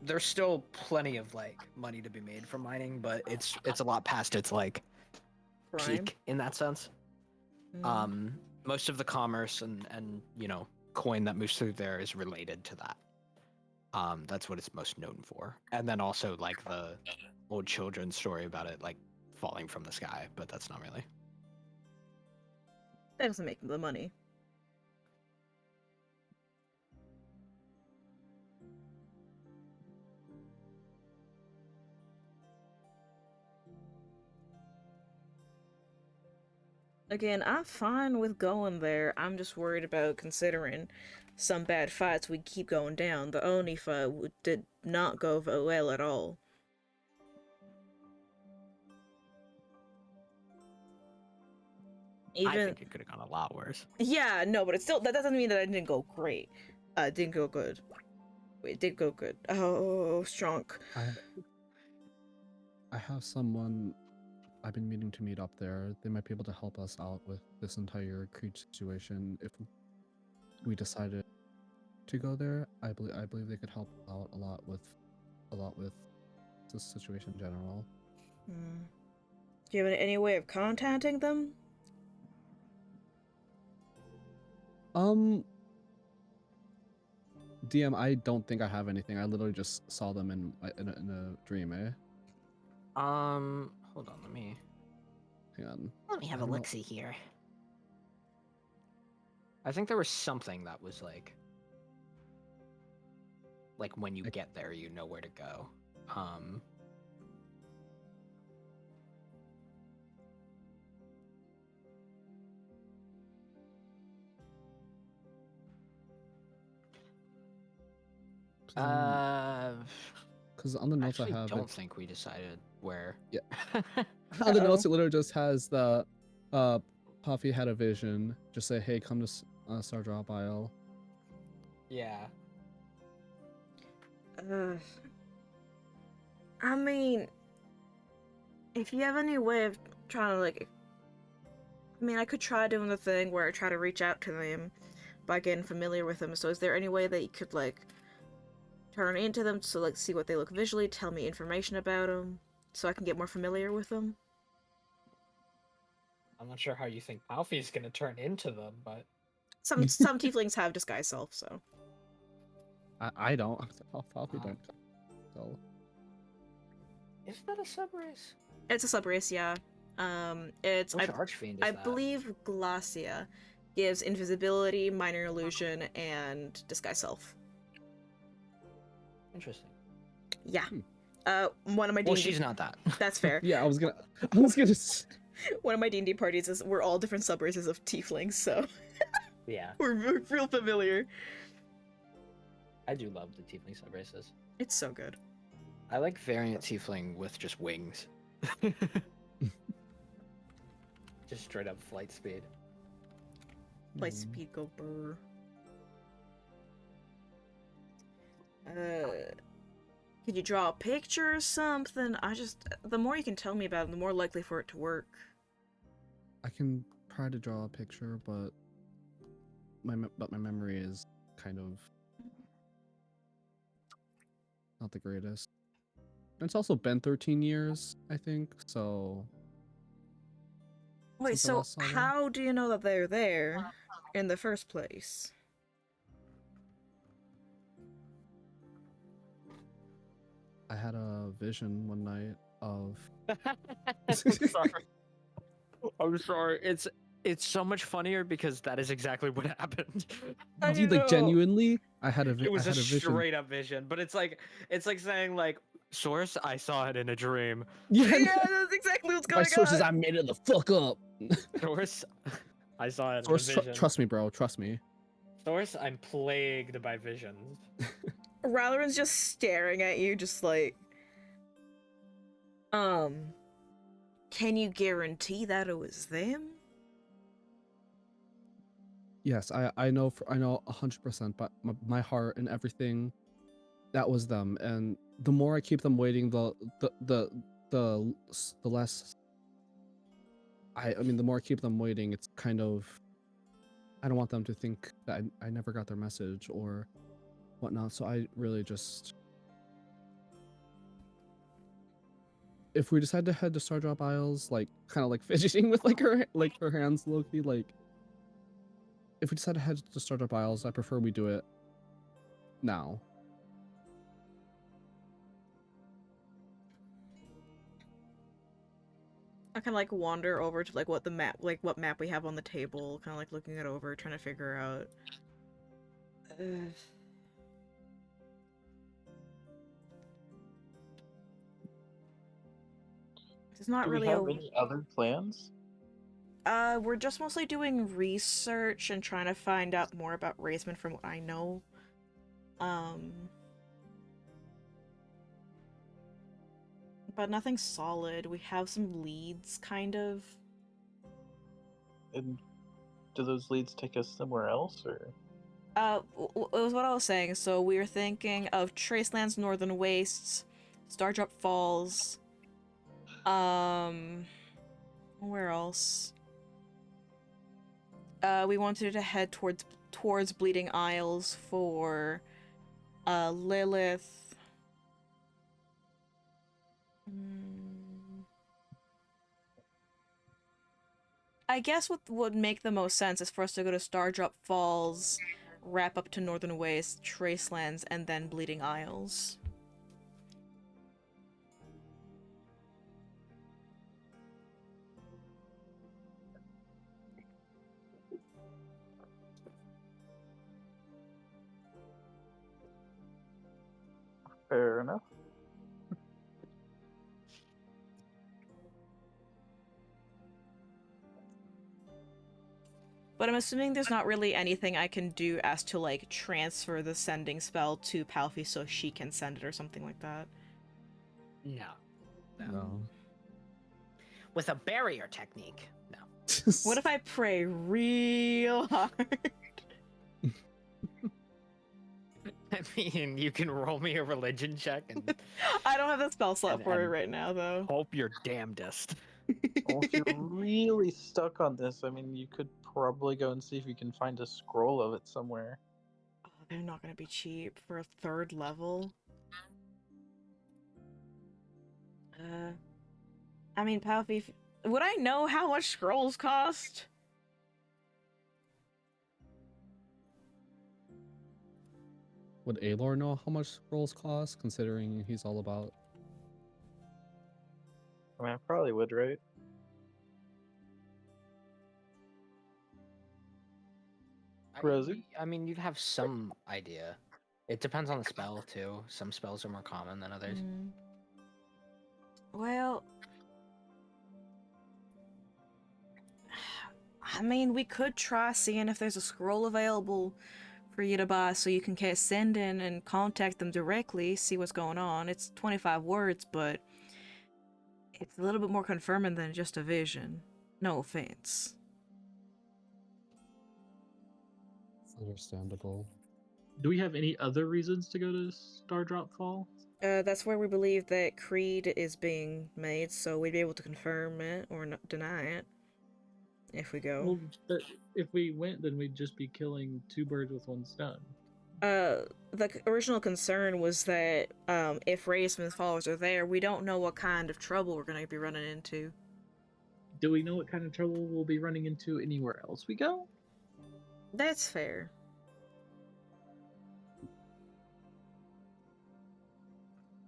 There's still plenty of, like, money to be made from mining, but it's a lot past its, like, Prime? peak in that sense. Most of the commerce and you know, coin that moves through there is related to that. That's what it's most known for. And then also, like, the old children's story about it, like, falling from the sky, but that's not really. That doesn't make the money. Again, I'm fine with going there. I'm just worried about considering some bad fights we keep going down. The Oni fight did not go well at all. I think it could have gone a lot worse. Yeah, no, but it's still, that doesn't mean that it didn't go great. It didn't go good. It did go good. Oh, strong. I have someone I've been meaning to meet up there. They might be able to help us out with this entire Creed situation if we decided to go there. I believe they could help out a lot with this situation in general. Do you have any way of contacting them? DM, I don't think I have anything. I literally just saw them in a dream, eh? Hold on, let me Hang on. Let me have a look-see here. I think there was something that was like when you get there, you know where to go. Because on the notes Actually, I have, don't think we decided where. Yeah. On the notes, it literally just has the Puffy had a vision. Just say, hey, come to Star Drop Isle. Yeah. I mean, if you have any way of trying to, like, I mean, I could try doing the thing where I try to reach out to them by getting familiar with them. So is there any way that you could, like, turn into them to, like, see what they look visually, tell me information about them, so I can get more familiar with them? I'm not sure how you think Alfie's gonna turn into them, but Some tieflings have disguise self, so. I don't. Puffy don't. So. Is that a subrace? It's a subrace, yeah. It's Which archfiend is I that? believe Glacia, gives invisibility, minor illusion, and disguise self. Interesting. Yeah. Hmm. One of my Well, D&D she's not that. That's fair. Yeah, I was gonna. I was gonna. One of my D&D parties is we're all different subraces of tieflings, so Yeah, we're real familiar. I do love the tiefling subraces. It's so good. I like variant tiefling with just wings. Just straight up flight speed. Play speed go burr. Could you draw a picture or something? The more you can tell me about it, the more likely for it to work. I can try to draw a picture, but my memory is kind of not the greatest. And it's also been 13 years, I think. So. Wait, since I so last saw them. how do you know that they're there in the first place? I had a vision one night of. I'm sorry. I'm sorry. It's so much funnier because that is exactly what happened. Dude, like genuinely, I had a. It was I had a a vision. straight up vision, but it's like saying like, source, I saw it in a dream. Yeah, Yeah, that's exactly what's my going sources, on. I made it the fuck up. Source, I saw it Source, in a vision. trust me, bro. Trust me. Source, I'm plagued by visions. Ralloran's just staring at you, just like, can you guarantee that it was them? Yes, I know. I know 100%. But my heart and everything, that was them. And the more I keep them waiting, the less. I mean, the more I keep them waiting, it's kind of. I don't want them to think that I never got their message or whatnot. So I really just. If we decide to head to Stardrop Isles, like kind of like fidgeting with like her hands, Loki, like. If we decide to head to Stardrop Isles, I prefer we do it now. I kind of like wander over to like what map we have on the table, kind of like looking it over, trying to figure out. It's not Do really we have any other plans? We're just mostly doing research and trying to find out more about Raisman from what I know. But nothing solid. We have some leads, kind of. And do those leads take us somewhere else, or? It was what I was saying. So we were thinking of Traceland's Northern Wastes, Stardrop Falls. Where else? We wanted to head towards Bleeding Isles for Lilith. I guess what would make the most sense is for us to go to Stardrop Falls, wrap up to Northern Waste, Tracelands, and then Bleeding Isles. Fair enough. But I'm assuming there's not really anything I can do as to, like, transfer the sending spell to Palfi so she can send it or something like that. No. With a barrier technique. No. What if I pray real hard? I mean, you can roll me a religion check and I don't have the spell slot And- for it and- right now, though. hope you're damnedest. Well, if you're really stuck on this, I mean, you could probably go and see if you can find a scroll of it somewhere. Oh, they're not gonna be cheap for a 3rd level. I mean, Palfi, would I know how much scrolls cost? Would Aelor know how much scrolls cost, considering he's all about? I mean, I probably would, right? Rosie? I mean, you'd have some idea. It depends on the spell too. Some spells are more common than others. Well, I mean, we could try seeing if there's a scroll available for you to buy so you can cast send in and contact them directly, see what's going on. It's 25 words, but it's a little bit more confirming than just a vision. No offense. It's understandable. Do we have any other reasons to go to Stardrop Fall? That's where we believe that Creed is being made, so we'd be able to confirm it or deny it if we go. Well, if we went, then we'd just be killing two birds with one stone. The original concern was that if Raisman's followers are there, we don't know what kind of trouble we're going to be running into. Do we know what kind of trouble we'll be running into anywhere else we go? That's fair.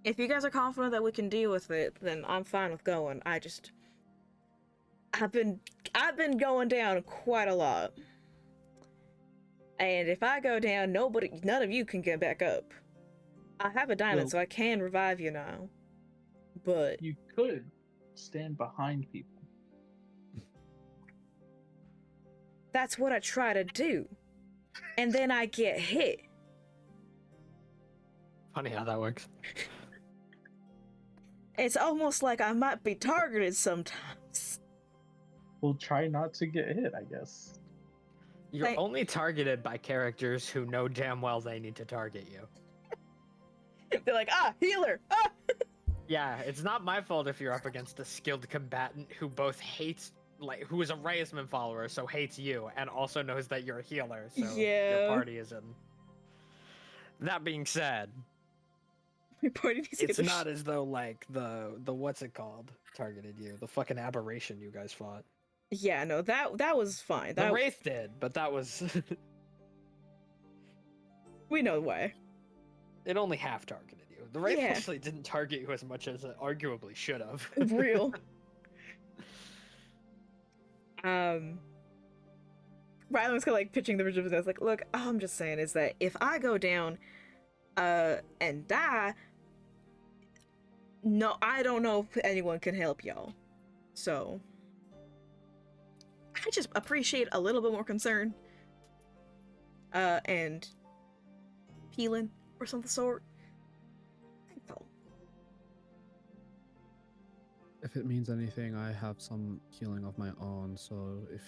If you guys are confident that we can deal with it, then I'm fine with going. I've been going down quite a lot. And if I go down, none of you can get back up. I have a diamond, Well, so I can revive you now. But you could stand behind people. that's what I try to do. And then I get hit. Funny how that works. It's almost like I might be targeted sometimes. We'll try not to get hit, I guess. You're only targeted by characters who know damn well they need to target you. They're like, healer! Ah! Yeah, it's not my fault if you're up against a skilled combatant who both hates, who is a Raisman follower, so hates you, and also knows that you're a healer, so your party is in. That being said, my party needs to it's get not as though, the what's it called targeted you. The fucking aberration you guys fought. Yeah, no, that was fine. The Wraith did, but that was... We know why. It only half targeted you. The Wraith actually didn't target you as much as it arguably should have. Real. Rylan was kind of like pitching the vision. I was like, look, all I'm just saying is that if I go down and die, no, I don't know if anyone can help y'all. So I just appreciate a little bit more concern and healing or some sort. That's all. If it means anything, I have some healing of my own, so if...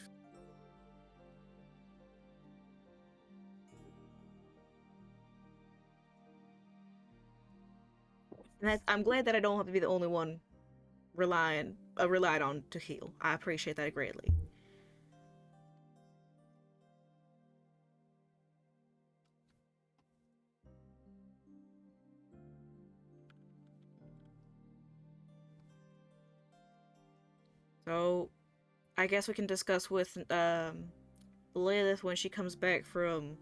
And I'm glad that I don't have to be the only one relied on to heal. I appreciate that greatly. So, I guess we can discuss with Lilith when she comes back from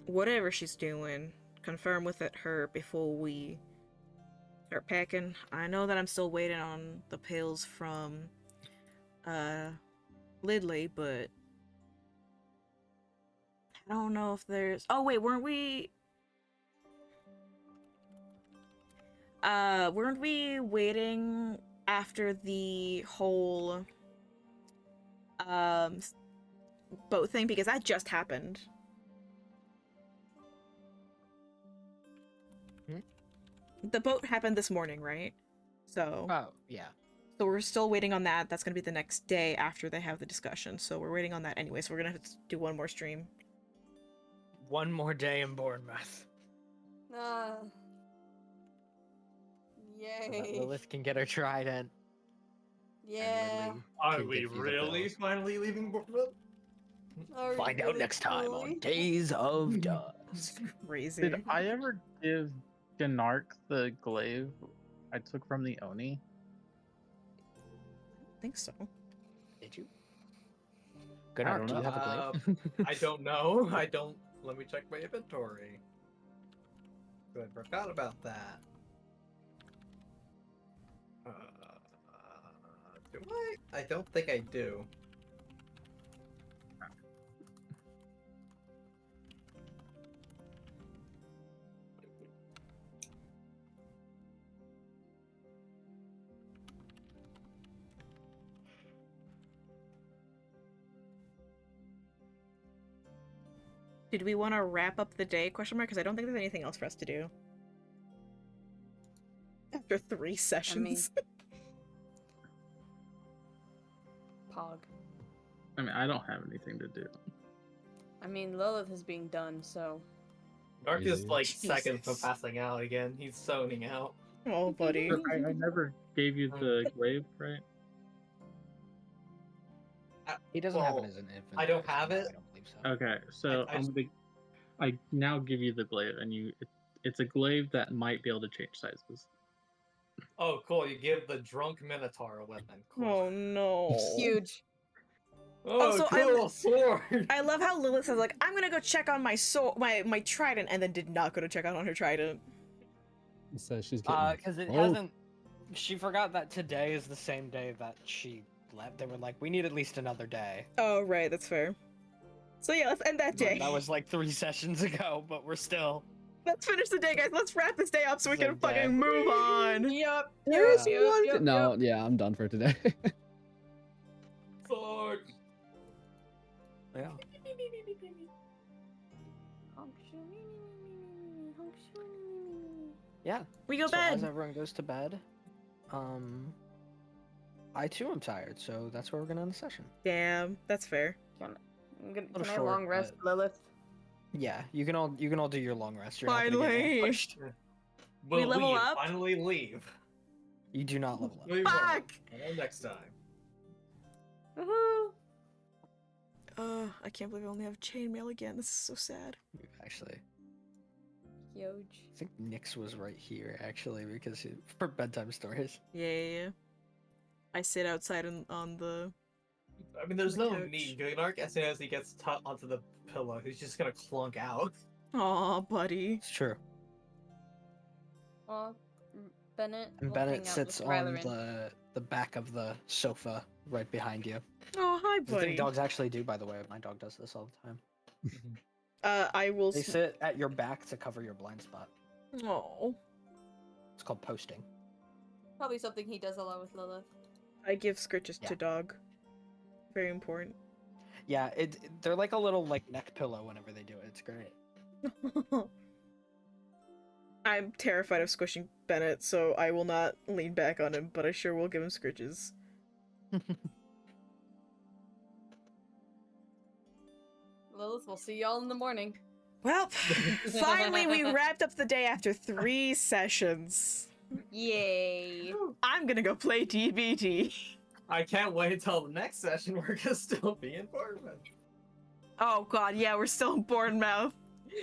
whatever she's doing. Confirm with her before we start packing. I know that I'm still waiting on the pills from Lidley, but I don't know if there's... Oh wait, weren't we waiting after the whole boat thing, because that just happened? The boat happened this morning, right? So yeah. So we're still waiting on that. That's gonna be the next day after they have the discussion. So we're waiting on that anyway. So we're gonna have to do one more stream. One more day in Bournemouth. Yay. So that Lilith can get her trident. Yeah. Are we really finally leaving Bournemouth? Find out next time on Days of Dusk. Crazy. Did I ever give Gnark the glaive I took from the Oni? I think so. Did you? Gunnar, do you have a glaive? I don't know. I don't. Let me check my inventory. I forgot about that. Do I? I don't think I do. Did we want to wrap up the day? Question mark. Because I don't think there's anything else for us to do after 3 sessions. Pog. I mean, I don't have anything to do. I mean, Lilith is being done, so. Dark is like Jesus. seconds from passing out again. He's zoning out. Oh, buddy. I never gave you the glaive, right? He doesn't have it Well, as an infant. I don't have it. I don't believe so. Okay, so I now give you the glaive, and it's a glaive that might be able to change sizes. Oh, cool. You give the drunk Minotaur a weapon. Cool. Oh no. Huge. Oh, Also, cool sword. I love how Lilith says like, I'm gonna go check on my my trident, and then did not go to check on her trident. So she's getting. Because it Oh. hasn't. She forgot that today is the same day that she left. They were like, we need at least another day. Oh right, that's fair. So yeah, let's end that But day. that was like 3 sessions ago, but we're still. Let's finish the day, guys. Let's wrap this day up so we It's a can fucking day. move on. Yep. There is Yep, one. yep, No, yep. yeah, I'm done for today. Sword. Yeah. Yeah. We go So as bed. everyone goes to bed, I too am tired, so that's where we're gonna end the session. Damn, that's fair. Can Little I short, long rest, but- Lilith? Yeah, you can all do your long rest. You're not gonna get Finally. ambushed. Will We level leave. up? Finally leave. You do not level up. We won't. Fuck! Until next time. Woohoo! I can't believe I only have chainmail again. This is so sad. Actually, Huge. I think Nyx was right here actually because for bedtime stories. Yeah. I sit outside on the. I mean, there's The no couch. need. Gunark, as soon as he gets onto the pillow, he's just gonna clunk out. Aw, buddy. It's true. Well, Bennett. And will Bennett hang out sits with on Rylerin. the back of the sofa right behind you. Oh, hi, The thing buddy. dogs actually do, by the way. My dog does this all the time. I will. They sit at your back to cover your blind spot. Oh. It's called posting. Probably something he does a lot with Lilith. I give scritches Yeah. to dog. Very important. Yeah, they're like a little like neck pillow whenever they do it. It's great. I'm terrified of squishing Bennett, so I will not lean back on him, but I sure will give him scritches. Lilith, we'll see y'all in the morning. Well, finally we wrapped up the day after 3 sessions. Yay! I'm gonna go play TBT. I can't wait until the next session. We're gonna still be in Bournmouth. Oh god, yeah, we're still in Bournemouth.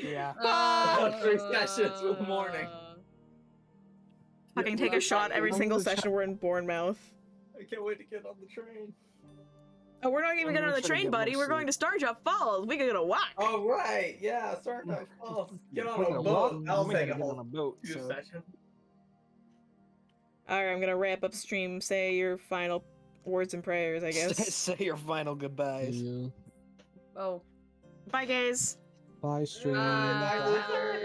Yeah. About 3 sessions in the morning. Fucking take a shot every single session we're in Bournemouth. I can't wait to get on the train. Oh, we're not even I'm getting on gonna the try to train, get more buddy. We're going to Starjob Falls. We could go to walk. Oh right, yeah, Startup Falls. Get on We're a gonna boat. walk, I'll we're take gonna a get on whole a boat. 2 So. session. Alright, I'm gonna wrap up stream. Say your final words and prayers, I guess. Say your final goodbyes. Yeah. Oh. Bye, guys. Bye, stream. Bye.